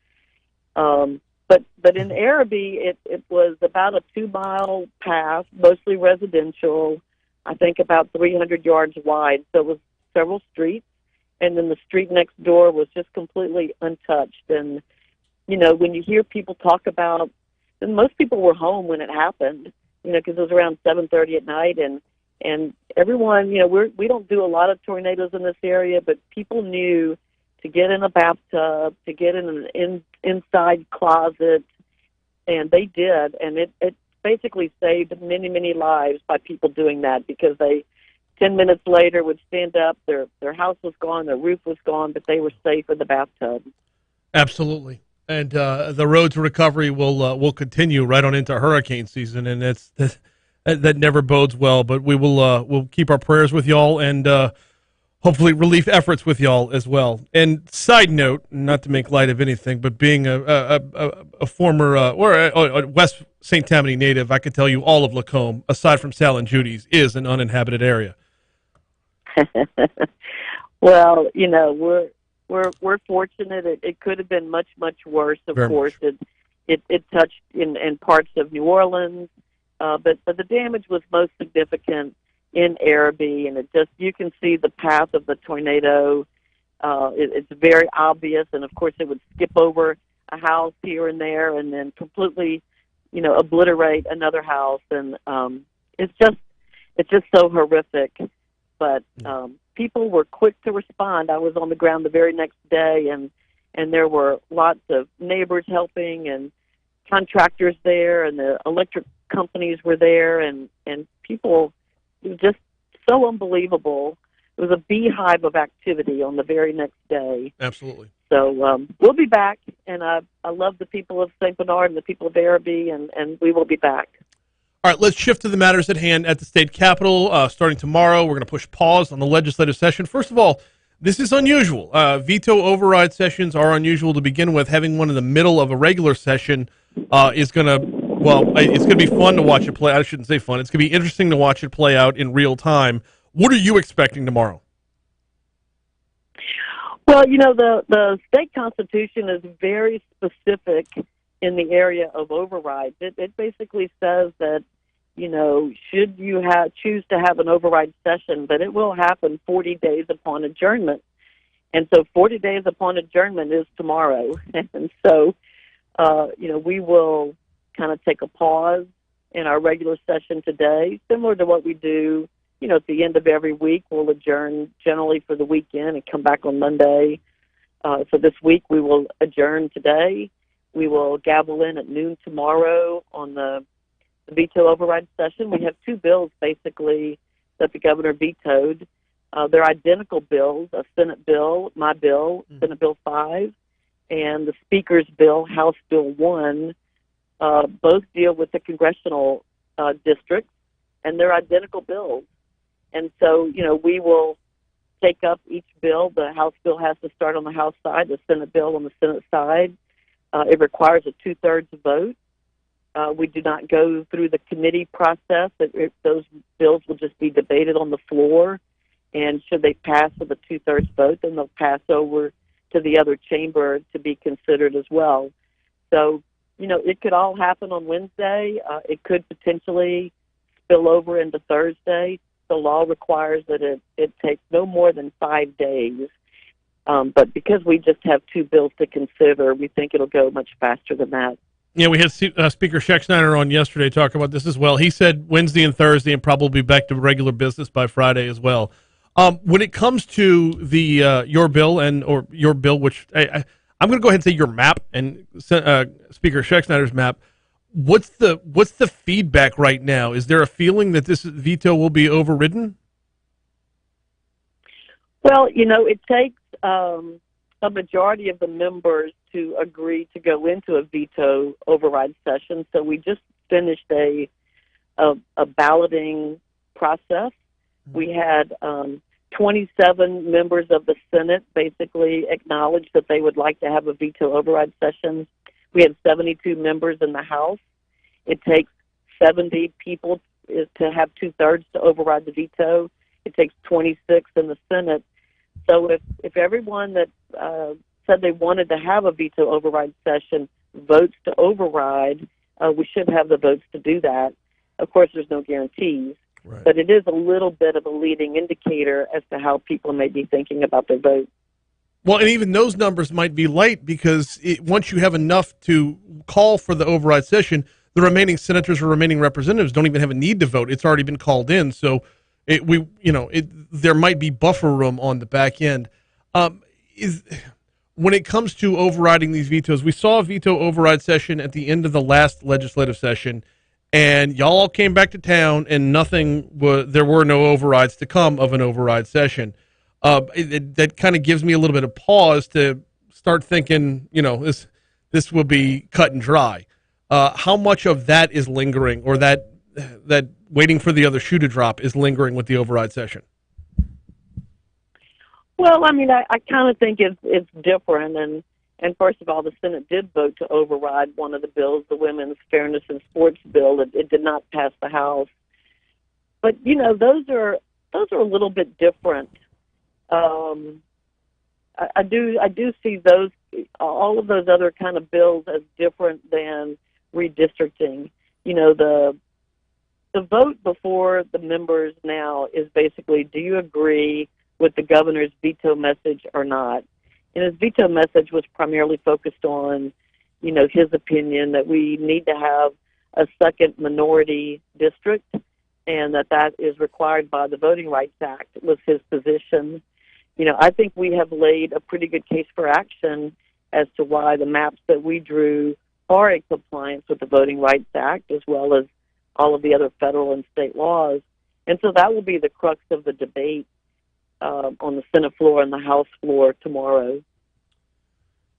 But in Araby, it was about a 2-mile path, mostly residential, I think about 300 yards wide. So it was several streets, and then the street next door was just completely untouched. And, you know, when you hear people talk about, and most people were home when it happened, you know, because it was around 7:30 at night, and everyone, you know, we don't do a lot of tornadoes in this area, but people knew to get in a bathtub, to get in an inside closet, and they did, and it basically saved many, many lives by people doing that, because they 10 minutes later would stand up, their house was gone, their roof was gone, but they were safe in the bathtub. Absolutely. And the road to recovery will continue right on into hurricane season, and that never bodes well. But we'll keep our prayers with y'all, and hopefully relief efforts with y'all as well. And side note, not to make light of anything, but being a former or a West St. Tammany native, I could tell you all of Lacombe, aside from Sal and Judy's, is an uninhabited area. Well, you know, we're fortunate. It could have been much, much worse. Of course, it touched in parts of New Orleans, but the damage was most significant in Araby, and you can see the path of the tornado. It's very obvious, and of course, it would skip over a house here and there, and then completely, you know, obliterate another house, and it's just so horrific. But people were quick to respond. I was on the ground the very next day, and there were lots of neighbors helping and contractors there, and the electric companies were there, and people, it was just so unbelievable. It was a beehive of activity on the very next day. Absolutely. So we'll be back, and I love the people of St. Bernard and the people of Araby, and we will be back. All right, let's shift to the matters at hand at the state capitol. Starting tomorrow, we're going to push pause on the legislative session. First of all, this is unusual. Veto override sessions are unusual to begin with. Having one in the middle of a regular session is going to, well, it's going to be fun to watch it play. I shouldn't say fun. It's going to be interesting to watch it play out in real time. What are you expecting tomorrow? Well, you know, the state constitution is very specific in the area of overrides. It basically says that, you know, should you choose to have an override session, but it will happen 40 days upon adjournment. And so 40 days upon adjournment is tomorrow. And so, you know, we will kind of take a pause in our regular session today, similar to what we do, you know, at the end of every week. We'll adjourn generally for the weekend and come back on Monday. So this week we will adjourn today. We will gavel in at noon tomorrow on the veto override session. We have two bills, basically, that the governor vetoed. They're identical bills, a Senate bill, my bill, Senate Bill 5, and the Speaker's bill, House Bill 1. Both deal with the congressional districts, and they're identical bills. And so, you know, we will take up each bill. The House bill has to start on the House side, the Senate bill on the Senate side. It requires a 2/3 vote. We do not go through the committee process. Those bills will just be debated on the floor, and should they pass with a 2/3 vote, then they'll pass over to the other chamber to be considered as well. So, you know, it could all happen on Wednesday. It could potentially spill over into Thursday. The law requires that it takes no more than 5 days. But because we just have two bills to consider, we think it'll go much faster than that. Yeah, we had Speaker Schechtner on yesterday talking about this as well. He said Wednesday and Thursday and probably back to regular business by Friday as well. When it comes to the your bill, which I'm going to go ahead and say your map and Speaker Schechtner's map, what's the feedback right now? Is there a feeling that this veto will be overridden? Well, you know, it takes a majority of the members to agree to go into a veto override session. So we just finished a balloting process. We had 27 members of the Senate basically acknowledge that they would like to have a veto override session. We had 72 members in the House. It takes 70 people to have 2/3 to override the veto. It takes 26 in the Senate. So if everyone that said they wanted to have a veto override session votes to override, we should have the votes to do that. Of course, there's no guarantees, right, but it is a little bit of a leading indicator as to how people may be thinking about their vote. Well, and even those numbers might be light because once you have enough to call for the override session, the remaining senators or remaining representatives don't even have a need to vote. It's already been called in, so there might be buffer room on the back end. When it comes to overriding these vetoes, we saw a veto override session at the end of the last legislative session, and y'all all came back to town, and there were no overrides to come of an override session. That kind of gives me a little bit of pause to start thinking, you know, this will be cut and dry. How much of that is lingering, or that waiting for the other shoe to drop is lingering with the override session? Well, I mean, I kind of think it's different. And first of all, the Senate did vote to override one of the bills, the Women's Fairness in Sports bill. It did not pass the House. But, you know, those are a little bit different. I do see all of those other kind of bills as different than redistricting. You know, the vote before the members now is basically, do you agree with the governor's veto message or not? And his veto message was primarily focused on, you know, his opinion that we need to have a second minority district and that is required by the Voting Rights Act was his position. I think we have laid a pretty good case for action as to why the maps that we drew are in compliance with the Voting Rights Act, as well as all of the other federal and state laws. And so that will be the crux of the debate on the Senate floor and the House floor tomorrow.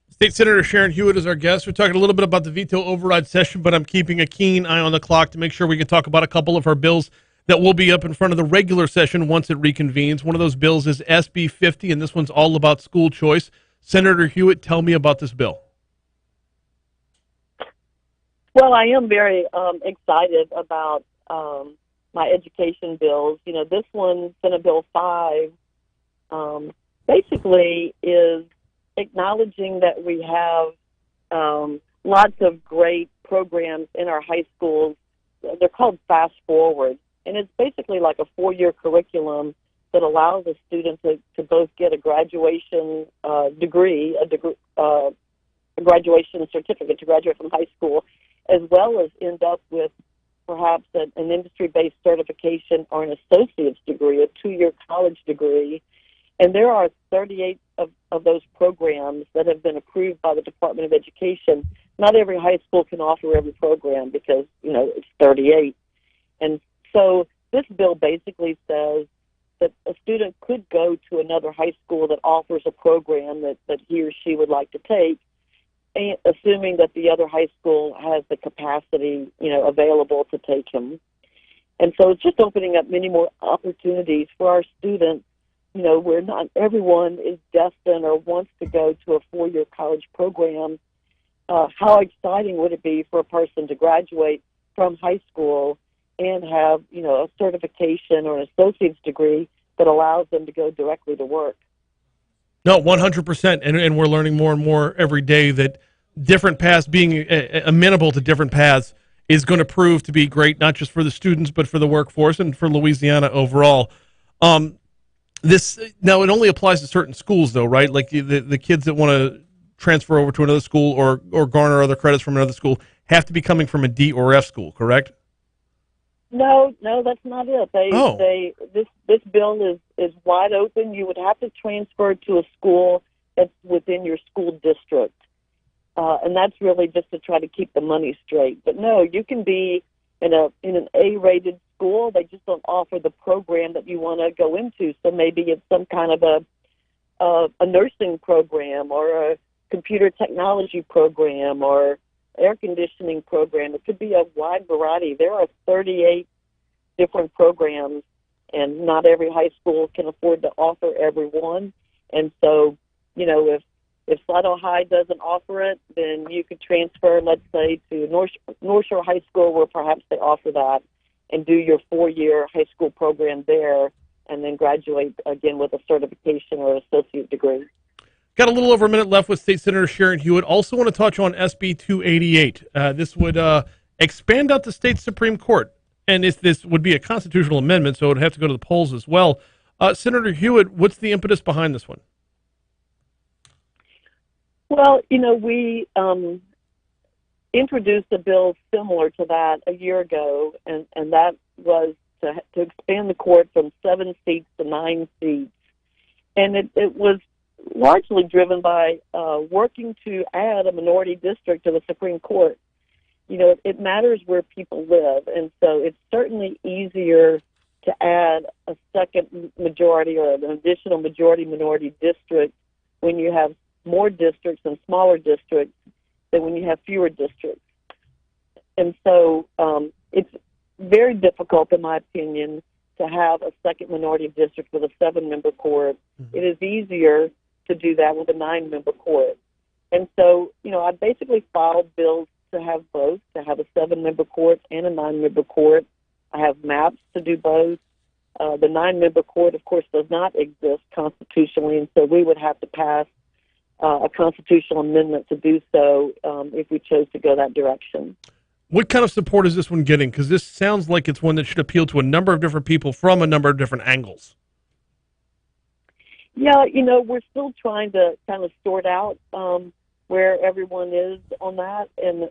State Senator Sharon Hewitt is our guest. We're talking a little bit about the veto override session, but I'm keeping a keen eye on the clock to make sure we can talk about a couple of our bills that will be up in front of the regular session once it reconvenes. One of those bills is SB 50, and this one's all about school choice. Senator Hewitt, tell me about this bill. Well, I am very excited about my education bills. This one, Senate Bill 5, basically is acknowledging that we have lots of great programs in our high schools. They're called Fast Forward, and it's basically like a 4-year curriculum that allows a student to both get a graduation degree, a graduation certificate to graduate from high school, as well as end up with perhaps an industry-based certification or an associate's degree, a 2-year college degree. And there are 38 of those programs that have been approved by the Department of Education. Not every high school can offer every program because, it's 38. And so this bill basically says that a student could go to another high school that offers a program that he or she would like to take, and assuming that the other high school has the capacity, available to take him. And so it's just opening up many more opportunities for our students, where not everyone is destined or wants to go to a 4-year college program. How exciting would it be for a person to graduate from high school and have, a certification or an associate's degree that allows them to go directly to work? No, 100%. And we're learning more and more every day that different paths, being amenable to different paths, is going to prove to be great, not just for the students, but for the workforce and for Louisiana overall. Now, it only applies to certain schools, though, right? Like the kids that want to transfer over to another school or garner other credits from another school have to be coming from a D or F school, correct? No, that's not it. This bill is wide open. You would have to transfer to a school that's within your school district, and that's really just to try to keep the money straight. But no, you can be in an A-rated school. They just don't offer the program that you want to go into. So maybe it's some kind of a nursing program or a computer technology program or air conditioning program. It could be a wide variety. There are 38 different programs, and not every high school can afford to offer every one. And so, if Slidell High doesn't offer it, then you could transfer, let's say, to North Shore High School, where perhaps they offer that, and do your 4-year high school program there, and then graduate again with a certification or associate degree. Got a little over a minute left with State Senator Sharon Hewitt. Also want to touch on SB 288. This would expand out the state Supreme Court, and this would be a constitutional amendment, so it would have to go to the polls as well. Senator Hewitt, what's the impetus behind this one? Well, we introduced a bill similar to that a year ago, and that was to expand the court from 7 seats to 9 seats. And it was largely driven by working to add a minority district to the Supreme Court. It matters where people live, and so it's certainly easier to add a second majority or an additional majority-minority district when you have more districts and smaller districts than when you have fewer districts. And so it's very difficult, in my opinion, to have a second minority district with a 7-member court. Mm-hmm. It is easier to do that with a 9-member court. And so, I basically filed bills to have both, to have a 7-member court and a 9-member court. I have maps to do both. The 9-member court, of course, does not exist constitutionally, and so we would have to pass a constitutional amendment to do so if we chose to go that direction. What kind of support is this one getting? Because this sounds like it's one that should appeal to a number of different people from a number of different angles. Yeah, we're still trying to kind of sort out where everyone is on that. And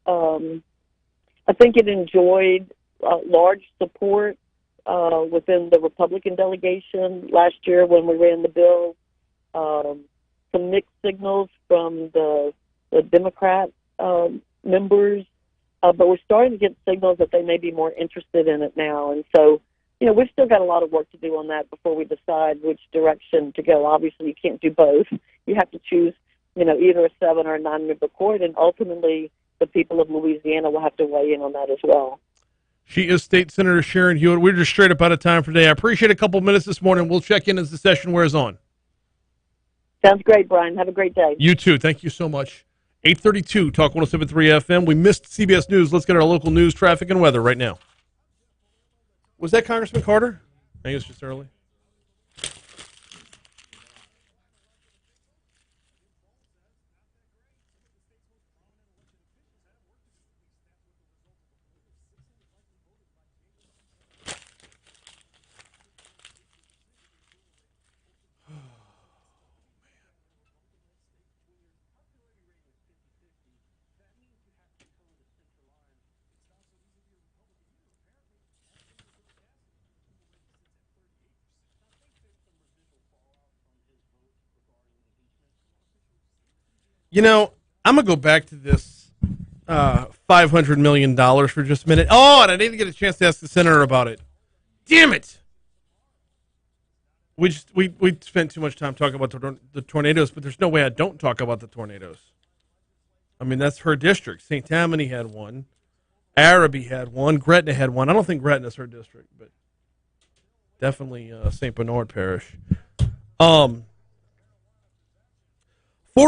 I think it enjoyed large support within the Republican delegation last year when we ran the bill. Some mixed signals from the Democrat members, but we're starting to get signals that they may be more interested in it now. And so, we've still got a lot of work to do on that before we decide which direction to go. Obviously, you can't do both. You have to choose, either a 7 or a 9-member court, and ultimately the people of Louisiana will have to weigh in on that as well. She is State Senator Sharon Hewitt. We're just straight up out of time for today. I appreciate a couple minutes this morning. We'll check in as the session wears on. Sounds great, Brian. Have a great day. You too. Thank you so much. 832 Talk 107.3 FM. We missed CBS News. Let's get our local news, traffic, and weather right now. Was that Congressman Carter? I think it was just early. I'm going to go back to this $500 million for just a minute. Oh, and I didn't get a chance to ask the senator about it. Damn it. We spent too much time talking about the tornadoes, but there's no way I don't talk about the tornadoes. I mean, that's her district. St. Tammany had one. Araby had one. Gretna had one. I don't think Gretna's her district, but definitely St. Bernard Parish. 4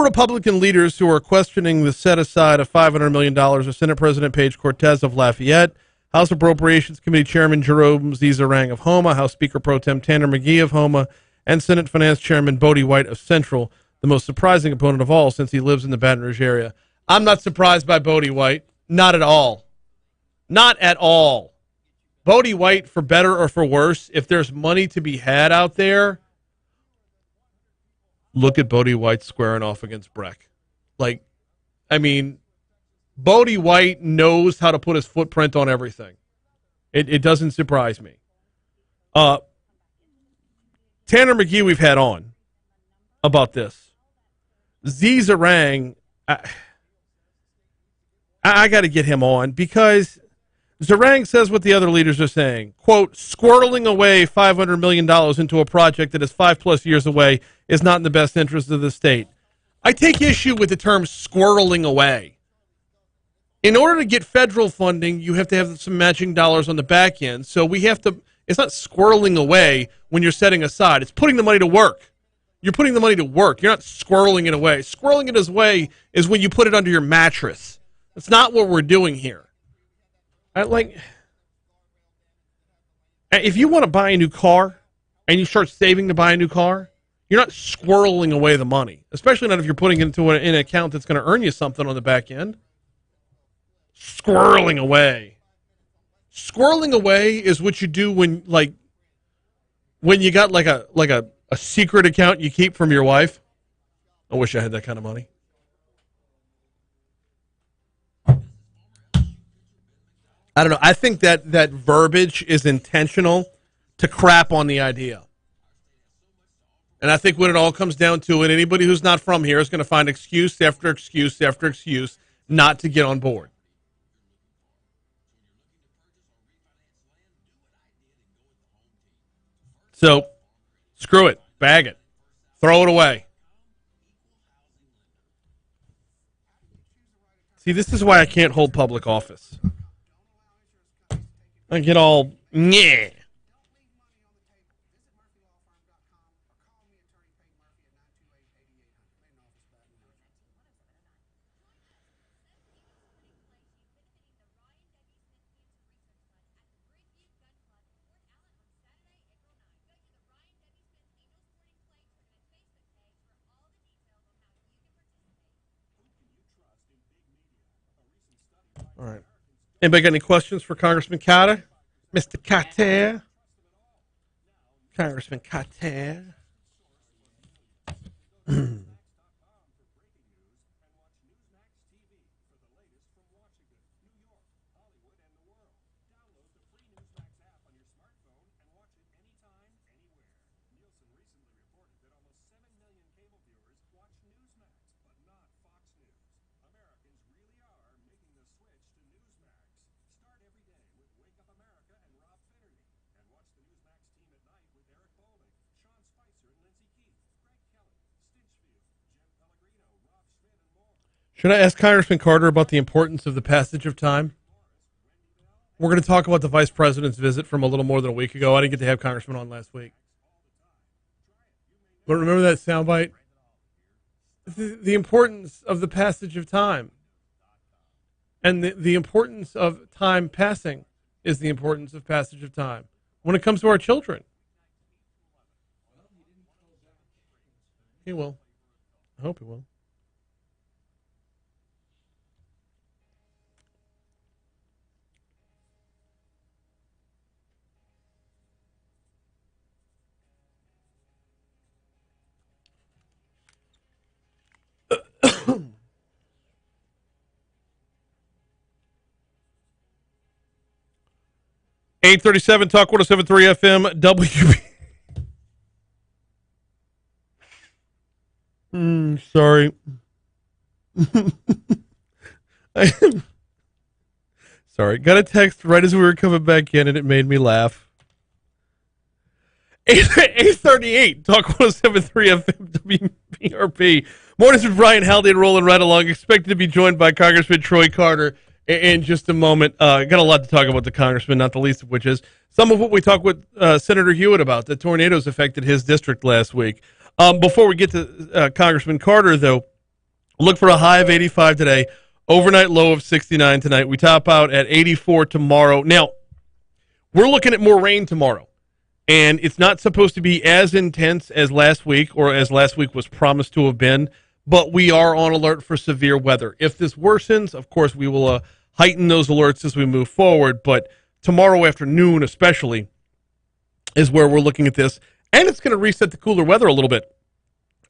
Republican leaders who are questioning the set-aside of $500 million are Senate President Paige Cortez of Lafayette, House Appropriations Committee Chairman Jerome Zizarang of Houma, House Speaker Pro Tem Tanner McGee of Houma, and Senate Finance Chairman Bodie White of Central, the most surprising opponent of all since he lives in the Baton Rouge area. I'm not surprised by Bodie White. Not at all. Not at all. Bodie White, for better or for worse, if there's money to be had out there, look at Bodie White squaring off against Breck. Bodie White knows how to put his footprint on everything. It doesn't surprise me. Tanner McGee we've had on about this. Zizarang, I got to get him on because Zarang says what the other leaders are saying. Quote, squirreling away $500 million into a project that is 5+ years away is not in the best interest of the state. I take issue with the term squirreling away. In order to get federal funding, you have to have some matching dollars on the back end. So we have to, it's not squirreling away when you're setting aside. It's putting the money to work. You're putting the money to work. You're not squirreling it away. Squirreling it away is when you put it under your mattress. That's not what we're doing here. If you want to buy a new car and you start saving to buy a new car, you're not squirreling away the money, especially not if you're putting it into an account that's going to earn you something on the back end. Squirreling away. Squirreling away is what you do when you got like a secret account you keep from your wife. I wish I had that kind of money. I don't know. I think that verbiage is intentional to crap on the idea. And I think when it all comes down to it, anybody who's not from here is going to find excuse after excuse after excuse not to get on board. So, screw it. Bag it. Throw it away. See, this is why I can't hold public office. I get all, yeah. All right. Anybody got any questions for Congressman Carter? Mr. Carter? Congressman Carter? Should I ask Congressman Carter about the importance of the passage of time? We're going to talk about the vice president's visit from a little more than a week ago. I didn't get to have Congressman on last week. But remember that soundbite? The importance of the passage of time. And the importance of time passing is the importance of passage of time when it comes to our children. He will. I hope he will. (837) Talk 107.3 FM WB. Sorry. Sorry. Got a text right as we were coming back in, and it made me laugh. 838 Talk 107.3 FM WBRP. Mornings with Brian Haldane rolling right along. Expected to be joined by Congressman Troy Carter in just a moment. Got a lot to talk about the Congressman, not the least of which is some of what we talked with Senator Hewitt about. The tornadoes affected his district last week. Before we get to Congressman Carter, though, look for a high of 85 today, overnight low of 69 tonight. We top out at 84 tomorrow. Now, we're looking at more rain tomorrow, and it's not supposed to be as intense as last week or as last week was promised to have been, but we are on alert for severe weather. If this worsens, of course, we will heighten those alerts as we move forward, but tomorrow afternoon especially is where we're looking at this. And it's going to reset the cooler weather a little bit.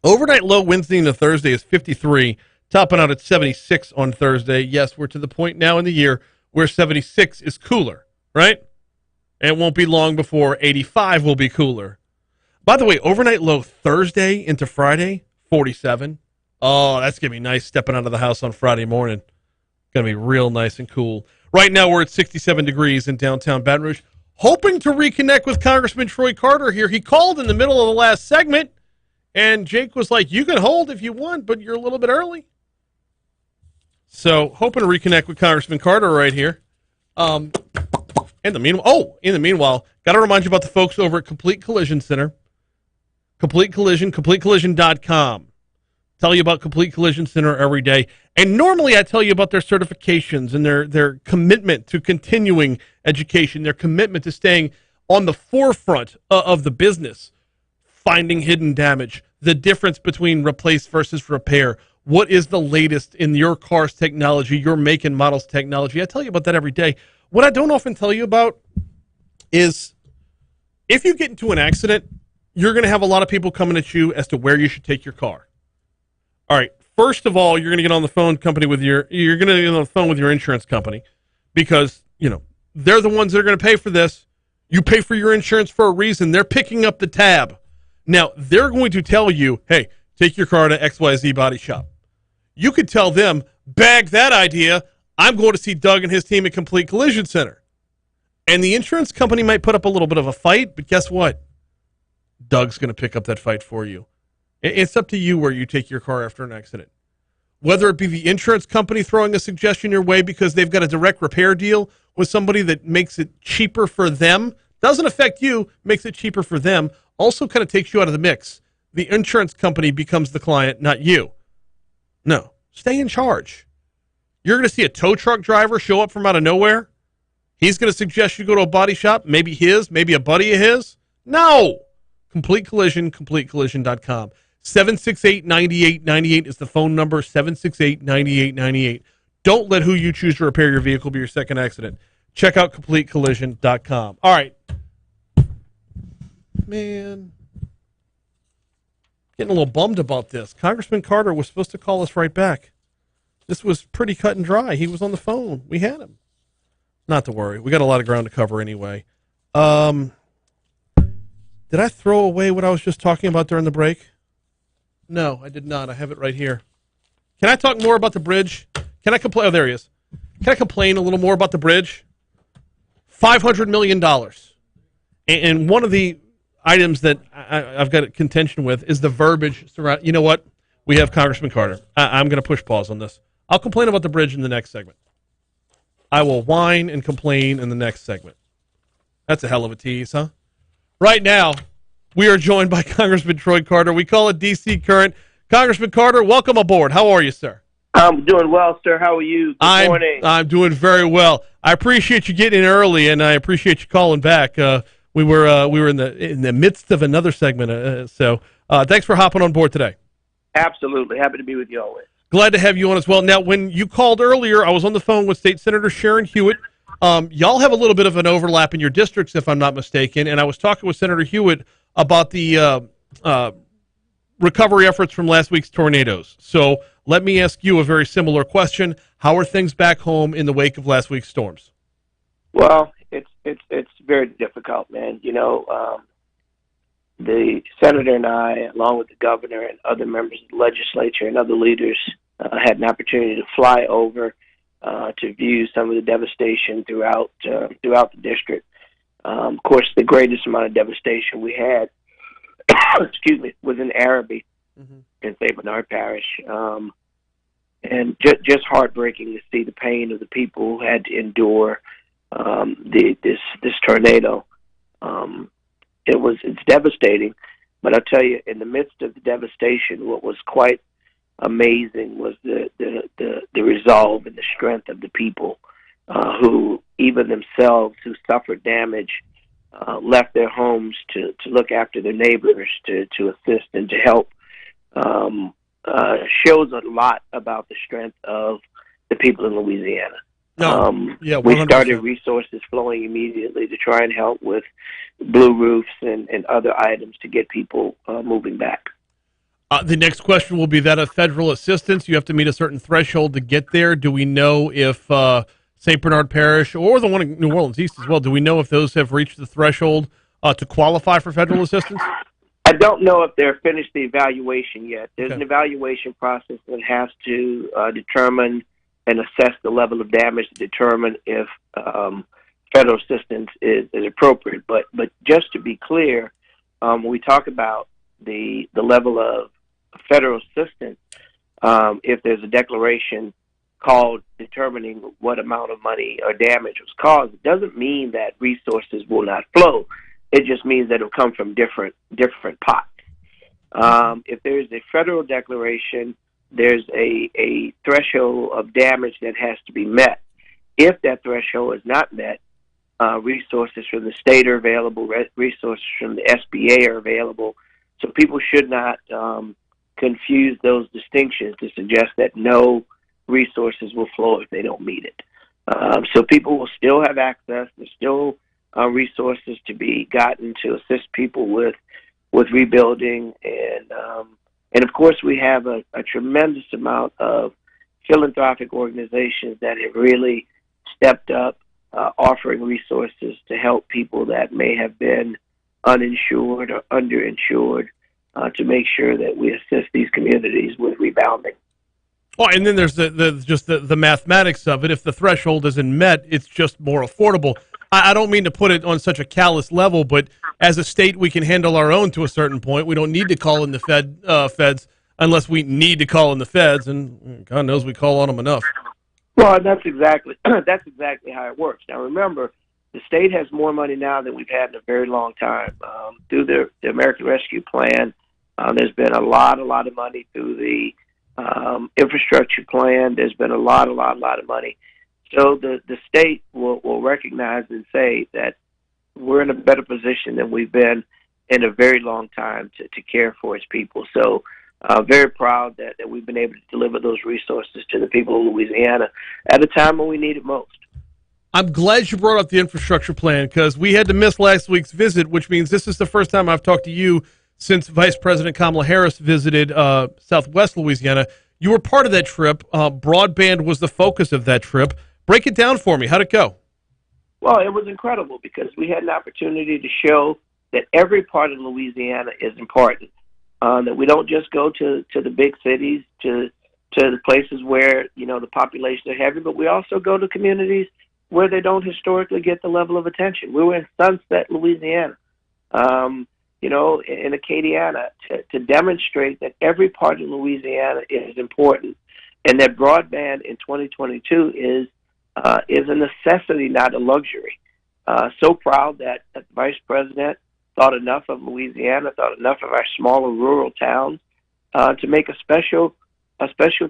Overnight low Wednesday into Thursday is 53, topping out at 76 on Thursday. Yes, we're to the point now in the year where 76 is cooler, right? And it won't be long before 85 will be cooler. By the way, overnight low Thursday into Friday, 47. Oh, that's going to be nice stepping out of the house on Friday morning. Going to be real nice and cool. Right now we're at 67 degrees in downtown Baton Rouge. Hoping to reconnect with Congressman Troy Carter here. He called in the middle of the last segment, and Jake was like, you can hold if you want, but you're a little bit early. So, hoping to reconnect with Congressman Carter right here. In the meanwhile, got to remind you about the folks over at Complete Collision Center. Complete Collision, CompleteCollision.com. Tell you about Complete Collision Center every day. And normally I tell you about their certifications and their commitment to continuing education, their commitment to staying on the forefront of the business, finding hidden damage, the difference between replace versus repair. What is the latest in your car's technology, your make and model's technology? I tell you about that every day. What I don't often tell you about is if you get into an accident, you're going to have a lot of people coming at you as to where you should take your car. All right. First of all, you're going to get on the phone with your insurance company because, they're the ones that are going to pay for this. You pay for your insurance for a reason. They're picking up the tab. Now, they're going to tell you, hey, take your car to XYZ Body Shop. You could tell them, bag that idea. I'm going to see Doug and his team at Complete Collision Center. And the insurance company might put up a little bit of a fight, but guess what? Doug's going to pick up that fight for you. It's up to you where you take your car after an accident. Whether it be the insurance company throwing a suggestion your way because they've got a direct repair deal with somebody that makes it cheaper for them, doesn't affect you, makes it cheaper for them, also kind of takes you out of the mix. The insurance company becomes the client, not you. No, stay in charge. You're going to see a tow truck driver show up from out of nowhere. He's going to suggest you go to a body shop, maybe his, maybe a buddy of his. No. Complete Collision, CompleteCollision.com. 768-9898 is the phone number, 768-9898. Don't let who you choose to repair your vehicle be your second accident. Check out CompleteCollision.com. All right. Man. Getting a little bummed about this. Congressman Carter was supposed to call us right back. This was pretty cut and dry. He was on the phone. We had him. Not to worry. We got a lot of ground to cover anyway. Did I throw away what I was just talking about during the break? No, I did not. I have it right here. Can I talk more about the bridge? Can I complain? Oh, there he is. Can I complain a little more about the bridge? $500 million. And one of the items that I've got a contention with is the verbiage surround. You know what? We have Congressman Carter. I'm going to push pause on this. I'll complain about the bridge in the next segment. I will whine and complain in the next segment. That's a hell of a tease, huh? Right now, we are joined by Congressman Troy Carter. We call it D.C. Current. Congressman Carter, welcome aboard. How are you, sir? I'm doing well, sir. How are you? Good morning. I'm doing very well. I appreciate you getting in early, and I appreciate you calling back. We were in the midst of another segment, so thanks for hopping on board today. Absolutely. Happy to be with you always. Glad to have you on as well. Now, when you called earlier, I was on the phone with State Senator Sharon Hewitt. Y'all have a little bit of an overlap in your districts, if I'm not mistaken, and I was talking with Senator Hewitt about the recovery efforts from last week's tornadoes. So let me ask you a very similar question. How are things back home in the wake of last week's storms? Well, it's very difficult, man. You know, the senator and I, along with the governor and other members of the legislature and other leaders, had an opportunity to fly over to view some of the devastation throughout the district. Of course, the greatest amount of devastation we had, excuse me, was in Araby, in St. Bernard Parish, and just heartbreaking to see the pain of the people who had to endure this tornado. It's devastating, but I'll tell you, in the midst of the devastation, what was quite amazing was the resolve and the strength of the people who, even themselves, who suffered damage, left their homes to look after their neighbors, to assist and to help. Shows a lot about the strength of the people in Louisiana. We started resources flowing immediately to try and help with blue roofs and other items to get people moving back. The next question will be that of federal assistance. You have to meet a certain threshold to get there. Do we know if St. Bernard Parish or the one in New Orleans East as well, do we know if those have reached the threshold to qualify for federal assistance? I don't know if they're finished the evaluation yet. There's an evaluation process that has to determine and assess the level of damage to determine if federal assistance is appropriate. But just to be clear, when we talk about the level of federal assistance, if there's a declaration called determining what amount of money or damage was caused, it doesn't mean that resources will not flow. It just means that it'll come from different pots. If there's a federal declaration, there's a threshold of damage that has to be met. If that threshold is not met, resources from the state are available, resources from the SBA are available. So people should not confuse those distinctions to suggest that no resources will flow if they don't meet it. So people will still have access. There's still resources to be gotten to assist people with rebuilding, and of course we have a tremendous amount of philanthropic organizations that have really stepped up, offering resources to help people that may have been uninsured or underinsured, to make sure that we assist these communities with rebounding. Oh, and then there's the mathematics of it. If the threshold isn't met, it's just more affordable. I don't mean to put it on such a callous level, but as a state, we can handle our own to a certain point. We don't need to call in the feds unless we need to call in the feds, and God knows we call on them enough. Well, that's exactly how it works. Now, remember, the state has more money now than we've had in a very long time. Through the American Rescue Plan, there's been a lot of money. Through the infrastructure plan, there's been a lot of money. So the state will recognize and say that we're in a better position than we've been in a very long time to care for its people. So very proud that we've been able to deliver those resources to the people of Louisiana at a time when we need it most. I'm glad you brought up the infrastructure plan because we had to miss last week's visit, which means this is the first time I've talked to you since Vice President Kamala Harris visited Southwest Louisiana. You were part of that trip. Broadband was the focus of that trip. Break it down for me. How'd it go? Well, it was incredible because we had an opportunity to show that every part of Louisiana is important, that we don't just go to the big cities, to the places where, the population are heavy, but we also go to communities where they don't historically get the level of attention. We were in Sunset, Louisiana, in Acadiana, to demonstrate that every part of Louisiana is important. and that broadband in 2022 is a necessity, not a luxury. So proud that the Vice President thought enough of Louisiana, thought enough of our smaller rural towns to make a special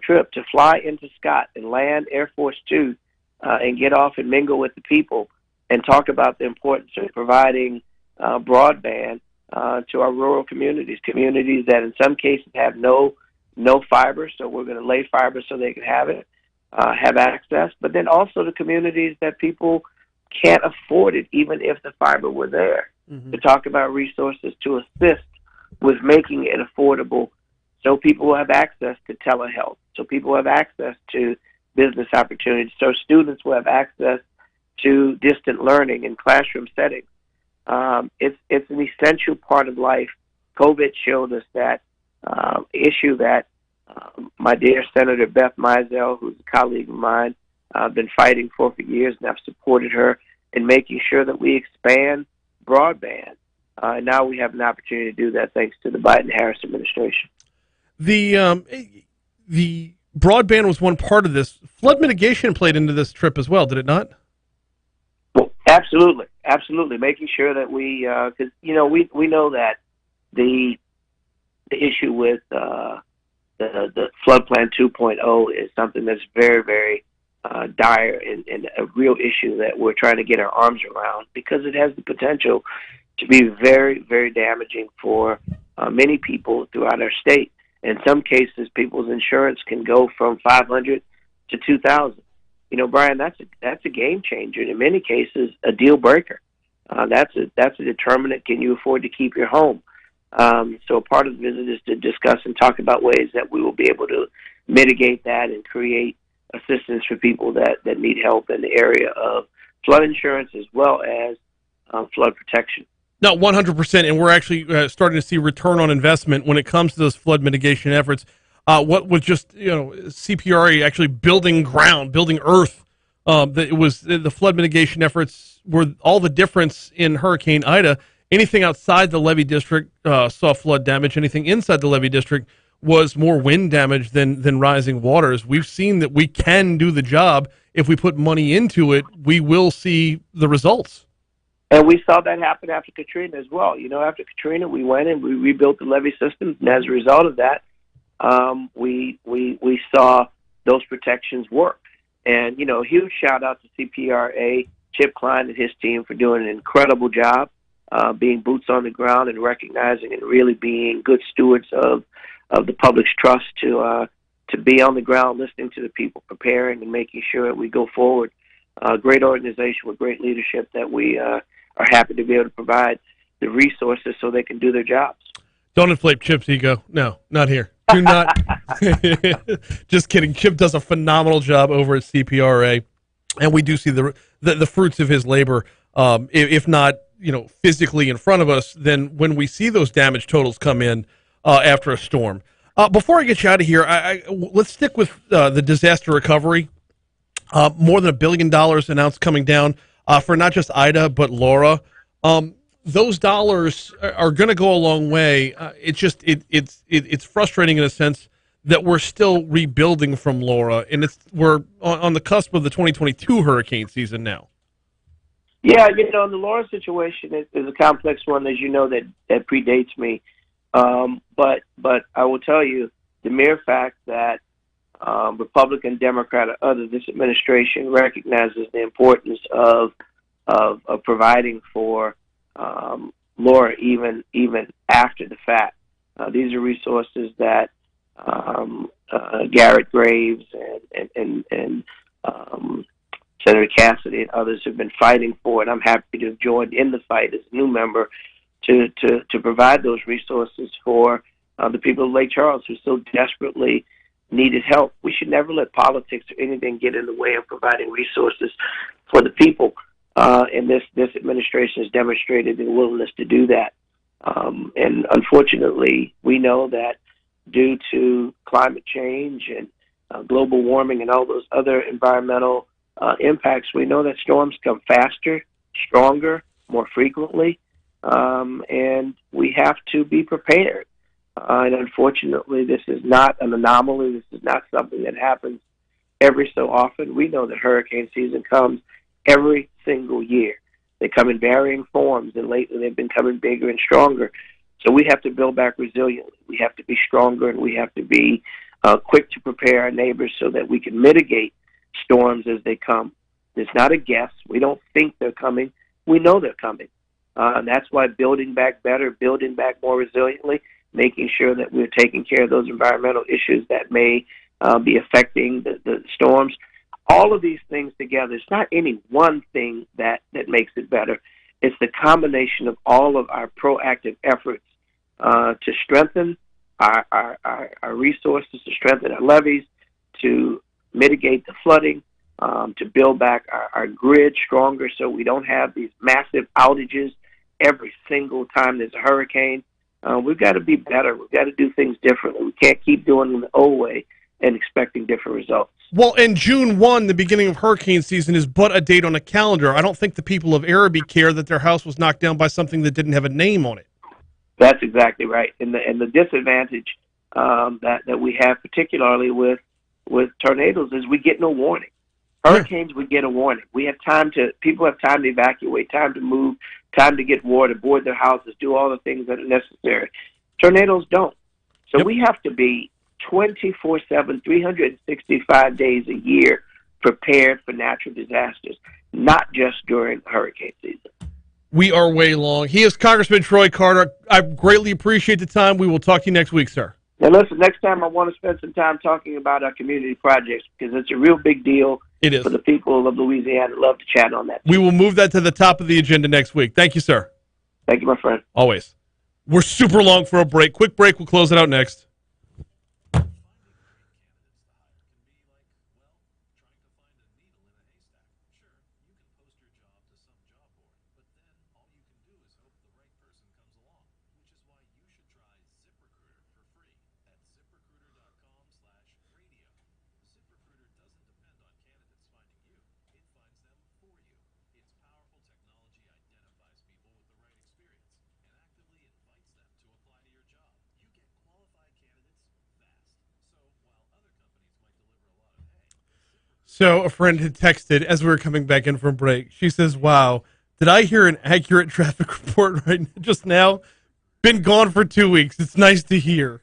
trip to fly into Scott and land Air Force Two and get off and mingle with the people and talk about the importance of providing broadband to our rural communities that in some cases have no fiber, so we're going to lay fiber so they can have it, have access, but then also the communities that people can't afford it even if the fiber were there, to talk about resources to assist with making it affordable so people will have access to telehealth, so people will have access to business opportunities, so students will have access to distant learning in classroom settings. It's an essential part of life. COVID showed us that issue that my dear Senator Beth Mizell, who's a colleague of mine, I've been fighting for years, and I've supported her in making sure that we expand broadband. And now we have an opportunity to do that thanks to the Biden-Harris administration. The broadband was one part of this. Flood mitigation played into this trip as well, did it not? Well, absolutely. Making sure that we, because we know that the issue with the flood plan 2.0 is something that's very, very dire and a real issue that we're trying to get our arms around, because it has the potential to be very, very damaging for many people throughout our state. In some cases, people's insurance can go from $500 to $2,000. Brian, that's a game changer. In many cases, a deal breaker. That's a determinant. Can you afford to keep your home? So part of the visit is to discuss and talk about ways that we will be able to mitigate that and create assistance for people that need help in the area of flood insurance as well as flood protection. No, 100%, and we're actually starting to see return on investment when it comes to those flood mitigation efforts. What was just CPRA actually building ground, building earth. It was the flood mitigation efforts were all the difference in Hurricane Ida. Anything outside the levee district saw flood damage. Anything inside the levee district was more wind damage than rising waters. We've seen that we can do the job. If we put money into it, we will see the results. And we saw that happen after Katrina as well. After Katrina, we went and we rebuilt the levee systems, and as a result of that, we saw those protections work. And, huge shout out to CPRA, Chip Klein and his team for doing an incredible job, being boots on the ground and recognizing and really being good stewards of the public's trust to be on the ground, listening to the people, preparing and making sure that we go forward. Great organization with great leadership that we are happy to be able to provide the resources so they can do their jobs. Don't inflate Chip's ego. No, not here. Do not. Just kidding. Chip does a phenomenal job over at CPRA, and we do see the fruits of his labor. If not, physically in front of us, then when we see those damage totals come in after a storm. Before I get you out of here, let's stick with the disaster recovery. More than $1 billion announced coming down for not just Ida but Laura. Those dollars are going to go a long way. It's frustrating in a sense that we're still rebuilding from Laura, and we're on the cusp of the 2022 hurricane season now. Yeah, the Laura situation is a complex one, as you know, that predates me. But I will tell you, the mere fact that Republican, Democrat, or other, this administration recognizes the importance of providing for Laura even after the fact. These are resources that Garrett Graves and Senator Cassidy and others have been fighting for, and I'm happy to have joined in the fight as a new member to provide those resources for the people of Lake Charles who so desperately needed help. We should never let politics or anything get in the way of providing resources for the people. And this administration has demonstrated a willingness to do that. And unfortunately, we know that due to climate change and global warming and all those other environmental impacts, we know that storms come faster, stronger, more frequently, and we have to be prepared. And unfortunately, this is not an anomaly. This is not something that happens every so often. We know that hurricane season comes every single year. They come in varying forms, and lately they've been coming bigger and stronger. So we have to build back resiliently. We have to be stronger, and we have to be quick to prepare our neighbors so that we can mitigate storms as they come. It's not a guess. We don't think they're coming. We know they're coming. And that's why building back better, building back more resiliently, making sure that we're taking care of those environmental issues that may be affecting the storms. All of these things together, it's not any one thing that makes it better. It's the combination of all of our proactive efforts to strengthen our resources, to strengthen our levees, to mitigate the flooding, to build back our grid stronger so we don't have these massive outages every single time there's a hurricane. We've got to be better. We've got to do things differently. We can't keep doing them the old way and expecting different results. Well, and June 1, the beginning of hurricane season, is but a date on a calendar. I don't think the people of Araby care that their house was knocked down by something that didn't have a name on it. That's exactly right. And the disadvantage that we have, particularly with tornadoes, is we get no warning. Hurricanes, we get a warning. People have time to evacuate, time to move, time to get water, board their houses, do all the things that are necessary. Tornadoes don't. So we have to be 24/7, 365 days a year prepared for natural disasters, not just during hurricane season. We are way long. He is Congressman Troy Carter. I greatly appreciate the time. We will talk to you next week, sir. Now, listen, next time I want to spend some time talking about our community projects because it's a real big deal for the people of Louisiana. I'd love to chat on that. We will move that to the top of the agenda next week. Thank you, sir. Thank you, my friend. Always. We're super long for a break. Quick break. We'll close it out next. So a friend had texted as we were coming back in from break. She says, wow, did I hear an accurate traffic report just now? Been gone for 2 weeks. It's nice to hear.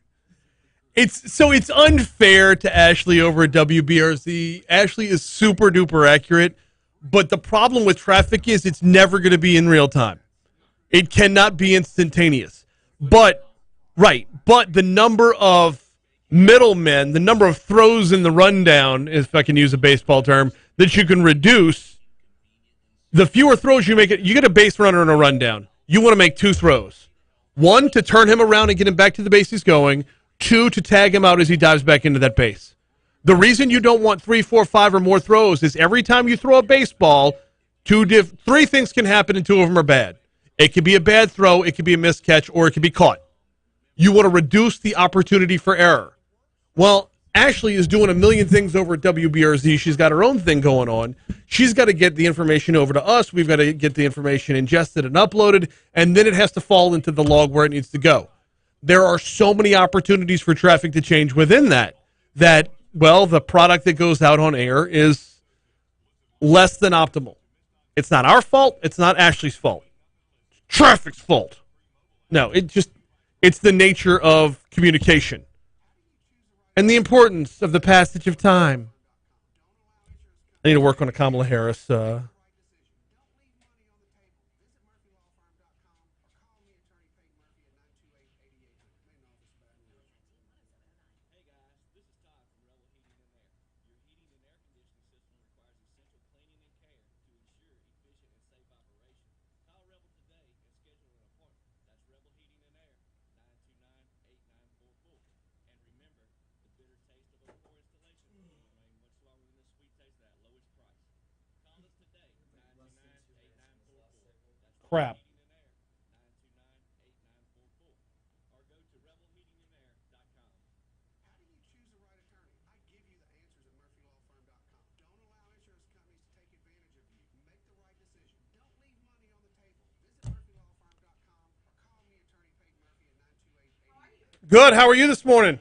It's unfair to Ashley over at WBRZ. Ashley is super duper accurate, but the problem with traffic is it's never going to be in real time. It cannot be instantaneous. But the number of middlemen, the number of throws in the rundown, if I can use a baseball term, that you can reduce, the fewer throws you make, you get a base runner in a rundown. You want to make 2 throws. 1, to turn him around and get him back to the base he's going. 2, to tag him out as he dives back into that base. The reason you don't want 3, 4, 5 or more throws is every time you throw a baseball, 3 things can happen and 2 of them are bad. It could be a bad throw, it could be a missed catch, or it could be caught. You want to reduce the opportunity for error. Well, Ashley is doing a million things over at WBRZ. She's got her own thing going on. She's got to get the information over to us. We've got to get the information ingested and uploaded, and then it has to fall into the log where it needs to go. There are so many opportunities for traffic to change within that, the product that goes out on air is less than optimal. It's not our fault. It's not Ashley's fault. It's traffic's fault. No, it's the nature of communication. And the importance of the passage of time. I need to work on a Kamala Harris. Crap. Good. How are you this morning?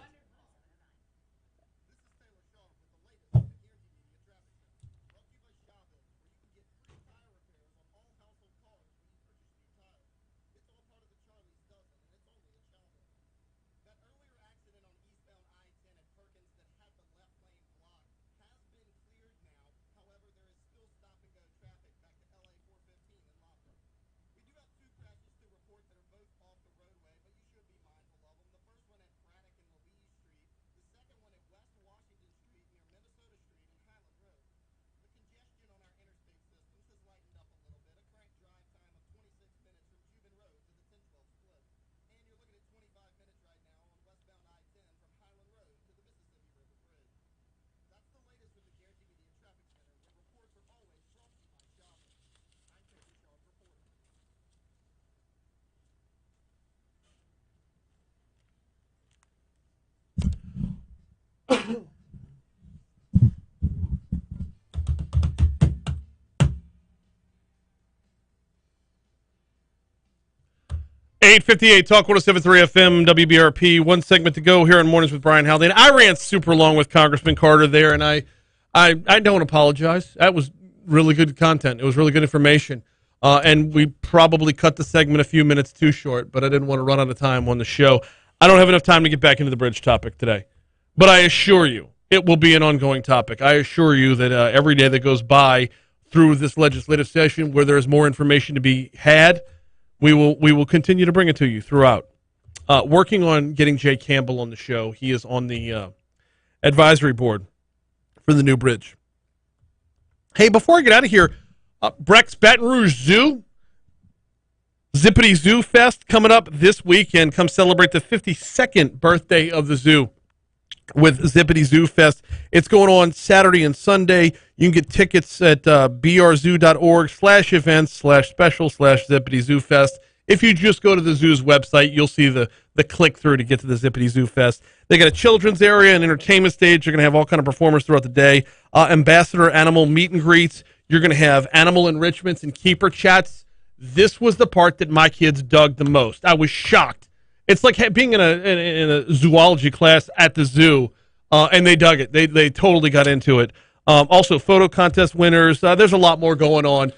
.858 Talk 107.3 FM WBRP. One segment to go here on Mornings with Brian Haldane. I ran super long with Congressman Carter there, and I don't apologize. That was really good content. It was really good information. And we probably cut the segment a few minutes too short, but I didn't want to run out of time on the show. I don't have enough time to get back into the bridge topic today. But I assure you, it will be an ongoing topic. I assure you that every day that goes by through this legislative session where there is more information to be had, we will continue to bring it to you throughout. Working on getting Jay Campbell on the show. He is on the advisory board for the new bridge. Hey, before I get out of here, Breck's Baton Rouge Zoo, Zippity Zoo Fest coming up this weekend. Come celebrate the 52nd birthday of the zoo with Zippity Zoo Fest. It's going on Saturday and Sunday. You can get tickets at brzoo.org/events/special/Zippity Zoo Fest. If you just go to the zoo's website, you'll see the click-through to get to the Zippity Zoo Fest. They got a children's area, an entertainment stage. You're going to have all kind of performers throughout the day. Ambassador animal meet and greets. You're going to have animal enrichments and keeper chats. This was the part that my kids dug the most. I was shocked. It's like being in a zoology class at the zoo, and they dug it. They totally got into it. Also, photo contest winners. There's a lot more going on.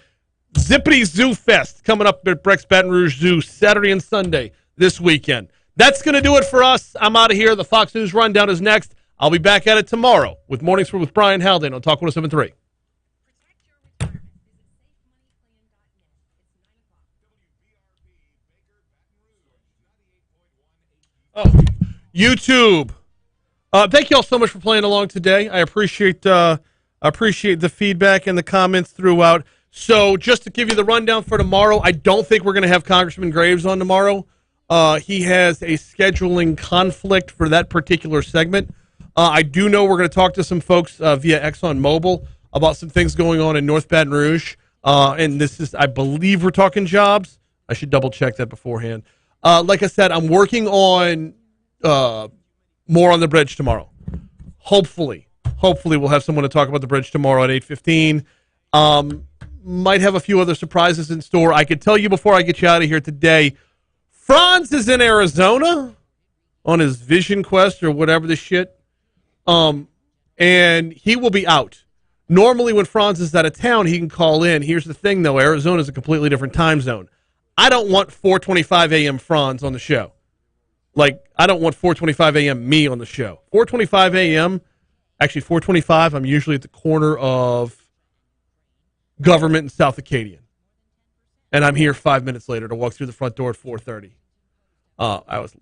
Zippity Zoo Fest coming up at Breck's Baton Rouge Zoo Saturday and Sunday this weekend. That's going to do it for us. I'm out of here. The Fox News Rundown is next. I'll be back at it tomorrow with Mornings with Brian Haldane on Talk 107.3. Oh, YouTube. Thank you all so much for playing along today. I appreciate the feedback and the comments throughout. So just to give you the rundown for tomorrow, I don't think we're going to have Congressman Graves on tomorrow. He has a scheduling conflict for that particular segment. I do know we're going to talk to some folks via ExxonMobil about some things going on in North Baton Rouge. And this is, I believe we're talking jobs. I should double check that beforehand. Like I said, I'm working on more on the bridge tomorrow. Hopefully we'll have someone to talk about the bridge tomorrow at 8:15. Might have a few other surprises in store. I could tell you before I get you out of here today, Franz is in Arizona on his vision quest or whatever the shit. And he will be out. Normally when Franz is out of town, he can call in. Here's the thing, though. Arizona is a completely different time zone. I don't want 4:25 a.m. Franz on the show. Like, I don't want 4:25 a.m. me on the show. 4:25 a.m., actually 4:25, I'm usually at the corner of Government and South Acadian. And I'm here 5 minutes later to walk through the front door at 4:30. I was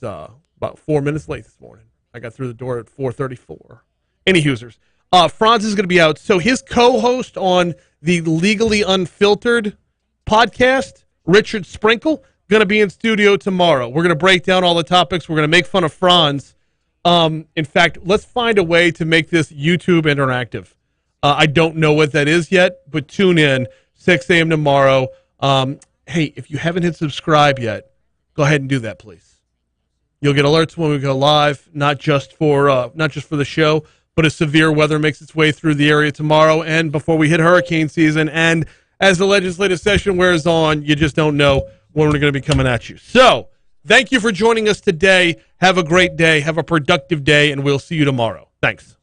about 4 minutes late this morning. I got through the door at 4:34. Any Hoosers. Franz is going to be out. So his co-host on the Legally Unfiltered podcast, Richard Sprinkle, going to be in studio tomorrow. We're going to break down all the topics. We're going to make fun of Franz. In fact, let's find a way to make this YouTube interactive. I don't know what that is yet, but tune in 6 a.m. tomorrow. Hey, if you haven't hit subscribe yet, go ahead and do that, please. You'll get alerts when we go live, not just for the show, but as severe weather makes its way through the area tomorrow and before we hit hurricane season. And as the legislative session wears on, you just don't know when we're going to be coming at you. So Thank you for joining us today. Have a great day. Have a productive day, and we'll see you tomorrow. Thanks.